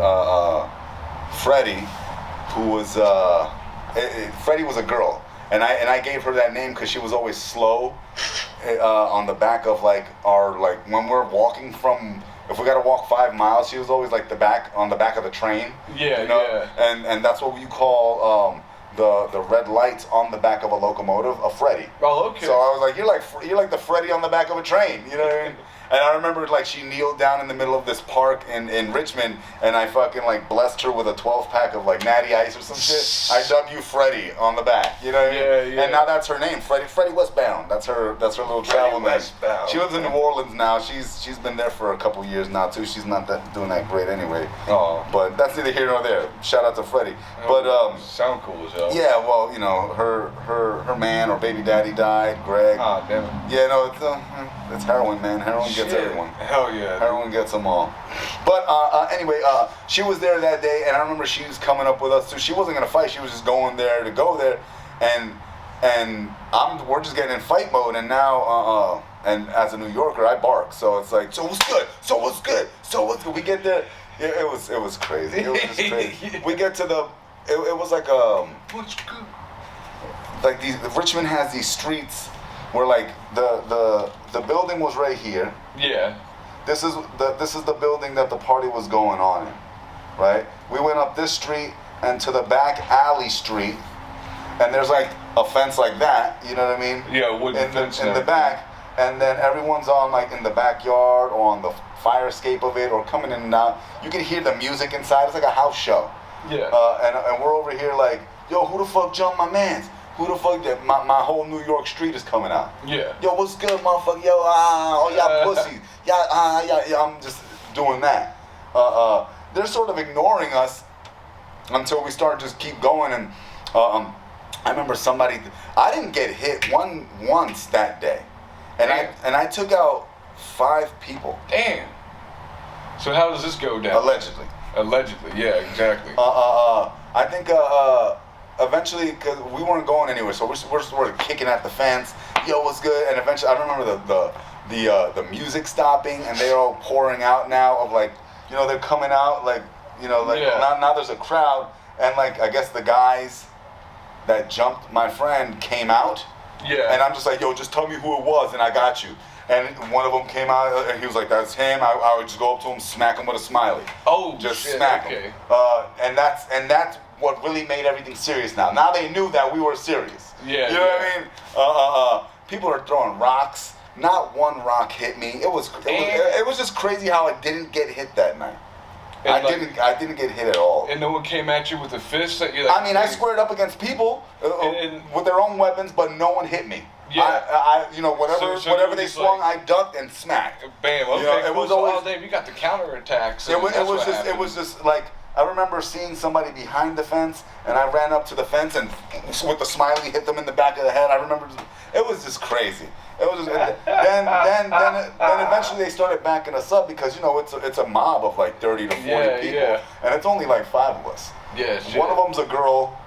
Freddie, who was Freddie was a girl, and I gave her that name because she was always slow on the back of like when we're walking from. If we gotta walk 5 miles, she was always like on the back of the train. Yeah, you know? And that's what you call the red lights on the back of a locomotive, a Freddy. Oh, okay. So I was like, you're like the Freddy on the back of a train. You know what I mean? And I remember like she kneeled down in the middle of this park in Richmond, and I fucking like blessed her with a 12-pack of like Natty Ice or some shit. I dubbed you Freddie on the back. You know what I mean? And now that's her name, Freddie Westbound. That's her little travel name. She lives in New Orleans now. She's been there for a couple years now too. She's not doing that great anyway. Oh. But that's neither here nor there. Shout out to Freddie. But sound cool as hell. Yeah, well, you know, her man or baby daddy died, Greg. Ah, damn it. Yeah, no, it's heroin, man. Heroin gets everyone. Hell yeah. Heroin gets them all. But anyway, she was there that day, and I remember she was coming up with us too. She wasn't gonna fight. She was just going there to go there, and we're just getting in fight mode. And now, and as a New Yorker, I bark. So it's like, so what's good? So what's good? So what's good? We get there. It was crazy. It was just crazy. We get to it was like what's good? Like Richmond has these streets where like the building was right here. Yeah. This is the building that the party was going on in, right? We went up this street and to the back alley street, and there's like a fence like that, you know what I mean? Yeah, wooden fence in the back, and then everyone's on like in the backyard or on the fire escape of it or coming in and out. You can hear the music inside. It's like a house show. Yeah. And we're over here like, yo, who the fuck jumped my mans? Who the fuck did my whole New York street is coming out? Yeah. Yo, what's good, motherfucker? Yo, y'all pussies. Y'all, I'm just doing that. They're sort of ignoring us until we start just keep going. And I remember I didn't get hit once that day, and I took out 5 people. Damn. So how does this go down? Allegedly, yeah, exactly. I think eventually, because we weren't going anywhere, so we're sort of kicking at the fence. Yo, what's good? And eventually, I remember the music stopping, and they're all pouring out now of like, you know, they're coming out like, you know, like now there's a crowd, and like I guess the guys that jumped my friend came out. Yeah. And I'm just like, yo, just tell me who it was, and I got you. And one of them came out, and he was like, that's him. I would just go up to him, smack him with a smiley. Oh, just shit, smack him. And that's what really made everything serious now. Now they knew that we were serious. Yeah. You know what I mean? People are throwing rocks. Not one rock hit me. It was just crazy how I didn't get hit that night. I didn't get hit at all. And no one came at you with a fist that you. I mean, I squared up against people with their own weapons, but no one hit me. Yeah. You know, whatever they swung, like, I ducked and smacked. Bam. Okay. You know, it was always. You got the counterattacks. It was just like, I remember seeing somebody behind the fence, and I ran up to the fence and with the smiley hit them in the back of the head. I remember it was just crazy. It was just, then eventually they started backing us up because, you know, it's a mob of like 30 to 40 people, and it's only like 5 of us. Yeah. One of them's a girl,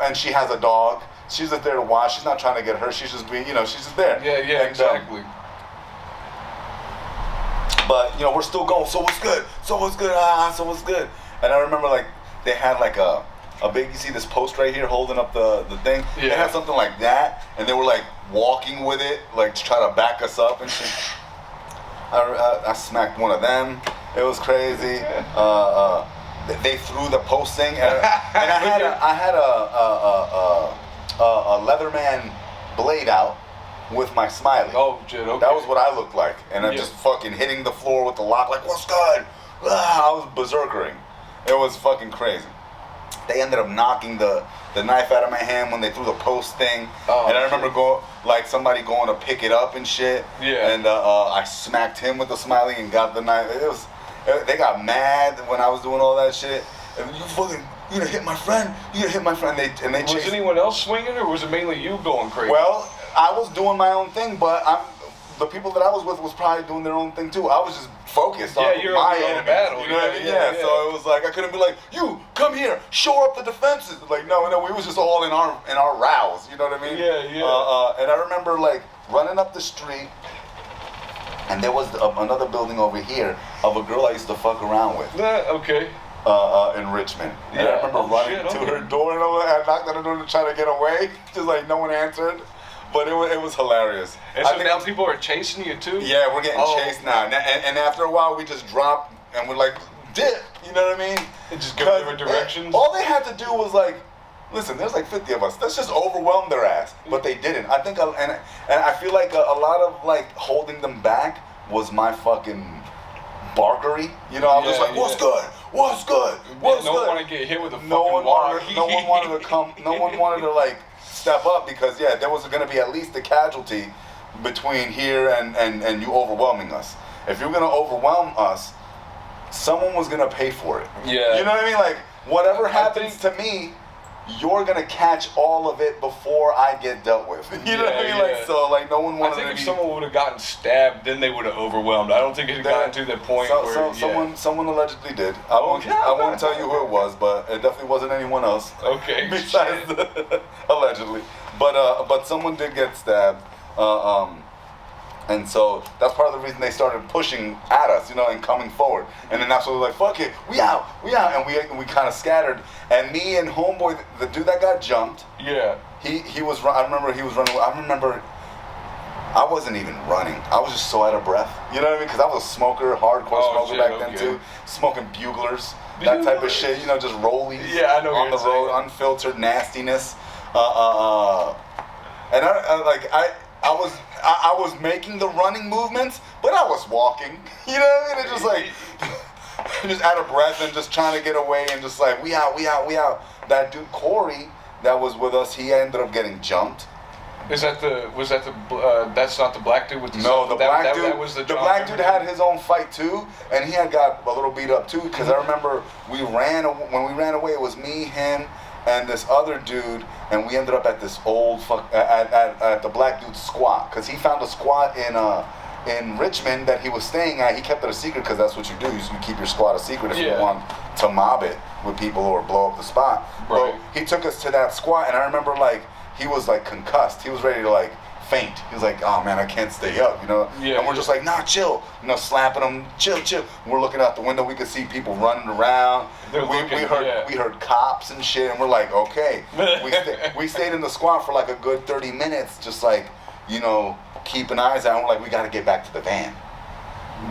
and she has a dog. She's just there to watch. She's not trying to get hurt. She's just being, you know, she's just there. Yeah, exactly. But you know, we're still going. So what's good? So what's good? So what's good? And I remember like they had like a big. You see this post right here holding up the thing. Yeah. They had something like that, and they were like walking with it, like to try to back us up and shit. I smacked one of them. It was crazy. They threw the post thing, and I had a Leatherman blade out with my smiley. Oh, shit, okay. That was what I looked like. And I'm just fucking hitting the floor with the lock like, what's good? I was berserkering. It was fucking crazy. They ended up knocking the knife out of my hand when they threw the post thing. Oh, and I remember somebody going to pick it up and shit. Yeah. And I smacked him with the smiley and got the knife. They got mad when I was doing all that shit. And you gonna hit my friend? You gonna hit my friend? And they chased. Was anyone else swinging, or was it mainly you going crazy? Well, I was doing my own thing, but the people that I was with was probably doing their own thing too. I was just focused on my own battle. You know what I mean? Yeah. So it was like I couldn't be like, you come here, shore up the defenses. Like no, we was just all in our rows. You know what I mean? Yeah. And I remember like running up the street, and there was another building over here of a girl I used to fuck around with. Okay. In Richmond. And I remember running to her door, and I knocked on the door to try to get away, just like no one answered. But it was hilarious. And so now people are chasing you too? Yeah, we're getting chased now. And after a while, we just dropped and we're like, dip. You know what I mean? And just go different directions? All they had to do was like, listen, there's like 50 of us. Let's just overwhelm their ass. But they didn't. I think, and I feel like a lot of like holding them back was my fucking barkery. You know, I was just like, what's good? What's good? What's good? No one wanted to get hit with a fucking water. No one wanted to come. No one wanted to like step up because there was going to be at least a casualty between here and you overwhelming us. If you're going to overwhelm us, someone was going to pay for it. Yeah. You know what I mean? Like whatever happens to me, you're gonna catch all of it before I get dealt with. You know what I mean? Like so, like no one wanted. I think if someone would have gotten stabbed, then they would have overwhelmed. I don't think it had gotten to that point where someone allegedly did. I won't tell you who it was, but it definitely wasn't anyone else. Okay. Besides allegedly, but someone did get stabbed. And so that's part of the reason they started pushing at us, you know, and coming forward. And then that's when we were like, fuck it, we out. And we kind of scattered. And me and homeboy, the dude that got jumped, he was, I remember he was running. I remember I wasn't even running. I was just so out of breath. You know what I mean? Because I was a smoker, hardcore smoker back then too. Smoking buglers, that type of shit, you know, just rollies on the road, unfiltered nastiness. And I was making the running movements, but I was walking. You know what I mean? It's just like, just out of breath and just trying to get away and just like, we out. That dude Corey that was with us, he ended up getting jumped. That's not the black dude with the No, the black dude had his own fight too, and he had got a little beat up too, because I remember when we ran away, it was me, him, and this other dude, and we ended up at this old at the black dude's squat, because he found a squat in Richmond that he was staying at. He kept it a secret because that's what you do. You keep your squat a secret if you want to mob it with people or blow up the spot. Right. But he took us to that squat, and I remember like he was like concussed. He was ready to like faint. He was like, oh man, I can't stay up, you know. Yeah, and we're just like, nah, chill, you know, slapping him, chill. We're looking out the window, we could see people running around. We heard cops and shit, and we're like, okay. We stayed in the squat for like a good 30 minutes, just like, you know, keeping eyes out. And we're like, we got to get back to the van,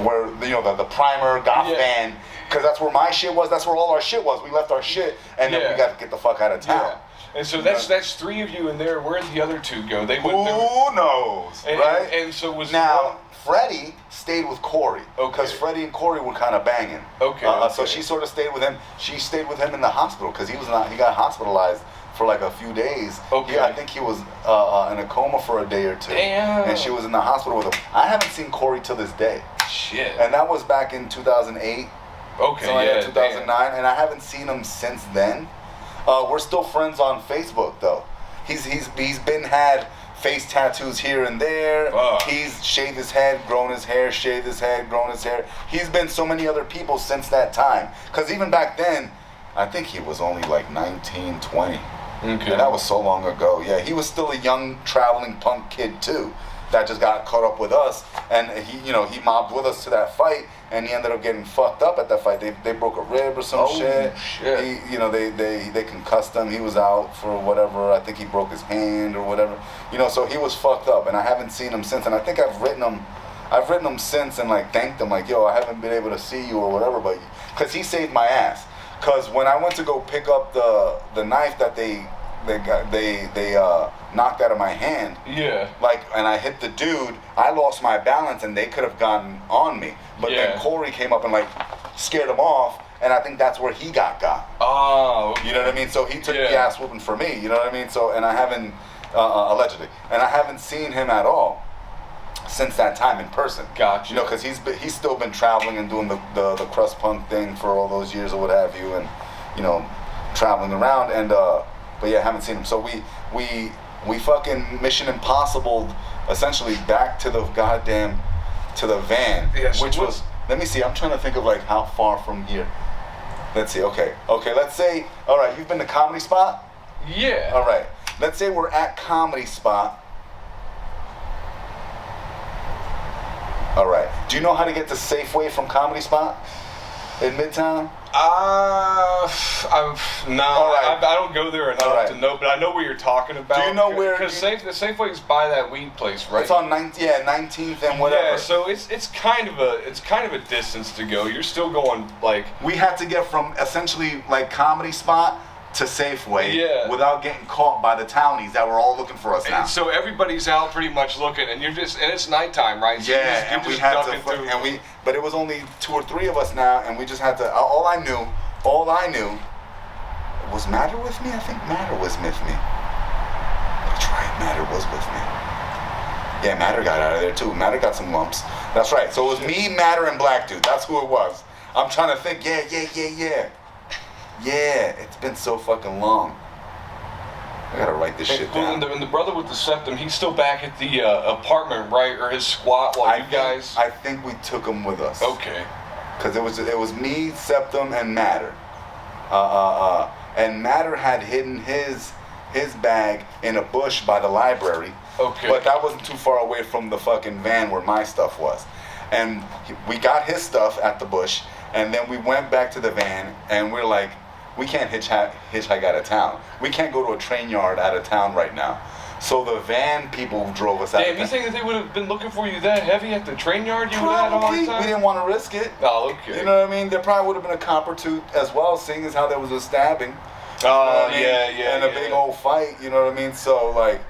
where you know the primer goth van, because that's where my shit was. That's where all our shit was. We left our shit, and then we got to get the fuck out of town. Yeah. And so that's 3 of you in there. Where'd the other 2 go? Who knows, right? And so was now Freddie stayed with Corey, because Freddie and Corey were kind of banging. Okay. So she sort of stayed with him. She stayed with him in the hospital because he got hospitalized for like a few days. Okay. I think he was in a coma for a day or 2. Damn. And she was in the hospital with him. I haven't seen Corey till this day. Shit. And that was back in 2008. Okay. So yeah. 2009, and I haven't seen him since then. We're still friends on Facebook though. He's had face tattoos here and there. He's shaved his head, grown his hair, shaved his head, grown his hair. He's been so many other people since that time. Because even back then, I think he was only like 19, 20. Okay. And that was so long ago. Yeah, he was still a young traveling punk kid too, that just got caught up with us. And he mobbed with us to that fight, and he ended up getting fucked up at that fight. They broke a rib or some shit. They concussed him. He was out for whatever. I think he broke his hand or whatever. You know, so he was fucked up, and I haven't seen him since. And I think I've written him since and like thanked him, like, yo, I haven't been able to see you or whatever, but because he saved my ass. Because when I went to go pick up the knife that they knocked out of my hand, and I hit the dude, I lost my balance and they could have gotten on me. But then Corey came up and like scared him off, and I think that's where he got. Oh, okay. You know what I mean? So he took the ass whooping for me. You know what I mean? So, and I haven't allegedly, and I haven't seen him at all since that time in person. Gotcha. You know, because he's still been traveling and doing the crust punk thing for all those years or what have you, and you know, traveling around. And but yeah, I haven't seen him. So we fucking Mission Impossible essentially back to the van, which was, let me see, I'm trying to think of like how far from here. Let's see. Okay. Let's say, all right, you've been to Comedy Spot. Yeah. All right. Let's say we're at Comedy Spot. All right. Do you know how to get to Safeway from Comedy Spot in Midtown? I don't go there enough to know, but I know what you're talking about. Do you know where? Because the Safeway's by that weed place, right? It's on 19th and whatever. Yeah, so it's kind of a distance to go. You're still going like. We had to get from essentially like Comedy Spot to Safeway without getting caught by the townies that were all looking for us now. And so everybody's out pretty much looking, and and it's nighttime, right? So we had to, but it was only 2 or 3 of us now, and we just had to. All I knew was Matter with me. I think Matter was with me. That's right, Matter was with me. Yeah, Matter got out of there too. Matter got some lumps. That's right. So it was me, Matter, and Black Dude. That's who it was. I'm trying to think. Yeah, it's been so fucking long. I gotta write this shit down. And the brother with the septum, he's still back at the apartment, right, or his squat while you guys. I think we took him with us. Okay. Because it was me, Septum, and Matter. And Matter had hidden his bag in a bush by the library. Okay. But that wasn't too far away from the fucking van where my stuff was. And we got his stuff at the bush, and then we went back to the van, and we're like, we can't hitchhike out of town. We can't go to a train yard out of town right now. So the van people drove us out. Damn, you think that they would have been looking for you that heavy at the train yard? You would have had a hard time? We didn't want to risk it. Oh, okay. You know what I mean? There probably would have been a cop or two as well, seeing as how there was a stabbing. And a big old fight. You know what I mean? So like,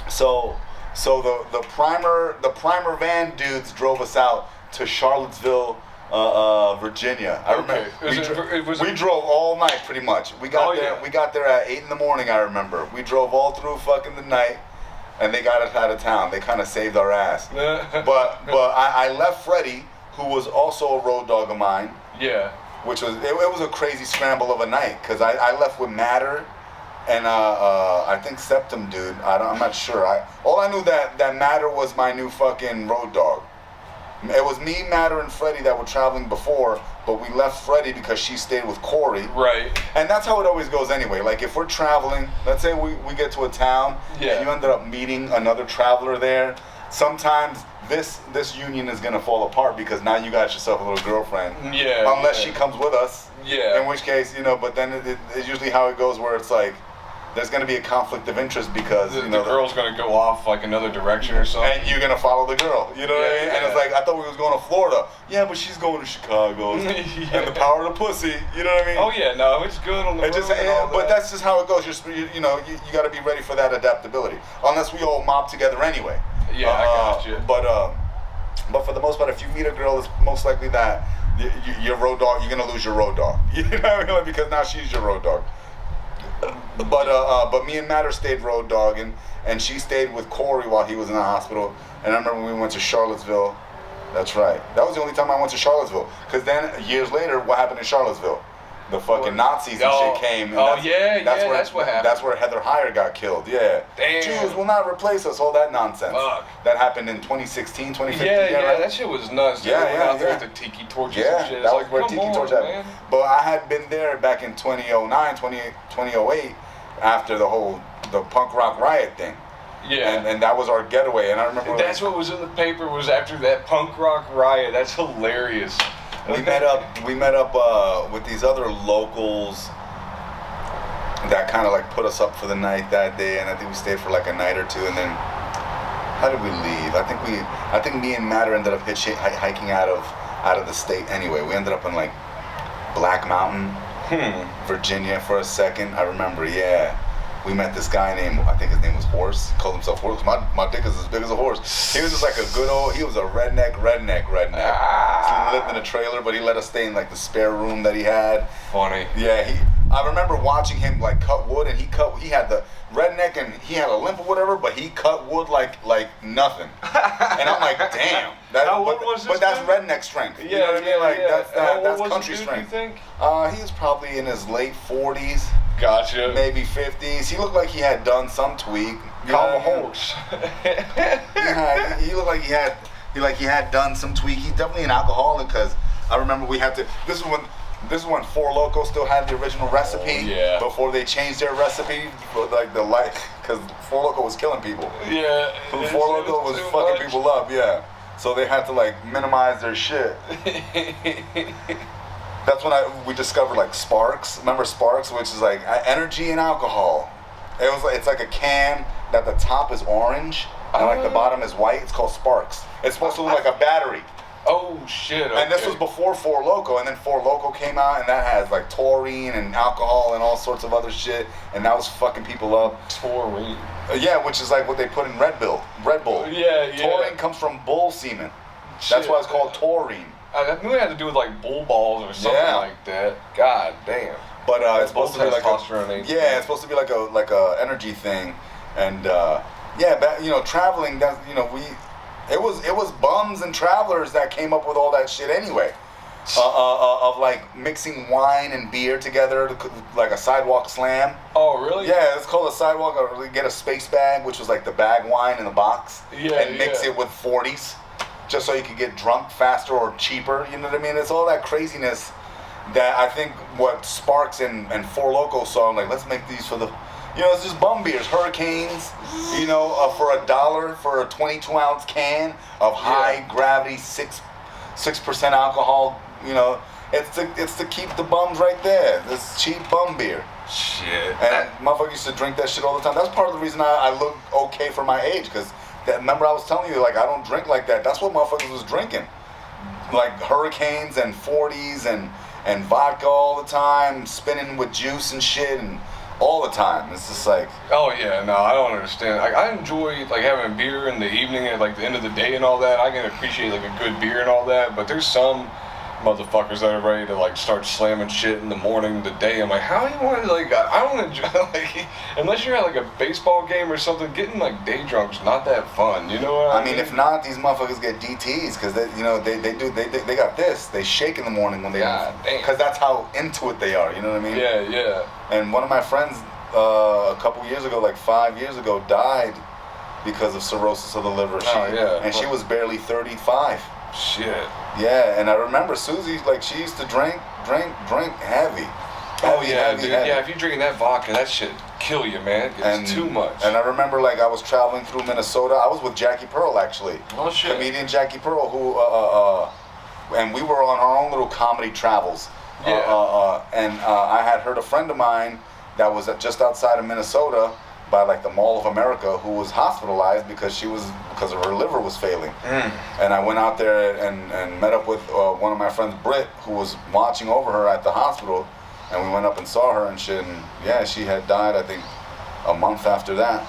so the primer van dudes drove us out to Charlottesville, Virginia. I remember we drove all night pretty much. We got there. We got there at 8 in the morning. I remember we drove all through fucking the night, and they got us out of town. They kind of saved our ass. but I left Freddie, who was also a road dog of mine. Yeah. Which was it was a crazy scramble of a night because I left with Matter, and I think Septum dude. I'm not sure. All I knew that Matter was my new fucking road dog. It was me, Matter, and Freddie that were traveling before, but we left Freddie because she stayed with Corey. Right. And that's how it always goes anyway. Like, if we're traveling, let's say we get to a town, and you ended up meeting another traveler there, sometimes this union is going to fall apart because now you got yourself a little girlfriend. Yeah. Unless she comes with us. Yeah. In which case, but then it's usually how it goes where it's like, there's going to be a conflict of interest because, the girl's going to go off like another direction or something. And you're going to follow the girl, you know what I mean? Yeah. And it's like, I thought we was going to Florida. Yeah, but she's going to Chicago. And the power of the pussy, you know what I mean? Oh yeah, no, it's good on the road and all but that. that's just how it goes. You got to be ready for that adaptability. Unless we all mob together anyway. Yeah, I got you. But for the most part, if you meet a girl, it's most likely that your road dog, you're going to lose your road dog. You know what I mean? Because now she's your road dog. But me and Matter stayed road dog, and she stayed with Corey while he was in the hospital. And I remember when we went to Charlottesville. That's right. That was the only time I went to Charlottesville. Because then, years later, what happened in Charlottesville? The fucking Nazis and shit came. And that's what happened. That's where Heather Heyer got killed, yeah. Damn. Jews will not replace us, all that nonsense. Fuck. That happened in 2016, 2015. Right? That shit was nuts. Yeah, They went out there with the tiki torches and shit. that It's was where Tiki Torch happened. But I had been there back in 2009, 2008, after the punk rock riot thing. Yeah. And that was our getaway. And I remember that's what was in the paper was after that punk rock riot. That's hilarious. We met up with these other locals that kind of like put us up for the night that day, and I think we stayed for like a night or two, and then how did we leave? I think me and Matter ended up hiking out of the state anyway. We ended up in like Black Mountain, Virginia for a second. I remember, we met this guy named, I think his name was Horse. He called himself Horse. My dick is as big as a horse. He was just like he was a redneck. He lived in a trailer, but he let us stay in like the spare room that he had. Funny. Yeah, I remember watching him like cut wood, and he had the redneck, and he had a limp or whatever, but he cut wood like nothing. And I'm like, damn. How old was this but that's dude? redneck strength. You know what I mean? Like that's country dude, strength. You think? He was probably in his late 40s. Gotcha. Maybe 50s. He looked like he had done some tweak. Calm a horse. He looked like he had done some tweak. He's definitely an alcoholic because I remember we had to. This is when Four Loko still had the original recipe. Before they changed their recipe, because Four Loko was killing people. Yeah. Four Loko was fucking people up. Yeah. So they had to like minimize their shit. That's when we discovered like Sparks. Remember Sparks, which is like energy and alcohol. It's like a can that the top is orange and like the bottom is white. It's called Sparks. It's supposed to look like a battery. Oh shit. Okay. And this was before Four Loko, and then Four Loko came out, and that has like taurine and alcohol and all sorts of other shit, and that was fucking people up. Taurine. Yeah, which is like what they put in Red Bull. Yeah. Taurine comes from bull semen. That's why it's called taurine. I knew it had to do with like bull balls or something like that. God damn. But it's supposed to be like it's supposed to be like a energy thing, and traveling. That it was bums and travelers that came up with all that shit anyway. Of like mixing wine and beer together, like a sidewalk slam. Oh really? Yeah, it's called a sidewalk. Or get a space bag, which was like the bag wine in the box, and mix it with 40s. Just so you could get drunk faster or cheaper, you know what I mean? It's all that craziness that I think what Sparks and Four Loko saw, like, let's make these for the, it's just bum beers, Hurricanes, for $1 for a 22-ounce can of high gravity, 6% alcohol, it's to keep the bums right there. This cheap bum beer. Shit. And motherfuckers used to drink that shit all the time. That's part of the reason I look okay for my age, because remember I was telling you, like, I don't drink like that. That's what motherfuckers was drinking. Like Hurricanes and 40s and vodka all the time, spinning with juice and shit and all the time. It's just like... Oh yeah, no, I don't understand. Like, I enjoy like having beer in the evening at like the end of the day and all that. I can appreciate like a good beer and all that, but there's some motherfuckers that are ready to like start slamming shit in the morning, the day. I'm like, how do you want to, like, I don't enjoy, like, unless you're at like a baseball game or something, getting like day drunk's not that fun, you know what I mean? If not, these motherfuckers get DTs because they got this. They shake in the morning when they, because that's how into it they are, you know what I mean? Yeah. And one of my friends a couple years ago, like 5 years ago, died because of cirrhosis of the liver. And she was barely 35. Shit. Yeah, and I remember Susie, like, she used to drink heavy. Oh yeah, heavy, dude. heavy. Yeah, if you're drinking that vodka, that shit kill you, man. It's too much. And I remember, like, I was traveling through Minnesota. I was with Jackie Pearl, actually. Oh shit. Comedian Jackie Pearl, who and we were on our own little comedy travels. Yeah. I had heard a friend of mine that was just outside of Minnesota by like the Mall of America, who was hospitalized because of her liver was failing. And I went out there and met up with one of my friends, Britt, who was watching over her at the hospital, and we went up and saw her and shit. And yeah, she had died, I think, a month after that.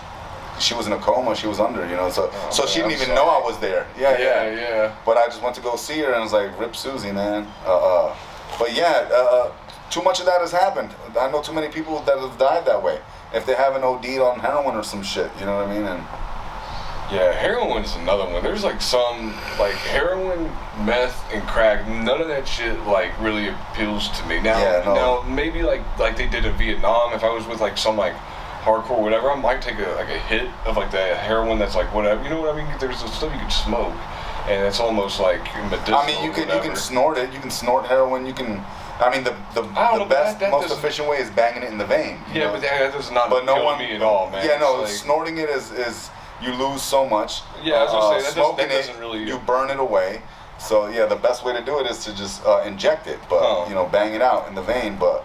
She was in a coma. She was under, you know. So she didn't even know I was there. Yeah. But I just went to go see her and I was like, "Rip Susie, man." But yeah, too much of that has happened. I know too many people that have died that way. If they haven't OD'd on heroin or some shit, you know what I mean? And yeah, heroin's another one. There's like some, like heroin, meth, and crack. None of that shit like really appeals to me. Now, maybe like they did in Vietnam. If I was with like some like hardcore whatever, I might take a hit of like that heroin that's like whatever. You know what I mean? There's the stuff you can smoke, and it's almost like medicinal. I mean, you can snort it. You can snort heroin. You can. I mean, the best, most efficient way is banging it in the vein. Yeah, but that does not kill me at all, man. Yeah, no, like, snorting it is you lose so much. Yeah, I was gonna say, smoking that doesn't really... You burn it away. So yeah, the best way to do it is to just inject it, but you know, bang it out in the vein. But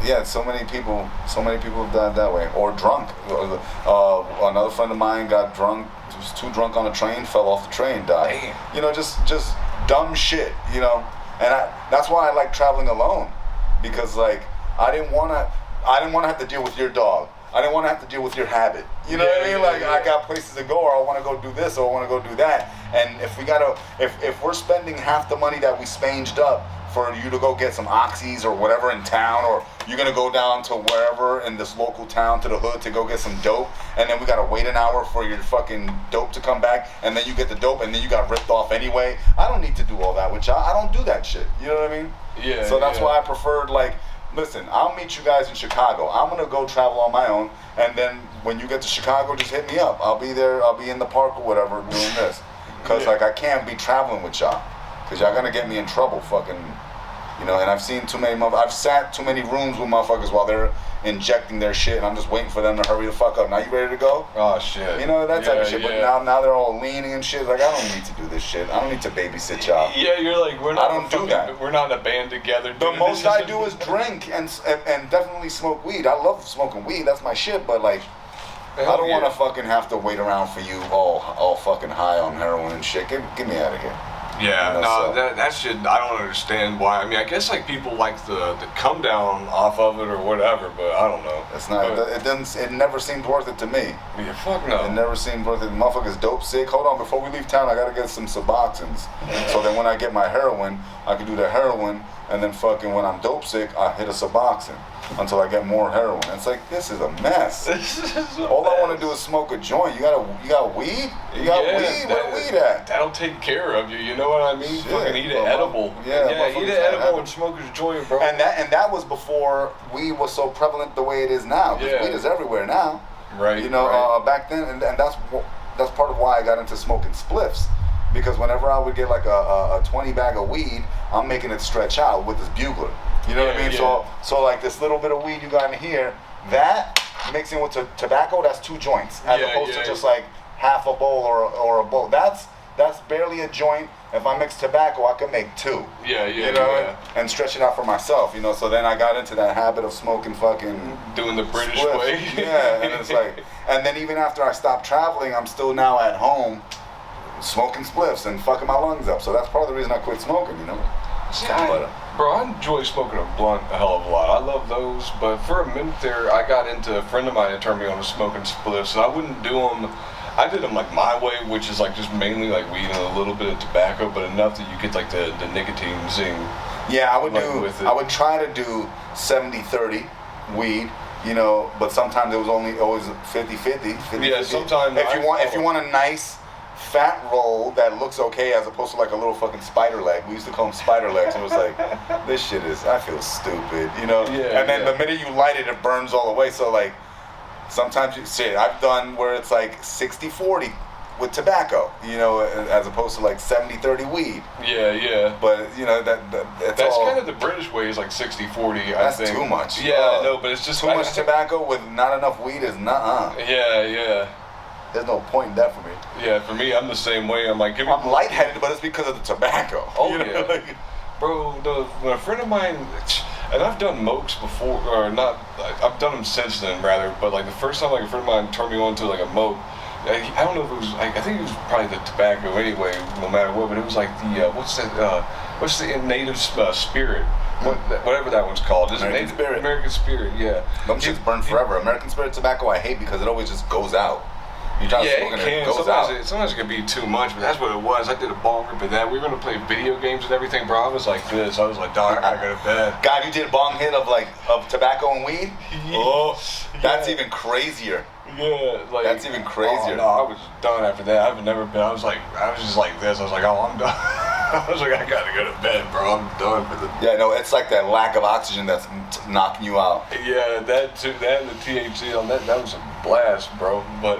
yeah, so many people have died that way, or drunk. Another friend of mine got drunk. Was too drunk on a train, fell off the train, died. Damn. You know, just dumb shit. You know. And that's why I like traveling alone, because like I didn't want to have to deal with your dog. I didn't want to have to deal with your habit. You know what I mean? Like I got places to go, or I want to go do this, or I want to go do that. And if we're spending half the money that we spanged up for you to go get some oxys or whatever in town, or you're gonna go down to wherever in this local town to the hood to go get some dope, and then we gotta wait an hour for your fucking dope to come back, and then you get the dope, and then you got ripped off anyway. I don't need to do all that with y'all. I don't do that shit. You know what I mean? Yeah. So that's why I preferred, like, listen, I'll meet you guys in Chicago. I'm gonna go travel on my own, and then when you get to Chicago, just hit me up. I'll be there. I'll be in the park or whatever doing this, cause like I can't be traveling with y'all, cause y'all gonna get me in trouble, fucking. You know, and I've seen too many I've sat too many rooms with motherfuckers while they're injecting their shit, and I'm just waiting for them to hurry the fuck up. Now you ready to go? Oh shit. You know, that type of shit. But now they're all leaning and shit. Like, I don't need to do this shit. I don't need to babysit y'all. Yeah, you're like, we're not. I don't do that. We're not in a band together. The most I do is drink and definitely smoke weed. I love smoking weed. That's my shit. But like, I don't want to fucking have to wait around for you all fucking high on heroin and shit. Get me out of here. Yeah, you know, no, that shit, I don't understand why. I mean, I guess like people like the come down off of it or whatever, but I don't know. It's not. It never seemed worth it to me. Yeah, fuck no. It never seemed worth it. Motherfuckers dope sick. Hold on, before we leave town, I gotta get some Suboxones. So then when I get my heroin, I can do the heroin, and then fucking when I'm dope sick, I hit a Suboxone until I get more heroin. It's like, this is a mess. All I want to do is smoke a joint. You got weed? You got weed? Where weed at? That'll take care of you. You know what I mean? Shit, fucking eat an edible. Yeah, eat an edible and smoke a joint, bro. And that was before weed was so prevalent the way it is now. Because weed is everywhere now. Right. You know, back then, and that's part of why I got into smoking spliffs. Because whenever I would get like a 20 bag of weed, I'm making it stretch out with this bugler. You know what I mean? Yeah. So like this little bit of weed you got in here, that mixing with tobacco, that's 2 joints, as opposed to just like half a bowl or a bowl. That's barely a joint. If I mix tobacco, I can make 2. You know, and stretch it out for myself. You know, so then I got into that habit of smoking fucking doing the British spliffs. way. Yeah, and it's like, and then even after I stopped traveling, I'm still now at home smoking spliffs and fucking my lungs up. So that's part of the reason I quit smoking. You know. Bro, I enjoy smoking a blunt a hell of a lot. I love those, but for a minute there, I got into a friend of mine that turned me on to smoking spliffs, and I wouldn't do them. I did them like my way, which is like just mainly like weed and a little bit of tobacco, but enough that you get like the nicotine zing. Yeah, I would try to do 70-30 weed, you know, but sometimes it was always 50-50. Yeah, sometimes if you want a nice fat roll that looks okay as opposed to like a little fucking spider leg. We used to call them spider legs, and it was like, this shit is, I feel stupid, you know? Yeah, and then the minute you light it, it burns all the way. So like, sometimes I've done where it's like 60-40 with tobacco, you know, as opposed to like 70-30 weed. Yeah. But you know that's all, kind of the British way is like 60-40. That's I think. too much. Yeah, no, but it's just too much tobacco with not enough weed is nuh-uh. Yeah. There's no point in that for me. Yeah, for me, I'm the same way. I'm like, I'm lightheaded, but it's because of the tobacco. Oh you know? yeah, bro. When a friend of mine, and I've done mokes before, or not. I've done them since then, rather. But like the first time, like a friend of mine turned me on to like a moke. I don't know if it was. I think it was probably the tobacco anyway, no matter what. But it was like the what's the native spirit? Whatever that one's called. American Spirit. American Spirit. Yeah. Them shits burn forever. American Spirit tobacco I hate because it always just goes out. You try to smoke and it goes out. Sometimes it can be too much, but that's what it was. I did a bong rip of that. We were gonna play video games and everything, bro. I was like this. I was like, dog, I gotta go to bed. God, you did a bong hit of tobacco and weed? Oh, that's even crazier. Yeah, like that's even crazier. Oh, no, I was done after that. I've never been. I was just like this. I was like, oh, I'm done. I was like, I gotta go to bed, bro. I'm done with it. Yeah, no, it's like that lack of oxygen that's knocking you out. Yeah, that too. That and the THC on that was a blast, bro. But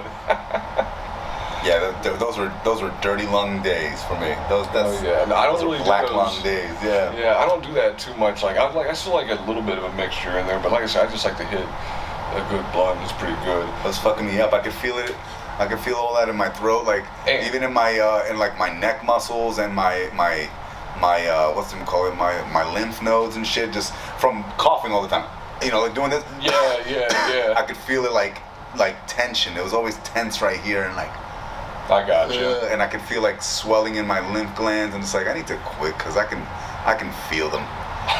yeah, those were dirty lung days for me. Those I don't really black lung days. Yeah. Yeah, I don't do that too much. I still like a little bit of a mixture in there, but like I said, I just like to hit a good blunt. It's pretty good. That's fucking me up. I could feel it. I could feel all that in my throat, like even in my in like my neck muscles and my what's them call it, my lymph nodes and shit, just from coughing all the time. You know, like doing this. Yeah. I could feel it like tension. It was always tense right here and like. I got you. And I can feel like swelling in my lymph glands, and it's like I need to quit because I can feel them.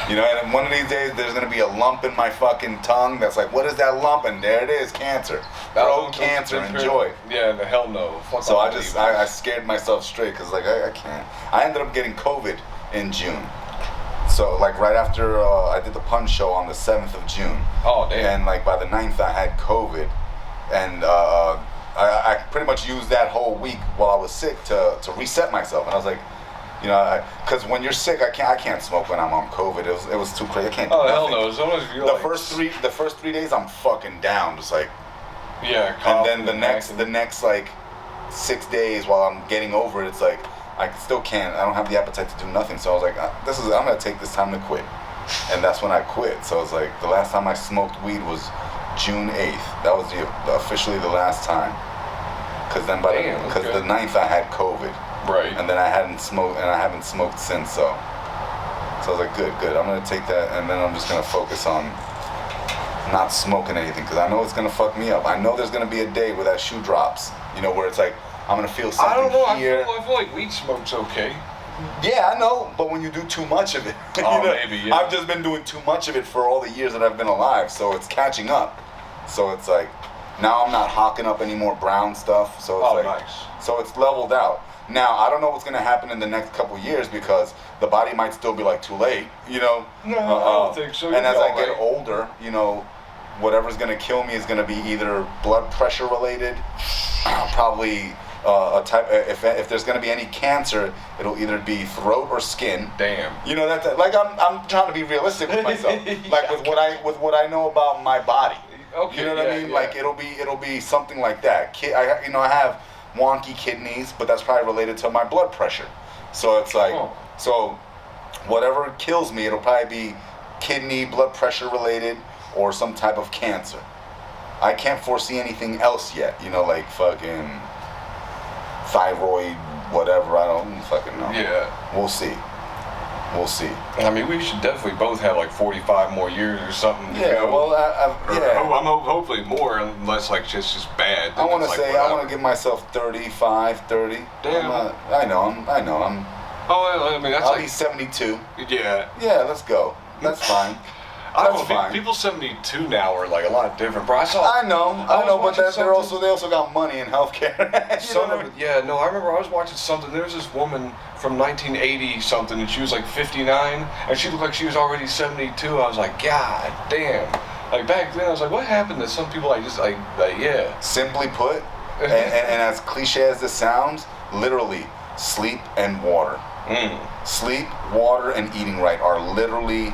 You know, and one of these days there's gonna be a lump in my fucking tongue that's like, what is that lump? And there it is, cancer. Throat cancer, enjoy. Yeah, the hell no. So I scared myself straight because like I can't. I ended up getting COVID in June. So like right after I did the Punch show on the 7th of June. Oh damn. And like by the 9th I had COVID, and I pretty much used that whole week while I was sick to reset myself. And I was like, you know, because when you're sick, I can't smoke when I'm on COVID. It was too crazy. I can't. Oh hell no! As long as you're the first 3 days, I'm fucking down, just like. Yeah. And then the next like 6 days while I'm getting over it, it's like I still can't. I don't have the appetite to do nothing. So I was like, I'm gonna take this time to quit, and that's when I quit. So it's like the last time I smoked weed was June 8th. That was officially the last time. Because then the 9th I had COVID. Right. And then I haven't smoked since, so I was like, good. I'm gonna take that, and then I'm just gonna focus on not smoking anything, because I know it's gonna fuck me up. I know there's gonna be a day where that shoe drops, you know, where it's like I'm gonna feel something. I don't know. Here. I feel like weed smoke's okay. Yeah, I know, but when you do too much of it, oh, you know, maybe. Yeah. I've just been doing too much of it for all the years that I've been alive, so it's catching up. So it's like now I'm not hawking up any more brown stuff. So it's nice. So it's leveled out. Now, I don't know what's going to happen in the next couple years because the body might still be like too late, you know? No, I don't think so. And as I get older, you know, whatever's going to kill me is going to be either blood pressure related, probably a type, if there's going to be any cancer, it'll either be throat or skin. Damn. You know, that's like I'm trying to be realistic with myself. Like with what I know about my body. Okay. You know what I mean? Yeah. Like it'll be something like that. I have wonky kidneys, but that's probably related to my blood pressure. So it's like, so whatever kills me, it'll probably be kidney, blood pressure related, or some type of cancer. I can't foresee anything else yet, you know, like fucking thyroid, whatever, I don't fucking know. Yeah. We'll see. I mean, we should definitely both have like 45 more years or something. Yeah, well, I'm hopefully more, unless like it's just bad. I want to give myself 35, 30. Damn. I know. I'm. Oh, I mean, that's I'll be 72. Yeah. Yeah, let's go. That's fine. That's fine. People 72 now are like a lot different, bro. I know, but they also got money in healthcare. I remember I was watching something. There was this woman from 1980 something, and she was like 59, and she looked like she was already 72. I was like, God damn. Like back then, I was like, what happened to some people? Yeah. Simply put, and as cliche as this sounds, literally, sleep and water. Sleep, water, and eating right are literally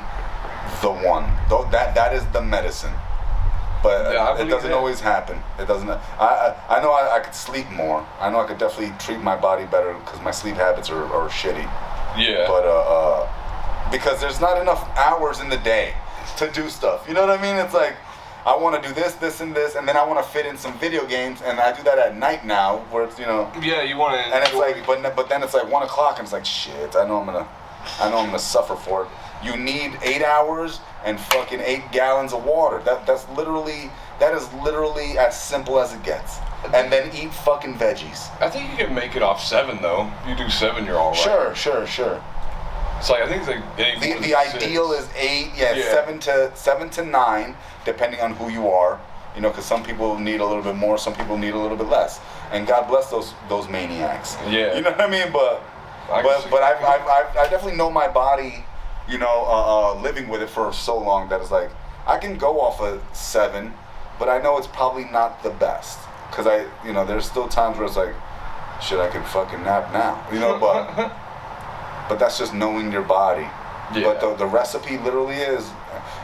the one. That is the medicine. But Yeah, it doesn't always happen. It doesn't. I know I could sleep more. I know I could definitely treat my body better because my sleep habits are shitty. Yeah. But because there's not enough hours in the day to do stuff. You know what I mean? It's like I want to do this, and this, and then I want to fit in some video games, and I do that at night now, where it's Yeah, you want to. And it's like, but then it's like 1 o'clock, and it's like shit. I know I'm gonna suffer for it. You need 8 hours and fucking 8 gallons of water. That is literally as simple as it gets. And then eat fucking veggies. I think you can make it off 7 though. You do 7, you're all right. Sure. It's like I think it's like the ideal is 8, 7 to 9, depending on who you are. Because some people need a little bit more, some people need a little bit less. And God bless those maniacs. Yeah. You know what I mean? But I definitely know my body. Living with it for so long that it's like I can go off a 7, but I know it's probably not the best because there's still times where it's like, shit, I could fucking nap now, but that's just knowing your body. Yeah. But the recipe literally is,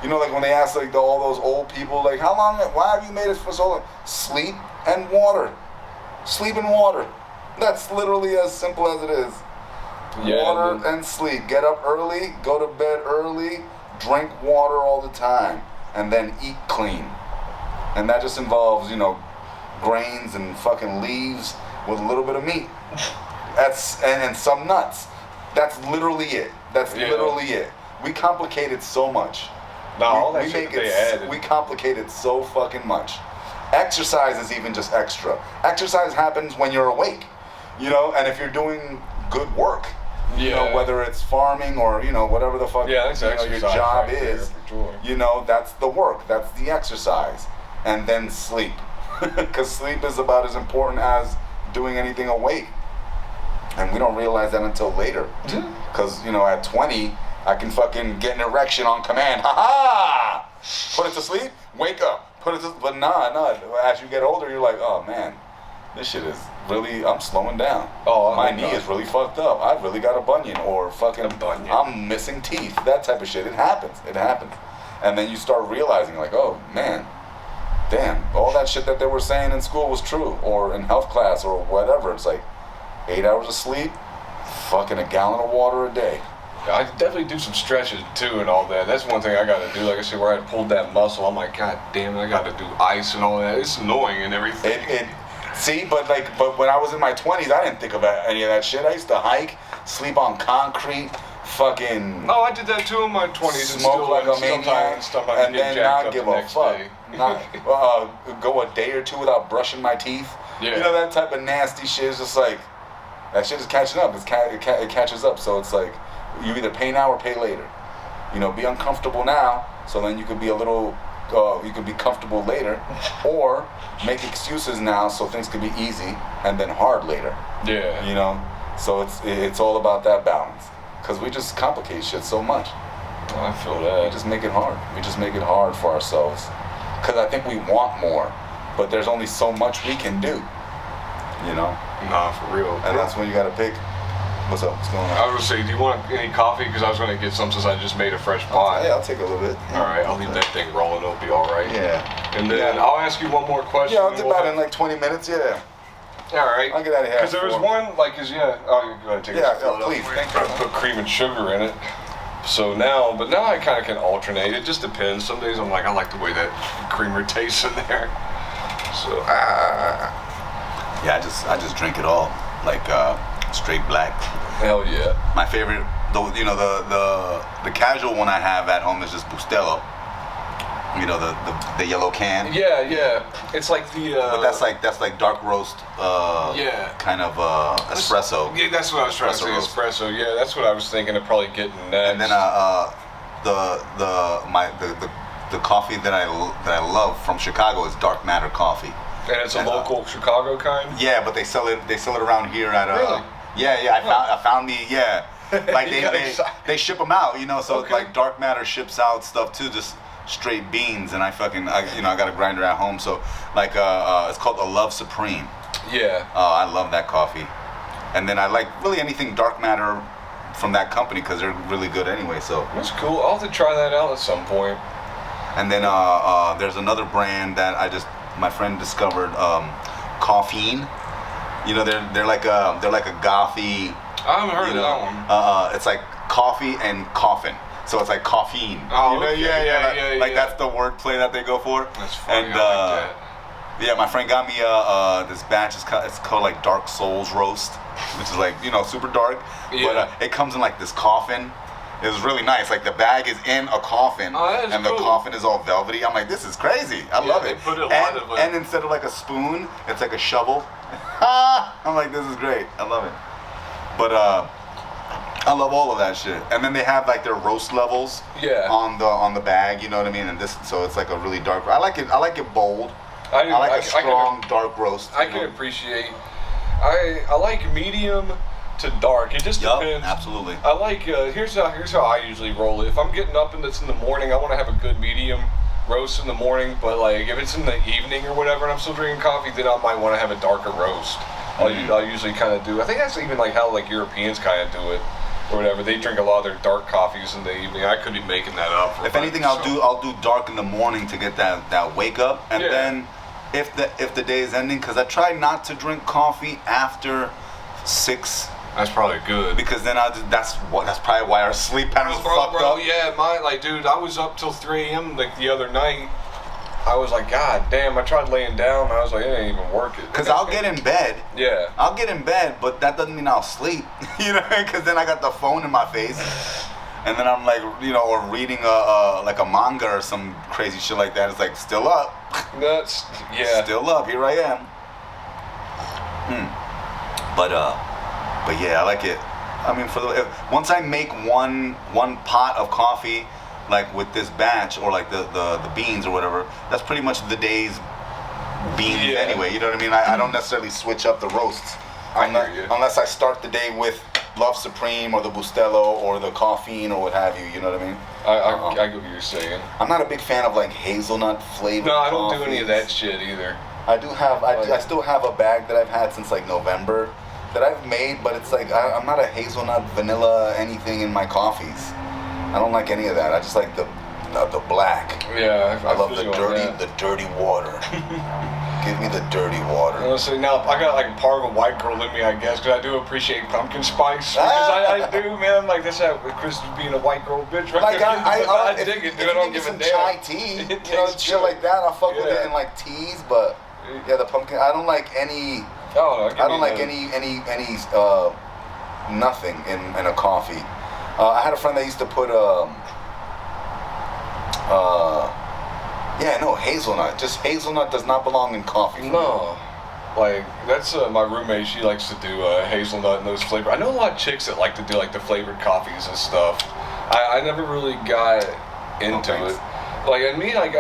like when they ask like all those old people, like why have you made it for so long? Sleep and water. That's literally as simple as it is. Yeah, Water and sleep. Get up early, go to bed early, drink water all the time, and then eat clean. And that just involves, grains and fucking leaves with a little bit of meat. And some nuts. That's literally it. Literally it. We complicate it so much. No, all that shit they added. We complicate it so fucking much. Exercise is even just extra. Exercise happens when you're awake, and if you're doing good work. Whether it's farming or whatever the fuck your job right is, there, for sure. That's the work, that's the exercise, and then sleep, because sleep is about as important as doing anything awake, and we don't realize that until later, because at 20 I can fucking get an erection on command, put it to sleep, wake up, but nah, as you get older you're like, oh man, this shit is really, I'm slowing down. Oh, my knee is really fucked up. I really got a bunion or fucking, I'm missing teeth. That type of shit. It happens. And then you start realizing like, oh man, damn, all that shit that they were saying in school was true, or in health class or whatever. It's like 8 hours of sleep, fucking a gallon of water a day. I definitely do some stretches too and all that. That's one thing I gotta do. Like I said, where I pulled that muscle, I'm like, god damn it, I gotta do ice and all that. It's annoying and everything. See, but when I was in my 20s, I didn't think about any of that shit. I used to hike, sleep on concrete, fucking. Oh, I did that too in my 20s. Smoke like a maniac, and then not give a fuck. Go a day or two without brushing my teeth. Yeah. That type of nasty shit is just like, that shit is catching up. It catches up. So it's like, you either pay now or pay later. Be uncomfortable now, so then you could be a little. You could be comfortable later, or make excuses now so things could be easy and then hard later. Yeah. So it's all about that balance, because we just complicate shit so much. I feel that. We just make it hard. We just make it hard for ourselves, because I think we want more, but there's only so much we can do. Nah, for real. And that's when you gotta pick. What's up? What's going on? I was gonna say, do you want any coffee? Because I was gonna get some since I just made a fresh pot. I'll take a little bit. All right, I'll leave that thing rolling. It'll be all right. Yeah. And then I'll ask you one more question. Yeah, I'll do that in like 20 minutes. Yeah. All right. I'll get out of here. Because there was one, like, oh, you're gonna take a please. Thank you. Put cream and sugar in it. So now I kind of can alternate. It just depends. Some days I'm like, I like the way that creamer tastes in there. So yeah, I just drink it all, like straight black. Hell yeah. My favorite, the casual one I have at home is just Bustelo. The yellow can. Yeah. It's like the. But that's like dark roast. Kind of espresso. Yeah, that's what I was trying to say. Roast. Espresso. Yeah, that's what I was thinking of probably getting next. And then the coffee that I love from Chicago is Dark Matter coffee. And it's a local Chicago kind. Yeah, but they sell it around here at Really? Yeah. I found like they ship them out, so Okay. like Dark Matter ships out stuff too, just straight beans, and I got a grinder at home, so like it's called a Love Supreme. Yeah. I love that coffee, and then I like really anything Dark Matter from that company because they're really good anyway. So That's cool. I'll have to try that out at some point. And then there's another brand that my friend discovered, Caffeine. You know, they're like a gothy. I haven't heard of that one. It's like coffee and coffin. So it's like caffeine. Oh, you know? okay. Like that's the wordplay that they go for. That's funny. And I like that. yeah, my friend got me this batch. It's called like Dark Souls Roast, which is like, you know, super dark. Yeah. But it comes in like this coffin. It was really nice. Like the bag is in a coffin, and the coffin is all velvety. I'm like, this is crazy. I love it. They put a lot of and instead of like a spoon, it's like a shovel. I'm like, this is great. I love it. But I love all of that shit. And then they have like their roast levels. Yeah. On the bag, you know what I mean? And so it's like a really dark. I like it bold. I like a strong dark roast. I can appreciate. I like medium to dark. It just depends. Absolutely. I like. Here's how I usually roll it. If I'm getting up and it's in the morning, I want to have a good medium roast in the morning. But like if it's in the evening or whatever, and I'm still drinking coffee, then I might want to have a darker roast. I'll usually kind of do. I think that's even like how like Europeans kind of do it. Or whatever, they drink a lot of their dark coffees in the evening. I could be making that up. If anything, I'll do dark in the morning to get that wake up, and then if the day is ending, because I try not to drink coffee after 6. That's probably good. Because then that's probably why our sleep pattern is fucked up. Yeah, dude, I was up till 3 a.m. like the other night. I was like, God damn, I tried laying down, I was like, it ain't even working. Because I'll get in bed. Yeah. I'll get in bed, but that doesn't mean I'll sleep. You know, because then I got the phone in my face. And then I'm like, you know, or reading like a manga or some crazy shit like that. It's like, still up. Still up, here I am. But yeah, I like it. I mean, once I make one pot of coffee, like with this batch or like the beans or whatever, that's pretty much the day's beans anyway. You know what I mean? I don't necessarily switch up the roasts unless I start the day with Love Supreme or the Bustelo or the Caffeine or what have you. You know what I mean? I get what you're saying. I'm not a big fan of like hazelnut flavored. No, I don't do any of that shit either. I still have a bag that I've had since like November that I've made, but it's like I'm not a hazelnut, vanilla, anything in my coffees. I don't like any of that. I just like the black. Yeah, I love the dirty water. Give me the dirty water. So now I got like part of a white girl in me, I guess, because I do appreciate pumpkin spice. Because I do, man. Like this, Chris being a white girl bitch, right? Like I dig it, dude. If I don't you give give me some chai tea, you know, shit like that. I'll fuck with it in like teas, but yeah, the pumpkin. I don't like any. I don't like any nothing in a coffee. I had a friend that used to put hazelnut. Just hazelnut does not belong in coffee. No. Like, that's my roommate, she likes to do hazelnut and those flavors. I know a lot of chicks that like to do like the flavored coffees and stuff. I never really got into it. Like, and me, like,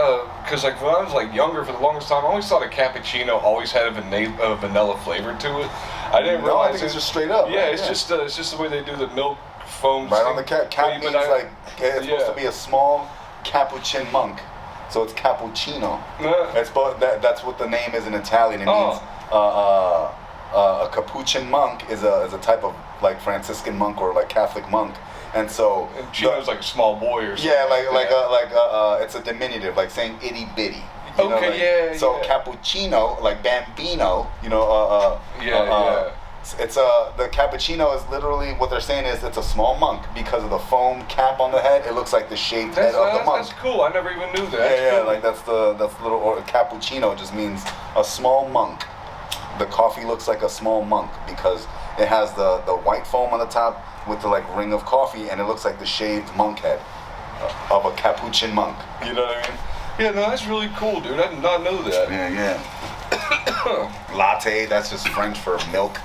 cause like when I was like younger, for the longest time, I always thought a cappuccino always had a vanilla flavor to it. I didn't realize I think it's just straight up. Yeah, it's just the way they do the milk foam. Right on the cap means like it's supposed to be a small capuchin monk, so it's cappuccino. That's what the name is in Italian. It means a capuchin monk is a type of like Franciscan monk or like Catholic monk. And so Chino's like a small boy or something. Yeah, it's a diminutive, like saying itty bitty. So cappuccino, like bambino, you know. It's the cappuccino is literally what they're saying is it's a small monk because of the foam cap on the head. It looks like the shaved head of the monk. That's cool. I never even knew that. Cool. Like that's the little or cappuccino just means a small monk. The coffee looks like a small monk because it has the white foam on the top with the like ring of coffee, and it looks like the shaved monk head of a capuchin monk. You know what I mean? Yeah, no, that's really cool, dude. I did not know that. Yeah. Latte, that's just French for milk.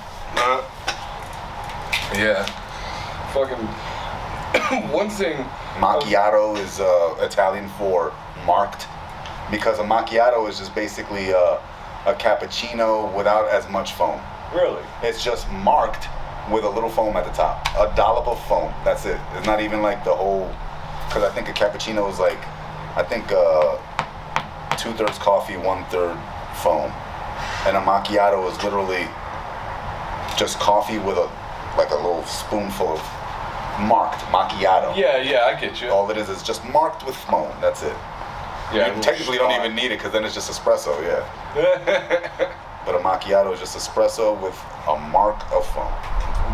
Yeah. Fucking one thing. Macchiato is Italian for marked, because a macchiato is just basically a cappuccino without as much foam. Really? It's just marked with a little foam at the top. A dollop of foam. That's it. It's not even like the whole, because I think a cappuccino is like, 2/3 coffee, 1/3 foam. And a macchiato is literally just coffee with a little spoonful of marked macchiato. Yeah, I get you. All it is just marked with foam. That's it. Yeah. You technically don't even need it because then it's just espresso. Yeah. But a macchiato is just espresso with a mark of foam.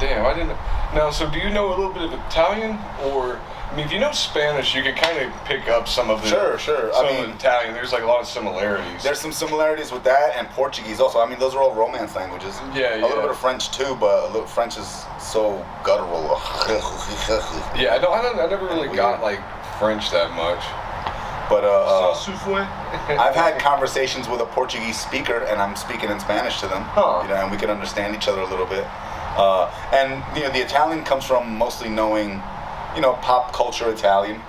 Damn, I didn't. Now, so do you know a little bit of Italian, or I mean, if you know Spanish, you can kind of pick up some of the. Sure. Some of Italian. There's like a lot of similarities. There's some similarities with that and Portuguese also. I mean, those are all Romance languages. Yeah, A little bit of French too, but French is so guttural. Yeah, I never really got like French that much. But Souffle? I've had conversations with a Portuguese speaker, and I'm speaking in Spanish to them. Huh. And we can understand each other a little bit. And the Italian comes from mostly knowing, pop culture Italian.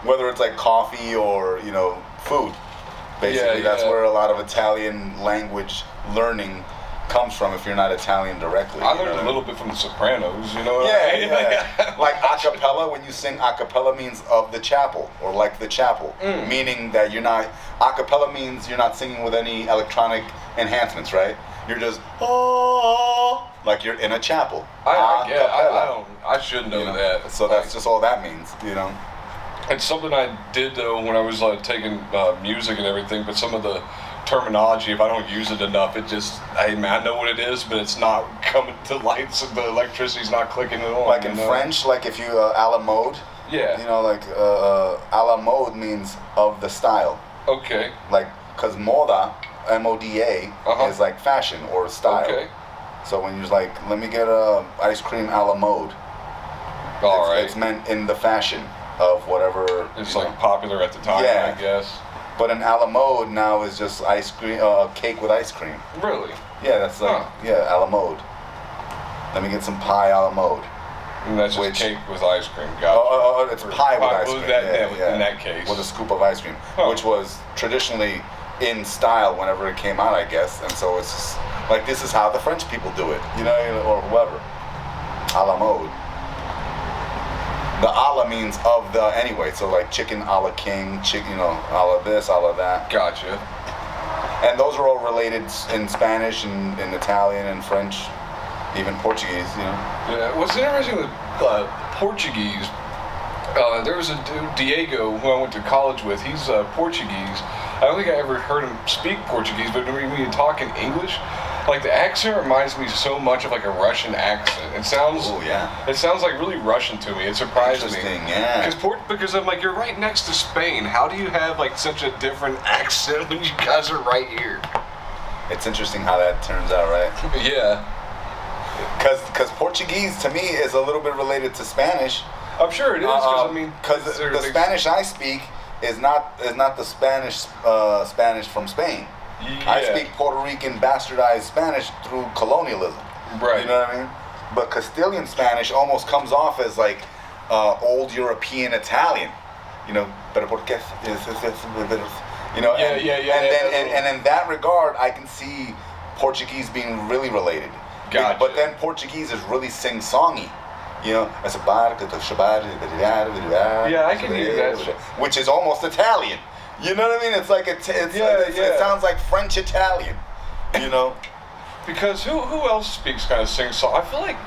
Whether it's like coffee or food. Basically, that's where a lot of Italian language learning comes from. If you're not Italian directly, I learned a little bit from The Sopranos. Yeah. Like a cappella, when you sing a cappella means of the chapel or like the chapel, meaning that you're not. A cappella means you're not singing with any electronic enhancements, right? You're just like you're in a chapel. I should know that. So that's just all that means, It's something I did though when I was taking music and everything, but some of the terminology, if I don't use it enough, I know what it is, but it's not coming to light, so the electricity's not clicking it on. Like in French, like if you a la mode. Yeah. A la mode means of the style. Okay. Like, because moda, M-O-D-A, is like fashion or style. Okay. So when you're like, let me get a ice cream a la mode. It's meant in the fashion of whatever. It's like popular at the time, I guess. But an a la mode now is just ice cream, cake with ice cream. Really? Yeah, that's like, a la mode. Let me get some pie a la mode. And that's just cake with ice cream. Gotcha. It's pie with ice cream. In that case. With a scoop of ice cream, which was traditionally in style whenever it came out, I guess. And so it's just, like, this is how the French people do it, or whoever. A la mode. The a la means of the anyway, so like chicken a la king, chicken, a la this, a la that. Gotcha. And those are all related in Spanish and in Italian and French, even Portuguese, Yeah, what's interesting with Portuguese, there was a dude, Diego, who I went to college with, he's Portuguese. I don't think I ever heard him speak Portuguese, but when you talk in English, like the accent reminds me so much of like a Russian accent. It sounds, it sounds like really Russian to me. It surprised me. Interesting, yeah. Because I'm like, you're right next to Spain. How do you have like such a different accent when you guys are right here? It's interesting how that turns out, right? Yeah. Because Portuguese to me is a little bit related to Spanish. I'm sure it is. Because the Spanish I speak is not the Spanish from Spain. Yeah. I speak Puerto Rican bastardized Spanish through colonialism. Right. You know what I mean? But Castilian Spanish almost comes off as like old European Italian. Pero porque and in that regard, I can see Portuguese being really related. Gotcha. But then Portuguese is really sing-songy. Yeah, I can hear that. Which is almost Italian. You know what I mean? It's like it sounds like French Italian. Because who else speaks kind of sing-song? I feel like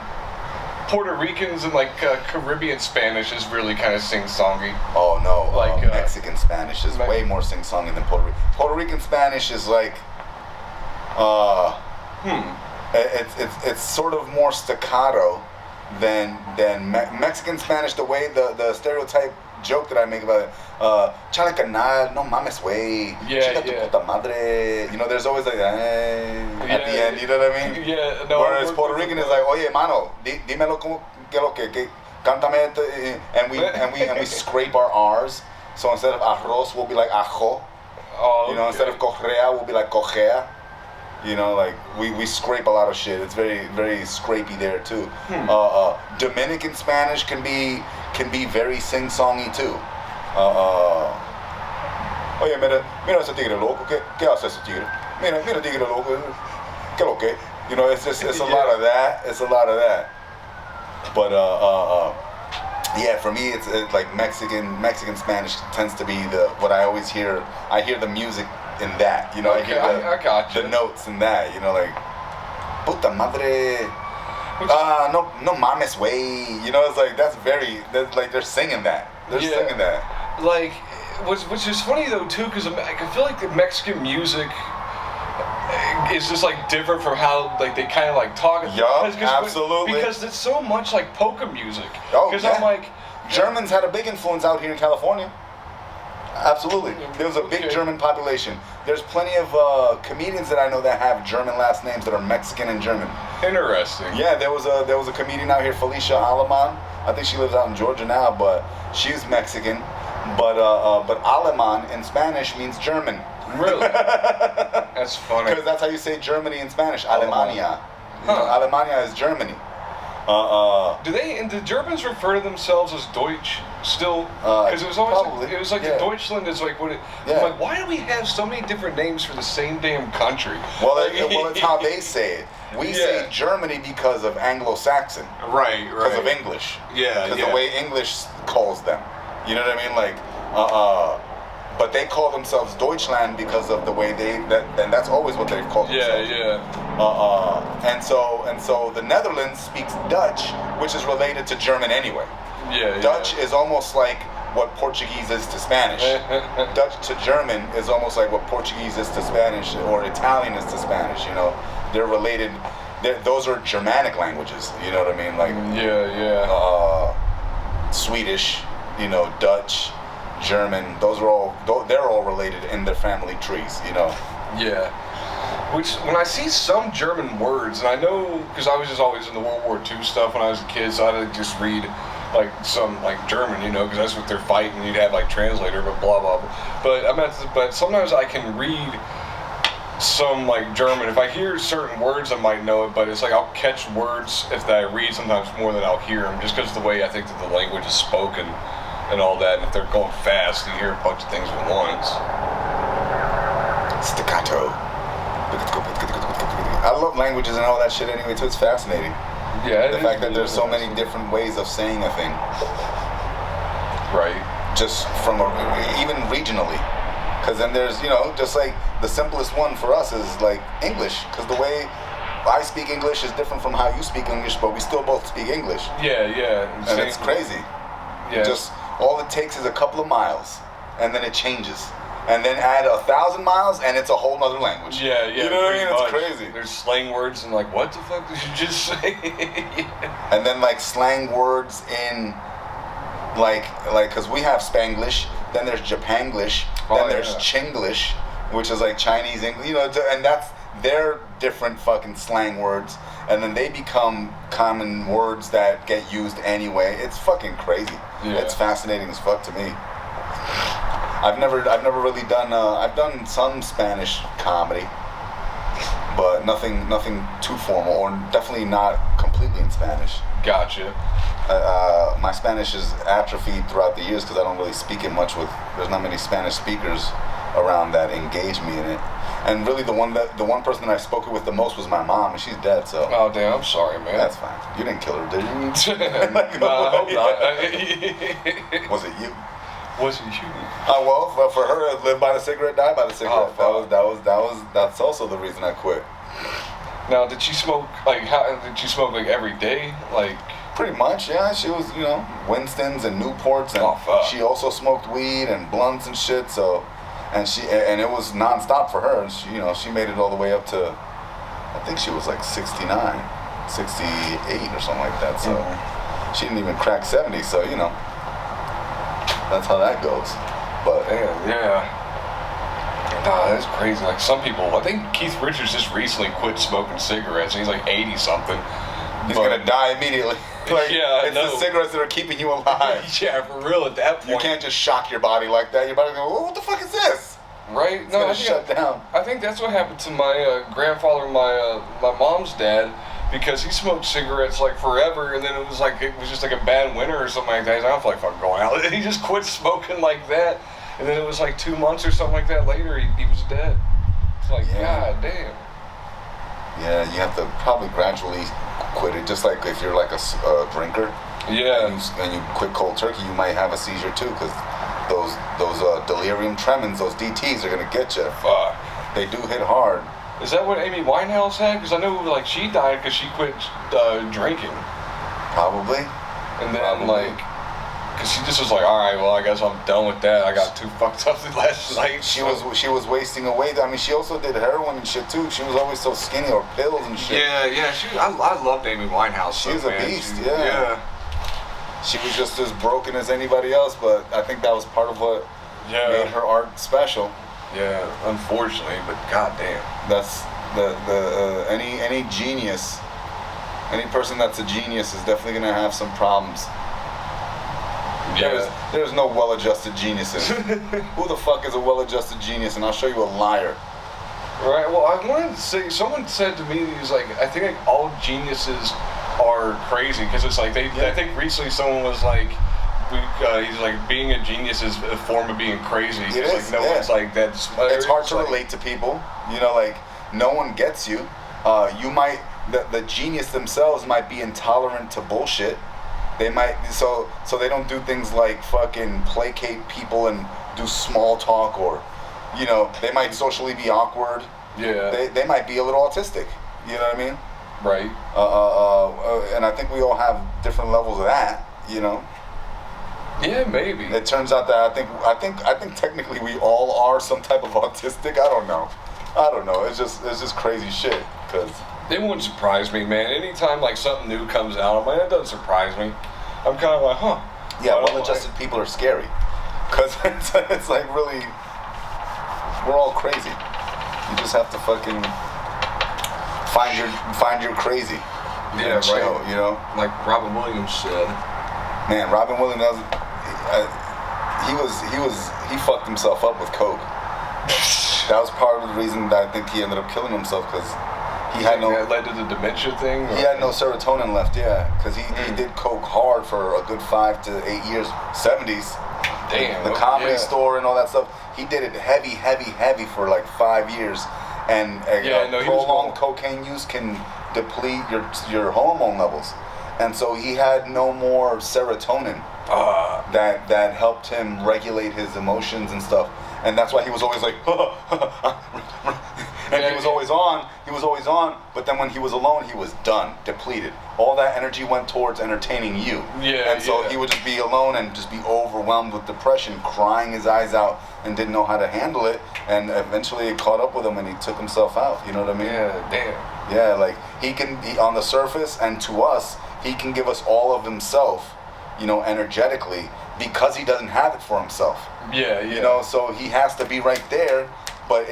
Puerto Ricans and like Caribbean Spanish is really kind of sing-songy. Oh no, like Mexican Spanish is way more sing-songy than Puerto Rican. Puerto Rican Spanish is like, it's sort of more staccato than Mexican Spanish. The way the stereotype joke that I make about it, chale canal, no mames wey, chica tu puta madre. There's always like at the end. You know what I mean? Yeah. No. Whereas Puerto Rican is like, oye, mano, dímelo como que lo que cántame, and we scrape our R's. So instead of arroz, we'll be like ajo. Oh, okay. Instead of correa, we'll be like cojea. Like we scrape a lot of shit. It's very, very scrapey there too. Dominican Spanish can be very sing-songy too. Oye, mira ese tigre loco. ¿Qué hace ese tigre? Mira tigre loco. ¿Qué lo que? It's a lot of that. It's a lot of that. But yeah, for me, it's like Mexican Spanish tends to be what I always hear. I hear the music in that, I hear I got you. the notes in that, like puta madre, no mames way, it's like that's like they're singing that. They're singing that. Like which is funny though too, because I feel like the Mexican music is just like different from how like they kind of like talk. Yeah, absolutely. Because it's so much like polka music. Oh, because yeah. I'm like, Germans had a big influence out here in California. Absolutely. There was a big German population. There's plenty of comedians that I know that have German last names that are Mexican and German. Interesting. Yeah, there was a comedian out here, Felicia Aleman. I think she lives out in Georgia now, but she's Mexican. But Aleman in Spanish means German. Really? That's funny. Because that's how you say Germany in Spanish, Alemania. Huh. Alemania is Germany. Do the Germans refer to themselves as Deutsch still? Because it was always probably, it was like the Deutschland is like what it. Yeah. I'm like, why do we have so many different names for the same damn country? Well, it's how they say it. We say Germany because of Anglo-Saxon. Right. Because of English. Yeah. Because the way English calls them. You know what I mean? Like, but they call themselves Deutschland because of the way and that's always what they've called themselves. And so the Netherlands speaks Dutch, which is related to German anyway. Dutch is almost like what Portuguese is to Spanish. Dutch to German is almost like what Portuguese is to Spanish or Italian is to Spanish. You know, they're related. Those are Germanic languages. You know what I mean? Like Swedish, you know, Dutch, German. They're all related in their family trees. You know. Yeah. Which, when I see some German words, and I know, because I was just always in the World War II stuff when I was a kid, so I'd just read, like, some, like, German, you know, because that's what they're fighting, you'd have, like, translator, but blah, blah, blah. But sometimes I can read some, like, German. If I hear certain words, I might know it, but it's like I'll catch words if I read sometimes more than I'll hear them, just because of the way I think that the language is spoken and all that, and if they're going fast, you hear a bunch of things at once. Staccato. I love languages and all that shit anyway, too. It's fascinating. Yeah, the fact that there's so many different ways of saying a thing. Right. Just from even regionally. Because then there's, you know, just like the simplest one for us is like English. Because the way I speak English is different from how you speak English, but we still both speak English. Yeah. And it's crazy. Yeah. Just all it takes is a couple of miles, and then it changes. And then add 1,000 miles, and it's a whole nother language. Yeah. You know what I mean? It's crazy. There's slang words, and like, what the fuck did you just say? And then like slang words in, like, because we have Spanglish, then there's Japanglish, then there's Chinglish, which is like Chinese English, you know, and that's their different fucking slang words, and then they become common words that get used anyway. It's fucking crazy. Yeah. It's fascinating as fuck to me. I've never really done. I've done some Spanish comedy, but nothing too formal, or definitely not completely in Spanish. Gotcha. My Spanish is atrophied throughout the years because I don't really speak it much with. There's not many Spanish speakers around that engage me in it. And really, the one person that I spoke with the most was my mom, and she's dead. So. Oh damn! I'm sorry, man. That's fine. You didn't kill her, did you? No, I hope not. Was it you? Was it you? Well, for her, live by the cigarette, die by the cigarette. Oh, that's also the reason I quit. Now, did she smoke did she smoke like every day? Like pretty much, yeah. She was, you know, Winston's and Newports, and she also smoked weed and blunts and shit. So, and it was nonstop for her. And she, you know, she made it all the way up to, I think she was like 69, 68 or something like that. So she didn't even crack 70. So, you know. That's how that goes. But yeah. Nah, that's crazy. Like some people, I think Keith Richards just recently quit smoking cigarettes, and he's like 80 something. He's gonna die immediately. Like, yeah, it's the cigarettes that are keeping you alive. Yeah, for real. At that point, you can't just shock your body like that. Your body go, what the fuck is this? Right? It's gonna shut down. I think that's what happened to my grandfather, my mom's dad. Because he smoked cigarettes like forever, and then it was just like a bad winter or something like that. He's like, I don't feel like fucking going out. And he just quit smoking like that, and then it was like 2 months or something like that later, he was dead. It's like, God damn. Yeah, you have to probably gradually quit it, just like if you're like a drinker. Yeah. And you quit cold turkey, you might have a seizure too, because those delirium tremens, those DTs are gonna get you. Fuck. They do hit hard. Is that what Amy Winehouse had? Because I know like she died because she quit drinking. Probably. And then Cause she just was like, all right, well, I guess I'm done with that. I got too fucked up last night. She was wasting away. I mean, she also did heroin and shit too. She was always so skinny, or pills and shit. Yeah. I loved Amy Winehouse. She was a beast. Yeah. She was just as broken as anybody else, but I think that was part of what made her art special. Yeah, unfortunately, but goddamn. That's any genius, any person that's a genius is definitely gonna have some problems. Yeah. There's no well-adjusted geniuses. Who the fuck is a well-adjusted genius? And I'll show you a liar. Right. Well, I wanted to say, someone said to me, he's like, I think like all geniuses are crazy because it's like I think recently someone was like, he's like, being a genius is a form of being crazy. It is. Like, no one's like that's. It's hard to relate to people. You know, like no one gets you. You might the genius themselves might be intolerant to bullshit. They might so they don't do things like fucking placate people and do small talk, or you know, they might socially be awkward. Yeah. They might be a little autistic. You know what I mean? Right. And I think we all have different levels of that. You know. Yeah, maybe. It turns out that I think technically we all are some type of autistic. I don't know. It's just crazy shit. Cause it wouldn't surprise me, man. Anytime like something new comes out, I'm like, that doesn't surprise me. I'm kind of like, huh. Yeah, well-adjusted people are scary. Cause it's like really, we're all crazy. You just have to fucking find your crazy. Yeah, chill, right. You know. Like Robin Williams said. Man, Robin Williams, he fucked himself up with coke. That was part of the reason that I think he ended up killing himself, because he had no. That led to the dementia thing. He had no serotonin left, because he did coke hard for a good 5 to 8 years, 70s. Damn. The Comedy Store and all that stuff. He did it heavy for like 5 years, and prolonged cocaine use can deplete your hormone levels. And so he had no more serotonin that helped him regulate his emotions and stuff. And that's why he was always like, and he was always on, but then when he was alone, he was done, depleted. All that energy went towards entertaining you. And so he would just be alone and just be overwhelmed with depression, crying his eyes out, and didn't know how to handle it. And eventually it caught up with him and he took himself out. You know what I mean? Yeah, damn. Yeah, like he on the surface and to us, he can give us all of himself, you know, energetically, because he doesn't have it for himself. Yeah. You know, so he has to be right there, but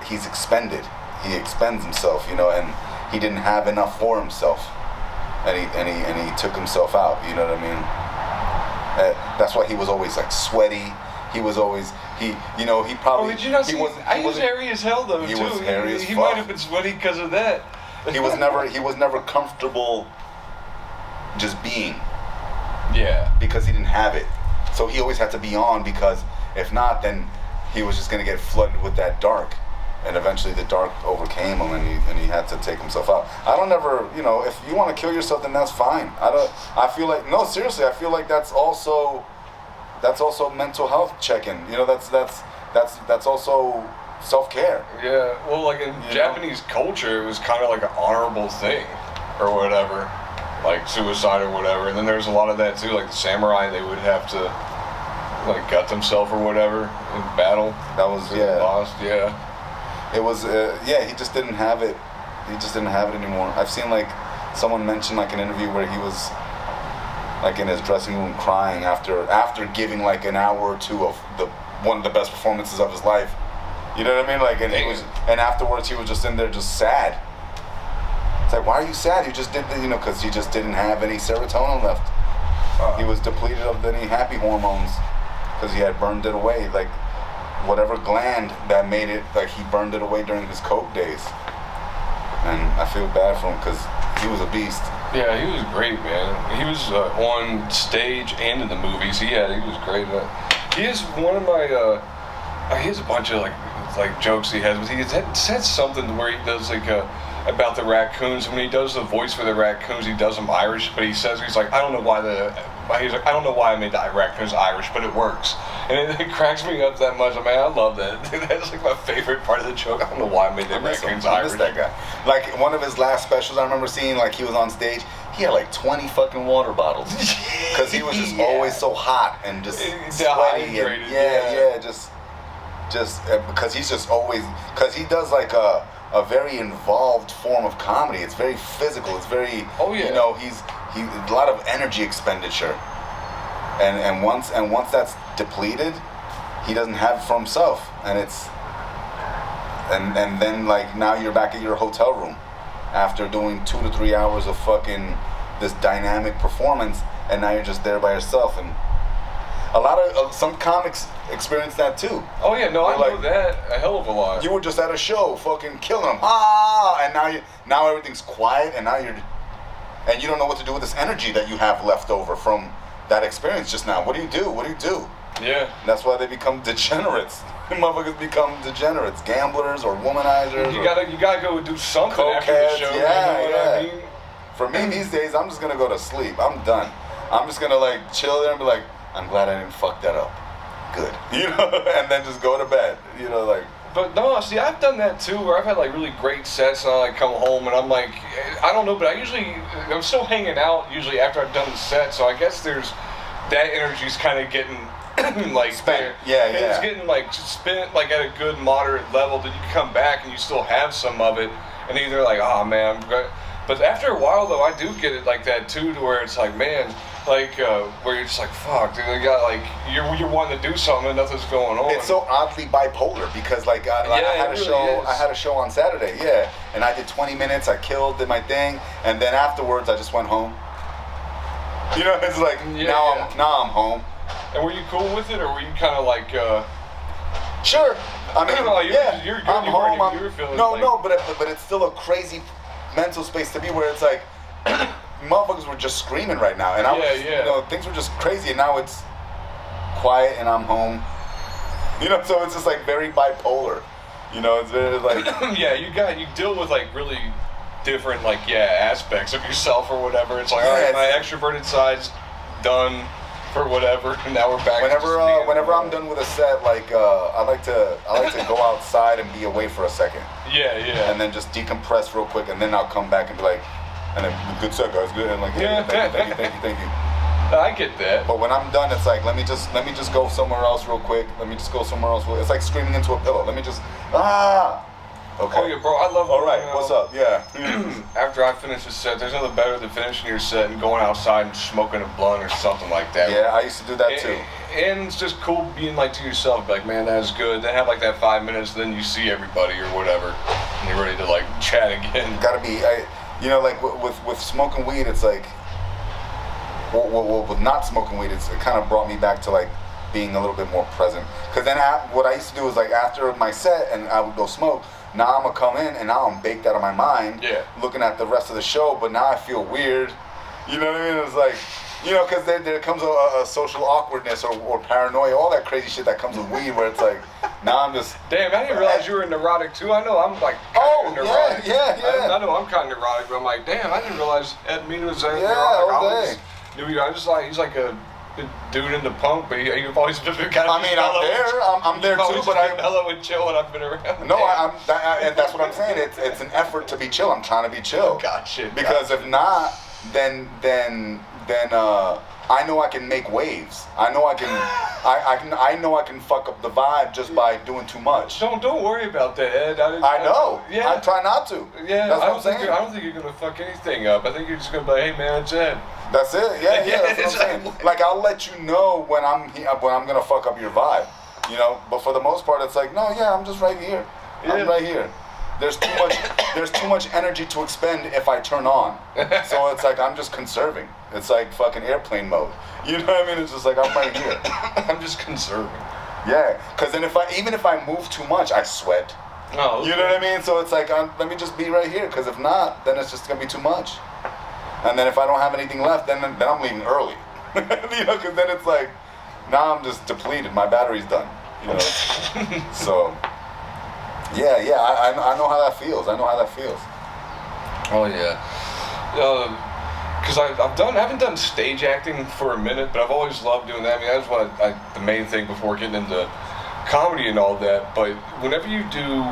he's expended. He expends himself, you know, and he didn't have enough for himself, and he took himself out. You know what I mean? That's why he was always like sweaty. He was always he probably. Oh, did you not see? He was hairy as hell though. He was hairy as fuck. He might have been sweaty because of that. He was never comfortable just being. Yeah. Because he didn't have it. So he always had to be on, because if not, then he was just going to get flooded with that dark. And eventually the dark overcame him, and he had to take himself out. I don't ever, you know, if you want to kill yourself, then that's fine. I feel like, no, seriously, I feel like that's also mental health check-in. You know, that's also self-care. Yeah, well, like in Japanese culture, it was kind of like an honorable thing, or whatever, like suicide or whatever. And then there's a lot of that too, like the samurai, they would have to like gut themselves or whatever in battle. That was lost. Yeah. It was he just didn't have it. He just didn't have it anymore. I've seen like someone mention like an interview where he was like in his dressing room crying after giving like an hour or two of one of the best performances of his life. You know what I mean? Like, and afterwards he was just in there just sad. It's like, why are you sad? You just did, because he just didn't have any serotonin left. He was depleted of any happy hormones because he had burned it away. Like, whatever gland that made it, like he burned it away during his coke days. And I feel bad for him because he was a beast. Yeah, he was great, man. He was on stage and in the movies. He was great. He is one of my. He has a bunch of like jokes he has, but he said something where he does like about the raccoons. When he does the voice for the raccoons, he does them Irish, but he's like, I don't know why I made the raccoons Irish, but it works. And it cracks me up that much. I mean, I love that. That's like my favorite part of the joke. I don't know why I made the raccoons Irish. I miss that guy. Like one of his last specials I remember seeing, like he was on stage, he had like 20 fucking water bottles because he was just always so hot and just sweaty and just because he's just always because he does like a very involved form of comedy. It's very physical. It's very you know he's a lot of energy expenditure, and once that's depleted, he doesn't have it for himself, and it's and then like now you're back at your hotel room after doing 2 to 3 hours of fucking this dynamic performance, and now you're just there by yourself. And a lot of some comics experience that too. Oh yeah, no, I know that a hell of a lot. You were just at a show, fucking killing them, and now everything's quiet, and now you don't know what to do with this energy that you have left over from that experience just now. What do you do? What do you do? Yeah. And that's why they become degenerates. Motherfuckers become degenerates, gamblers or womanizers. You gotta go do something after the show. Yeah, you know what I mean? For me these days, I'm just gonna go to sleep. I'm done. I'm just gonna like chill there and be like, I'm glad I didn't fuck that up. Good. You know, and then just go to bed. You know, like. But no, see, I've done that too, where I've had like really great sets, and I like come home and I'm like, I don't know, but I'm still hanging out usually after I've done the set, so I guess that energy's kind of getting like spent. Yeah. It's getting like spent like at a good moderate level that you come back and you still have some of it, and either like, oh man, but after a while though, I do get it like that too, to where it's like, man, like where you're just like, fuck, dude, you got like you're wanting to do something and nothing's going on. It's so oddly bipolar because I had a show on Saturday, and I did 20 minutes, I did my thing, and then afterwards I just went home. You know, it's like now I'm home. And were you cool with it, or were you kind of like? Sure. I mean, you're good. I'm home. You were feeling but it's still a crazy mental space to be where it's like motherfuckers were just screaming right now, and you know, things were just crazy, and now it's quiet, and I'm home. You know, so it's just like very bipolar. You know, it's very like you deal with like really different aspects of yourself or whatever. It's like, all right, my extroverted side's done for whatever, and now we're back. Whenever I'm done with a set, like I like to go outside and be away for a second. Yeah. And then just decompress real quick, and then I'll come back and be like, and then good set, guys, good, and like, thank you. I get that. But when I'm done, it's like, let me just go somewhere else real quick. It's like screaming into a pillow. Let me just Okay. Oh yeah, bro, I love. All right, what's up? Yeah. After I finish the set, there's nothing better than finishing your set and going outside and smoking a blunt or something like that. Yeah, I used to do that too. And it's just cool being like to yourself, like, man, that was good. Then have like that 5 minutes, then you see everybody or whatever, and you're ready to like chat again. Gotta be, like with smoking weed, it's like, well, with not smoking weed, it kind of brought me back to like being a little bit more present. Because then what I used to do is like after my set and I would go smoke. Now I'm gonna come in and now I'm baked out of my mind, looking at the rest of the show. But now I feel weird. You know what I mean? It's like, you know, because there comes a social awkwardness or paranoia, all that crazy shit that comes with weed. Where it's like, now I'm just. Damn, I didn't realize you were neurotic too. I know I'm like neurotic. Yeah. I know I'm kind of neurotic, but I'm like, damn, I didn't realize EdMena was neurotic. He's like a dude in the punk, but you've always been kind of. I mean, I'm there too, but I'm mellow and chill when I've been around. No, and that's what I'm saying. It's an effort to be chill. I'm trying to be chill. Gotcha. Because if not, then I know I can make waves. I know I can fuck up the vibe just by doing too much. Don't worry about that, Ed. I know. Yeah. I try not to. Yeah. That's what I'm saying. I don't think you're gonna fuck anything up. I think you're just gonna be like, hey man, it's Ed. That's it. Yeah. That's what I'm saying. Like I'll let you know when I'm gonna fuck up your vibe, you know. But for the most part, it's like, no, I'm just right here. Yeah. I'm right here. There's too much energy to expend if I turn on. So it's like I'm just conserving. It's like fucking airplane mode. You know what I mean? It's just like I'm right here. I'm just conserving. Yeah, because then even if I move too much, I sweat. Oh. Okay. You know what I mean? So it's like let me just be right here. Because if not, then it's just gonna be too much. And then if I don't have anything left, then I'm leaving early. You know, because then it's like, now I'm just depleted. My battery's done. You know. So, I know how that feels. Oh yeah. Because I haven't done stage acting for a minute, but I've always loved doing that. I mean, that's what the main thing before getting into comedy and all that. But whenever you do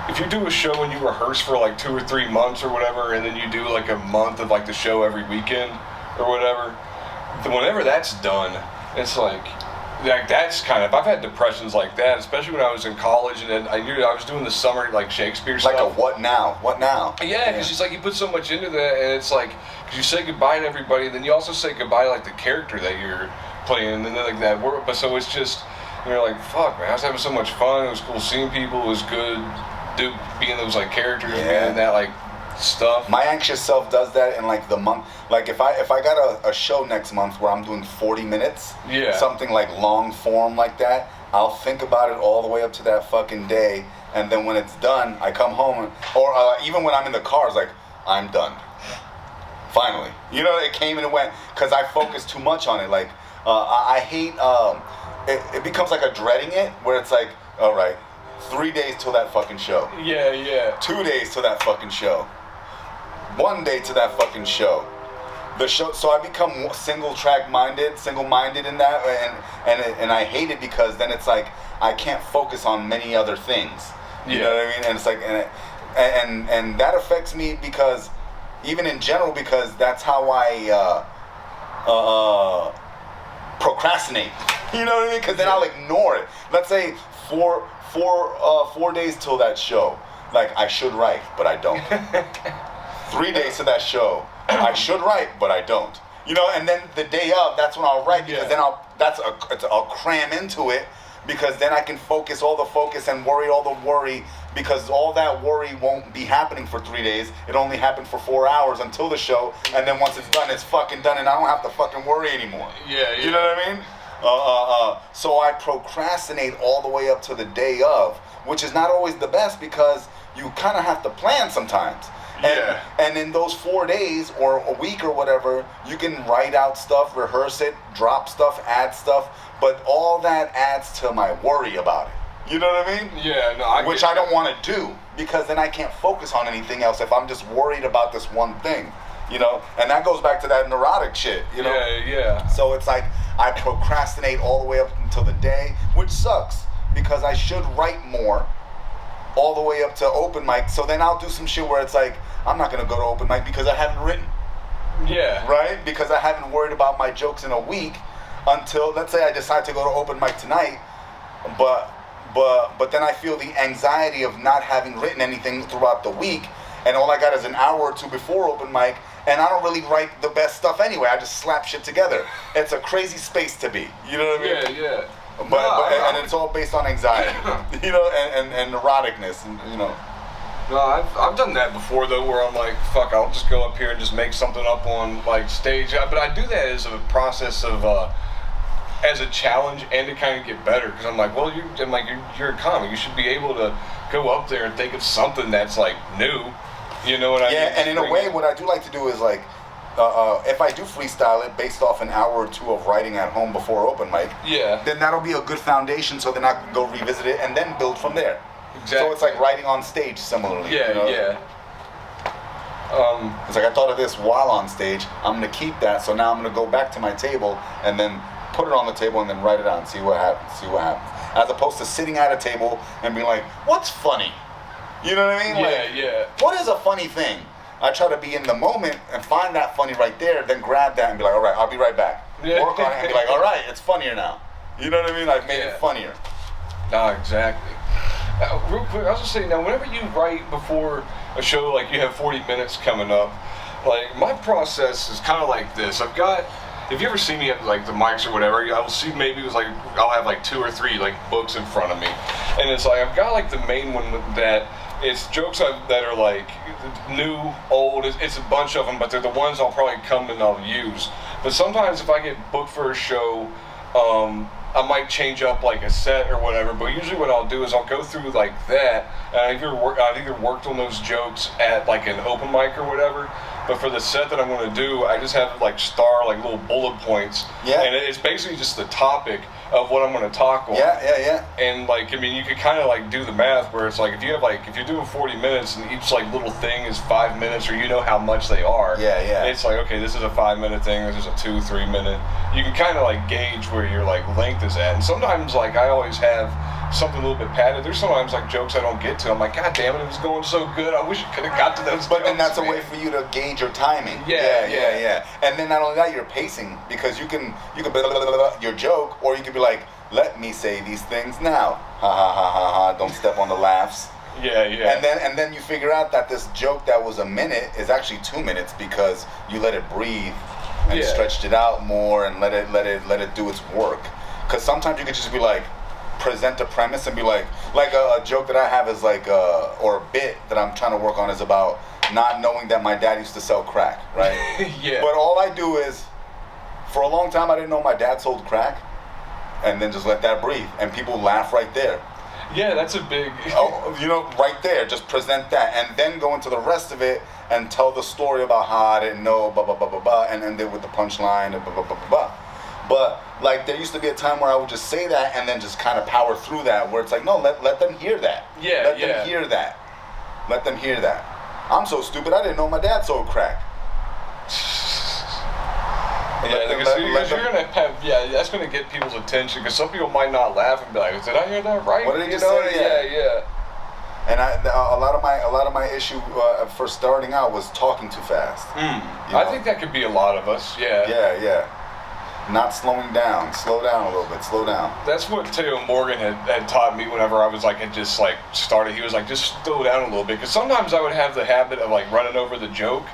if you do a show and you rehearse for like 2 or 3 months or whatever, and then you do like a month of like the show every weekend or whatever, then whenever that's done, it's like that's kind of, I've had depressions like that, especially when I was in college, and then I was doing the summer like Shakespeare stuff. Like a what now? Yeah, because it's like you put so much into that, and it's like, because you say goodbye to everybody, and then you also say goodbye to like the character that you're playing, and then like that work. But so it's just, you're like, fuck, man, I was having so much fun. It was cool seeing people. It was good being those like characters, and that like stuff. My anxious self does that in like the month. Like if I got a show next month where I'm doing 40 minutes, something like long form like that, I'll think about it all the way up to that fucking day, and then when it's done, I come home, or even when I'm in the car, it's like, I'm done. Finally, you know, it came and it went, because I focus too much on it. Like I hate. It becomes like a dreading it, where it's like, all right, 3 days till that fucking show. Yeah. 2 days till that fucking show. 1 day to that fucking show. The show. So I become single-minded in that, and I hate it, because then it's like I can't focus on many other things. You know what I mean? And it's like, and that affects me, because even in general, because that's how I procrastinate. You know what I mean? Because then I'll ignore it. Let's say 4 days till that show. Like, I should write, but I don't. 3 days to that show. I should write, but I don't. You know, and then the day of, that's when I'll write, because then I'll cram into it, because then I can focus all the focus and worry all the worry, because all that worry won't be happening for 3 days. It only happened for 4 hours until the show, and then once it's done, it's fucking done, and I don't have to fucking worry anymore. Yeah. You know what I mean? So I procrastinate all the way up to the day of, which is not always the best, because you kind of have to plan sometimes. And in those 4 days or a week or whatever, you can write out stuff, rehearse it, drop stuff, add stuff, but all that adds to my worry about it. You know what I mean? Yeah, no, Which I don't want to do, because then I can't focus on anything else if I'm just worried about this one thing. You know, and that goes back to that neurotic shit, you know? Yeah. So it's like, I procrastinate all the way up until the day, which sucks, because I should write more all the way up to open mic. So then I'll do some shit where it's like, I'm not gonna go to open mic because I haven't written. Yeah. Right? Because I haven't worried about my jokes in a week until, let's say I decide to go to open mic tonight, but then I feel the anxiety of not having written anything throughout the week, and all I got is an hour or two before open mic, and I don't really write the best stuff anyway. I just slap shit together. It's a crazy space to be. You know what I mean? Yeah. And it's all based on anxiety, you know, and neuroticness, and you know. No, I've done that before though, where I'm like, fuck, I'll just go up here and just make something up on like stage. But I do that as a process of, as a challenge, and to kind of get better, because I'm like, well, you're a comic. You should be able to go up there and think of something that's like new. You know what I mean? Yeah, and in a way, what I do like to do is like, if I do freestyle it based off an hour or two of writing at home before open mic, then that'll be a good foundation, so then I can go revisit it and then build from there. Exactly. So it's like writing on stage similarly. Yeah, you know? It's like, I thought of this while on stage, I'm going to keep that, so now I'm going to go back to my table and then put it on the table and then write it out and see what happens. As opposed to sitting at a table and being like, what's funny? You know what I mean? Yeah. What is a funny thing? I try to be in the moment and find that funny right there, then grab that and be like, all right, I'll be right back. Work on it and be like, all right, it's funnier now. You know what I mean? I've made it funnier. No, exactly. Real quick, I was just saying, now, whenever you write before a show, like you have 40 minutes coming up, like my process is kind of like this. I've got, if you ever see me at like the mics or whatever, I'll see maybe it was like, I'll have like 2 or 3 like books in front of me. And it's like, I've got like the main one that it's jokes that are like new, old, it's a bunch of them, but they're the ones I'll probably come and I'll use. But sometimes if I get booked for a show, I might change up like a set or whatever, but usually what I'll do is I'll go through like that, and I've either worked on those jokes at like an open mic or whatever, but for the set that I'm going to do, I just have like little bullet points, and it's basically just the topic of what I'm going to talk on. Yeah. And like, I mean, you could kind of like do the math where it's like, if you're doing 40 minutes and each like little thing is 5 minutes, or you know how much they are. Yeah. It's like, okay, this is a 5-minute thing, this is a 2-3 minute. You can kind of like gauge where your like length is at. And sometimes like I always have something a little bit padded. There's sometimes like jokes I don't get to. I'm like, God damn it was going so good. I wish it could have got to those. But jokes, then that's man. a way for you to gauge your timing. Yeah. And then not only that, you're pacing because you can blah, blah, blah, blah, your joke, or you could be like, let me say these things now. Ha ha ha ha ha. Don't step on the laughs. Yeah. And then you figure out that this joke that was a minute is actually 2 minutes because you let it breathe and stretched it out more and let it do its work. Because sometimes you could just be like, present a premise and be like a joke that I have is like, or a bit that I'm trying to work on is about not knowing that my dad used to sell crack, right? Yeah. But all I do is, for a long time I didn't know my dad sold crack, and then just let that breathe, and people laugh right there. Yeah, that's a big... right there, just present that, and then go into the rest of it and tell the story about how I didn't know, blah, blah, blah, blah, blah, and end it with the punchline, and blah, blah, blah, blah, blah. But, like, there used to be a time where I would just say that and then just kind of power through that, where it's like, no, let them hear that. Let them hear that. Let them hear that. I'm so stupid, I didn't know my dad sold crack. Because you're gonna have, that's gonna get people's attention. Because some people might not laugh and be like, "Did I hear that right?" What did he just say? Yeah. And a lot of my issue for starting out was talking too fast. I think that could be a lot of us. Yeah. Not slowing down. Slow down a little bit. Slow down. That's what Taylor Morgan had taught me whenever I was like, had just like started. He was like, just slow down a little bit. Because sometimes I would have the habit of like running over the joke,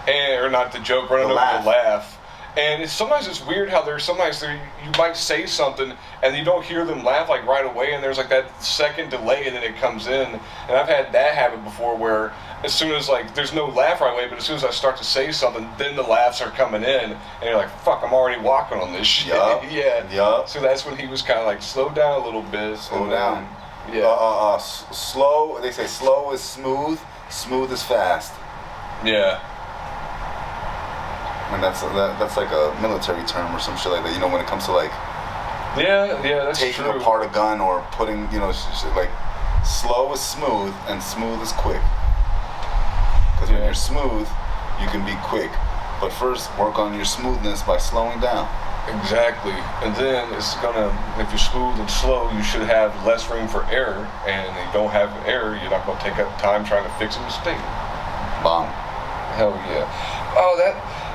or not the joke, running over the laugh. And sometimes it's weird how you might say something and you don't hear them laugh like right away, and there's like that second delay and then it comes in. And I've had that happen before where as soon as like there's no laugh right away, but as soon as I start to say something, then the laughs are coming in, and you're like, fuck, I'm already walking on this shit. Yup. So that's when he was kind of like, slow down a little bit. Slow down. Slow. They say slow is smooth. Smooth is fast. Yeah. And that's like a military term or some shit like that. You know, when it comes to like that's taking true. apart a gun or putting, shit like slow is smooth and smooth is quick. Because when you're smooth, you can be quick. But first, work on your smoothness by slowing down. Exactly. And then if you're smooth and slow, you should have less room for error. And if you don't have error, you're not going to take up time trying to fix a mistake. Bomb. Hell yeah.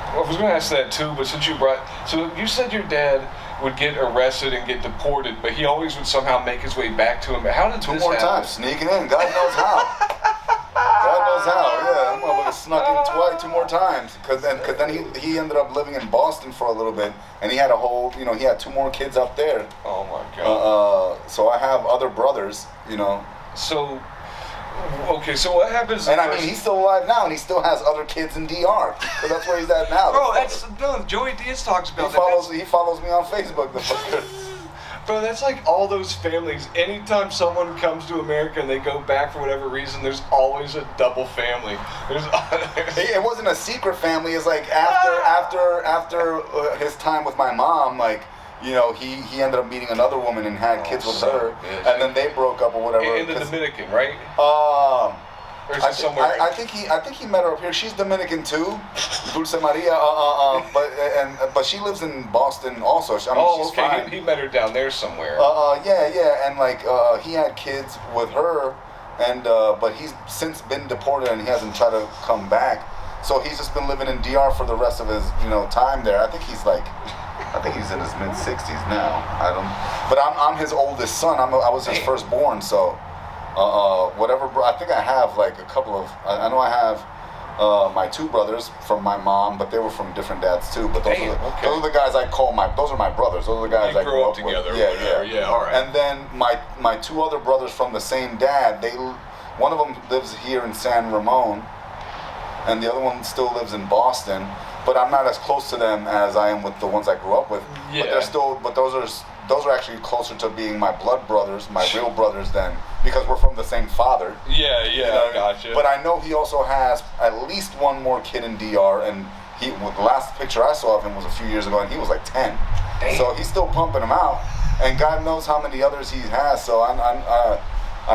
I was going to ask that too, but since so you said your dad would get arrested and get deported, but he always would somehow make his way back to him. How did this happen? 2 more times, sneaking in. God knows how. Yeah, I'm gonna snuck in 2 more times, because then he ended up living in Boston for a little bit, and he had a whole, he had 2 more kids up there. Oh my God. So I have other brothers, So. Okay, so what happens? And I mean, he's still alive now, and he still has other kids in DR. So that's where he's at now. Bro, Joey Diaz talks about He follows me on Facebook. The fucker. Bro, that's like all those families. Anytime someone comes to America and they go back for whatever reason, there's always a double family. It wasn't a secret family. It's like after his time with my mom, like. He ended up meeting another woman and had kids with her, and then they broke up or whatever. In the Dominican, right? Or is it somewhere? I think he met her up here. She's Dominican too, Dulce Maria. But she lives in Boston also. She's fine. He met her down there somewhere. Yeah, and like he had kids with her, and but he's since been deported and he hasn't tried to come back. So he's just been living in DR for the rest of his time there. I think he's in his mid-60s now. But I'm his oldest son. I was his firstborn, so whatever. I think I have like a couple of. I know I have my 2 brothers from my mom, but they were from different dads too. But those are the guys I call those are my brothers. Those are the guys I grew up together. With. Yeah, all right. And then my 2 other brothers from the same dad. One of them lives here in San Ramon, and the other one still lives in Boston. But I'm not as close to them as I am with the ones I grew up with. Yeah. But they're still. But those are actually closer to being my blood brothers, my real brothers, because we're from the same father. Yeah, gotcha. But I know he also has at least 1 more kid in DR, and the last picture I saw of him was a few years ago, and he was like 10. Damn. So he's still pumping them out, and God knows how many others he has. So I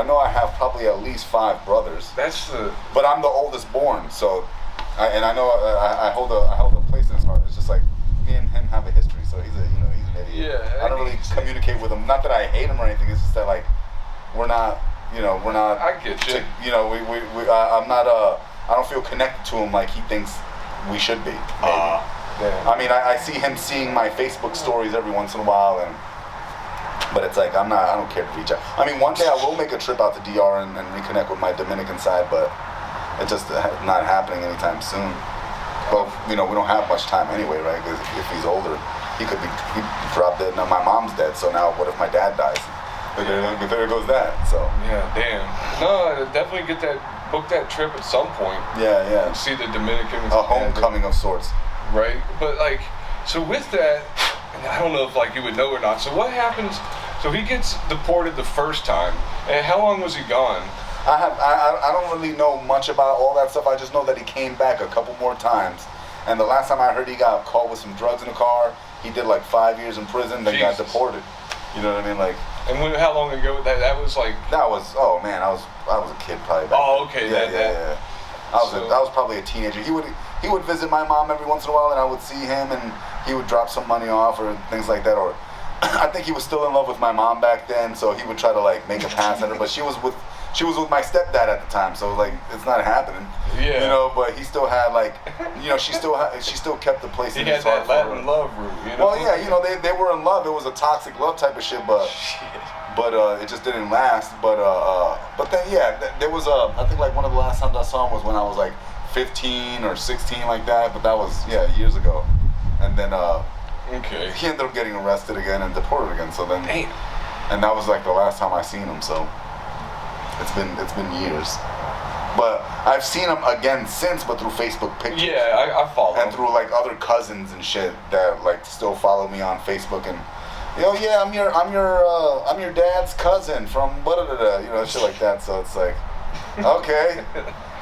know I have probably at least 5 brothers. But I'm the oldest born, so. I know I hold a place in his heart. It's just like me and him have a history, so he's an idiot. Yeah. I don't really communicate with him. Not that I hate him or anything. It's just that like we're not, we're not. I get you. I'm not. I don't feel connected to him like he thinks we should be. I mean, I see him seeing my Facebook stories every once in a while, but it's like I don't care to reach out. I mean, one day I will make a trip out to DR and reconnect with my Dominican side, but it's just not happening anytime soon. But we don't have much time anyway, right? Because if he's older, he drop dead. Now my mom's dead, so now what if my dad dies? There goes that. So yeah, damn. No, definitely book that trip at some point. Yeah. See the Dominicans. A homecoming of sorts. Right, but so with that, and I don't know if you would know or not. So what happens? So he gets deported the first time, and how long was he gone? I don't really know much about all that stuff. I just know that he came back a couple more times, and the last time I heard he got caught with some drugs in the car. He did 5 years in prison, then got deported. You know what I mean? And how long ago that was That was I was a kid probably. Okay. Yeah. I was probably a teenager. He would visit my mom every once in a while, and I would see him, and he would drop some money off or things like that. Or I think he was still in love with my mom back then, so he would try to make a pass at her. But she was with my stepdad at the time, so it's not happening. Yeah. But he still had she still kept the place in his heart. He had that Latin love root. Well, yeah, they were in love. It was a toxic love type of shit, but it just didn't last. But then there was I think one of the last times I saw him was when I was 15 or 16 like that, but that was years ago. And then he ended up getting arrested again and deported again. So then, and that was the last time I seen him. So it's been years. But I've seen him again since, but through Facebook pictures. Yeah, I follow. And through other cousins and shit that still follow me on Facebook and. I'm your dad's cousin from shit like that. So it's okay.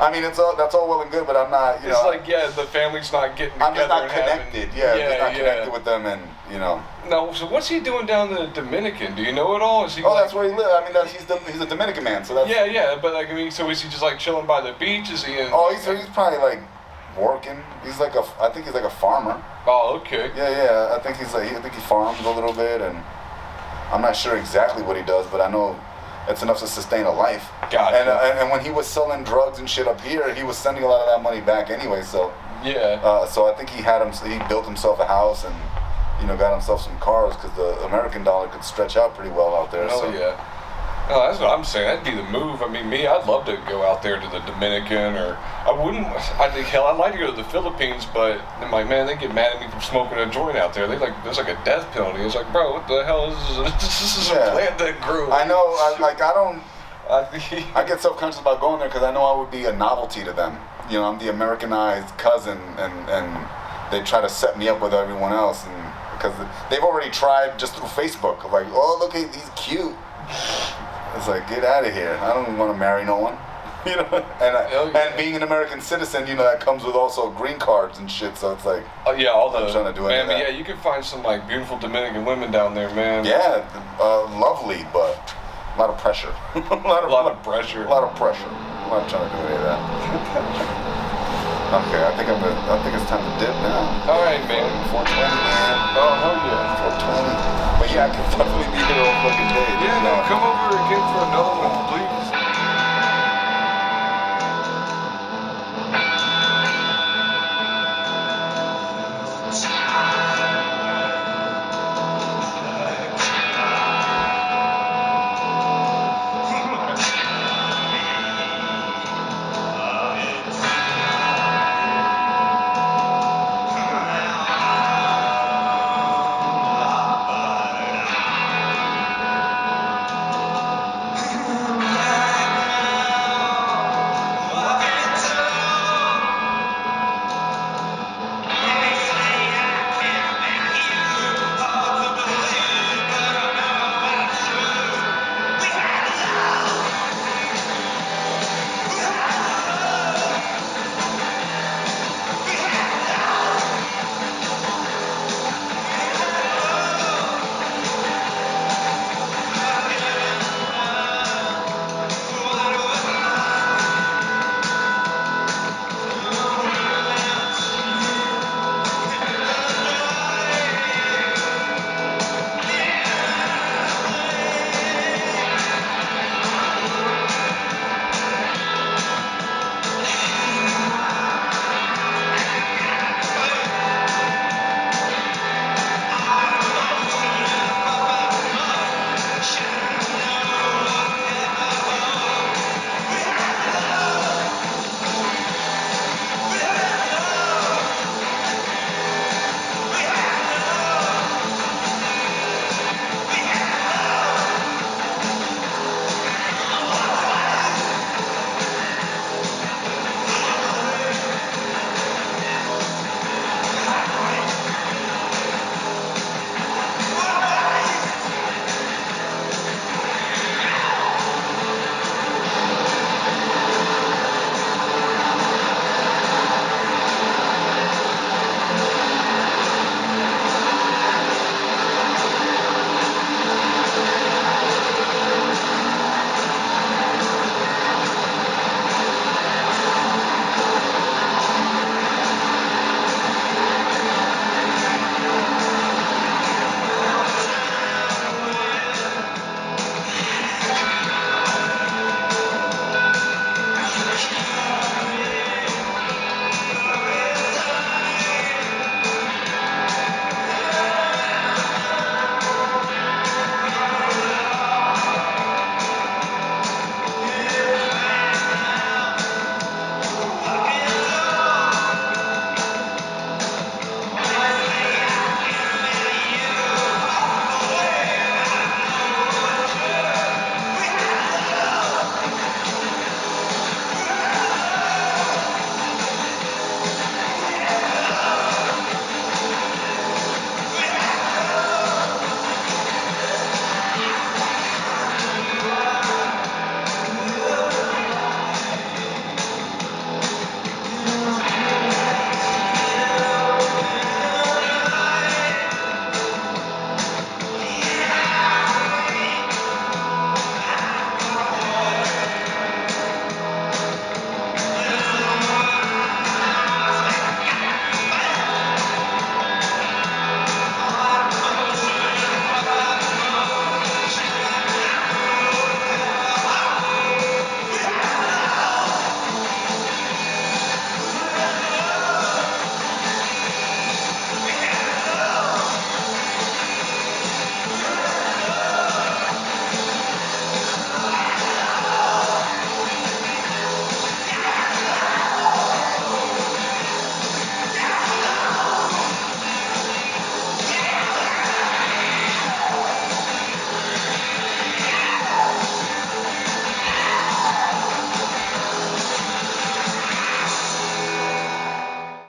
I mean, that's all well and good, but I'm not, It's the family's not getting together. I'm just not connected. Connected with them, and No, so what's he doing down the Dominican? Do you know it all? Is he? That's where he lives. I mean, he's a Dominican man, so that's. Yeah, but so is he just chilling by the beach? Is he in? Oh, he's probably working. He's I think he's a farmer. Oh, okay. Yeah. I think he farms a little bit, and I'm not sure exactly what he does, but I know it's enough to sustain a life. Gotcha. And when he was selling drugs and shit up here, he was sending a lot of that money back anyway. So yeah. So I think he built himself a house and got himself some cars because the American dollar could stretch out pretty well out there. Oh yeah. No, that's what I'm saying. That'd be the move. I mean, I'd love to go out there to the Dominican, or I think I'd like to go to the Philippines, but I'm man, they get mad at me for smoking a joint out there. There's a death penalty. It's bro, what the hell is this? This is a plant that grew. I know. I get self-conscious about going there because I know I would be a novelty to them. I'm the Americanized cousin, and they try to set me up with everyone else, and because they've already tried just through Facebook. Oh, look, he's cute. It's get out of here. I don't want to marry no one. And being an American citizen, that comes with also green cards and shit. So it's all the I'm trying to do man, but yeah, you can find some beautiful Dominican women down there, man. Yeah, lovely, but a lot of pressure. a lot of pressure. I'm not trying to do any of that. Okay, I think it's time to dip now. All right, man. 420, man. Oh, hell yeah. 420. But yeah, I can definitely be here all fucking day. Yeah, no, come over again for another one.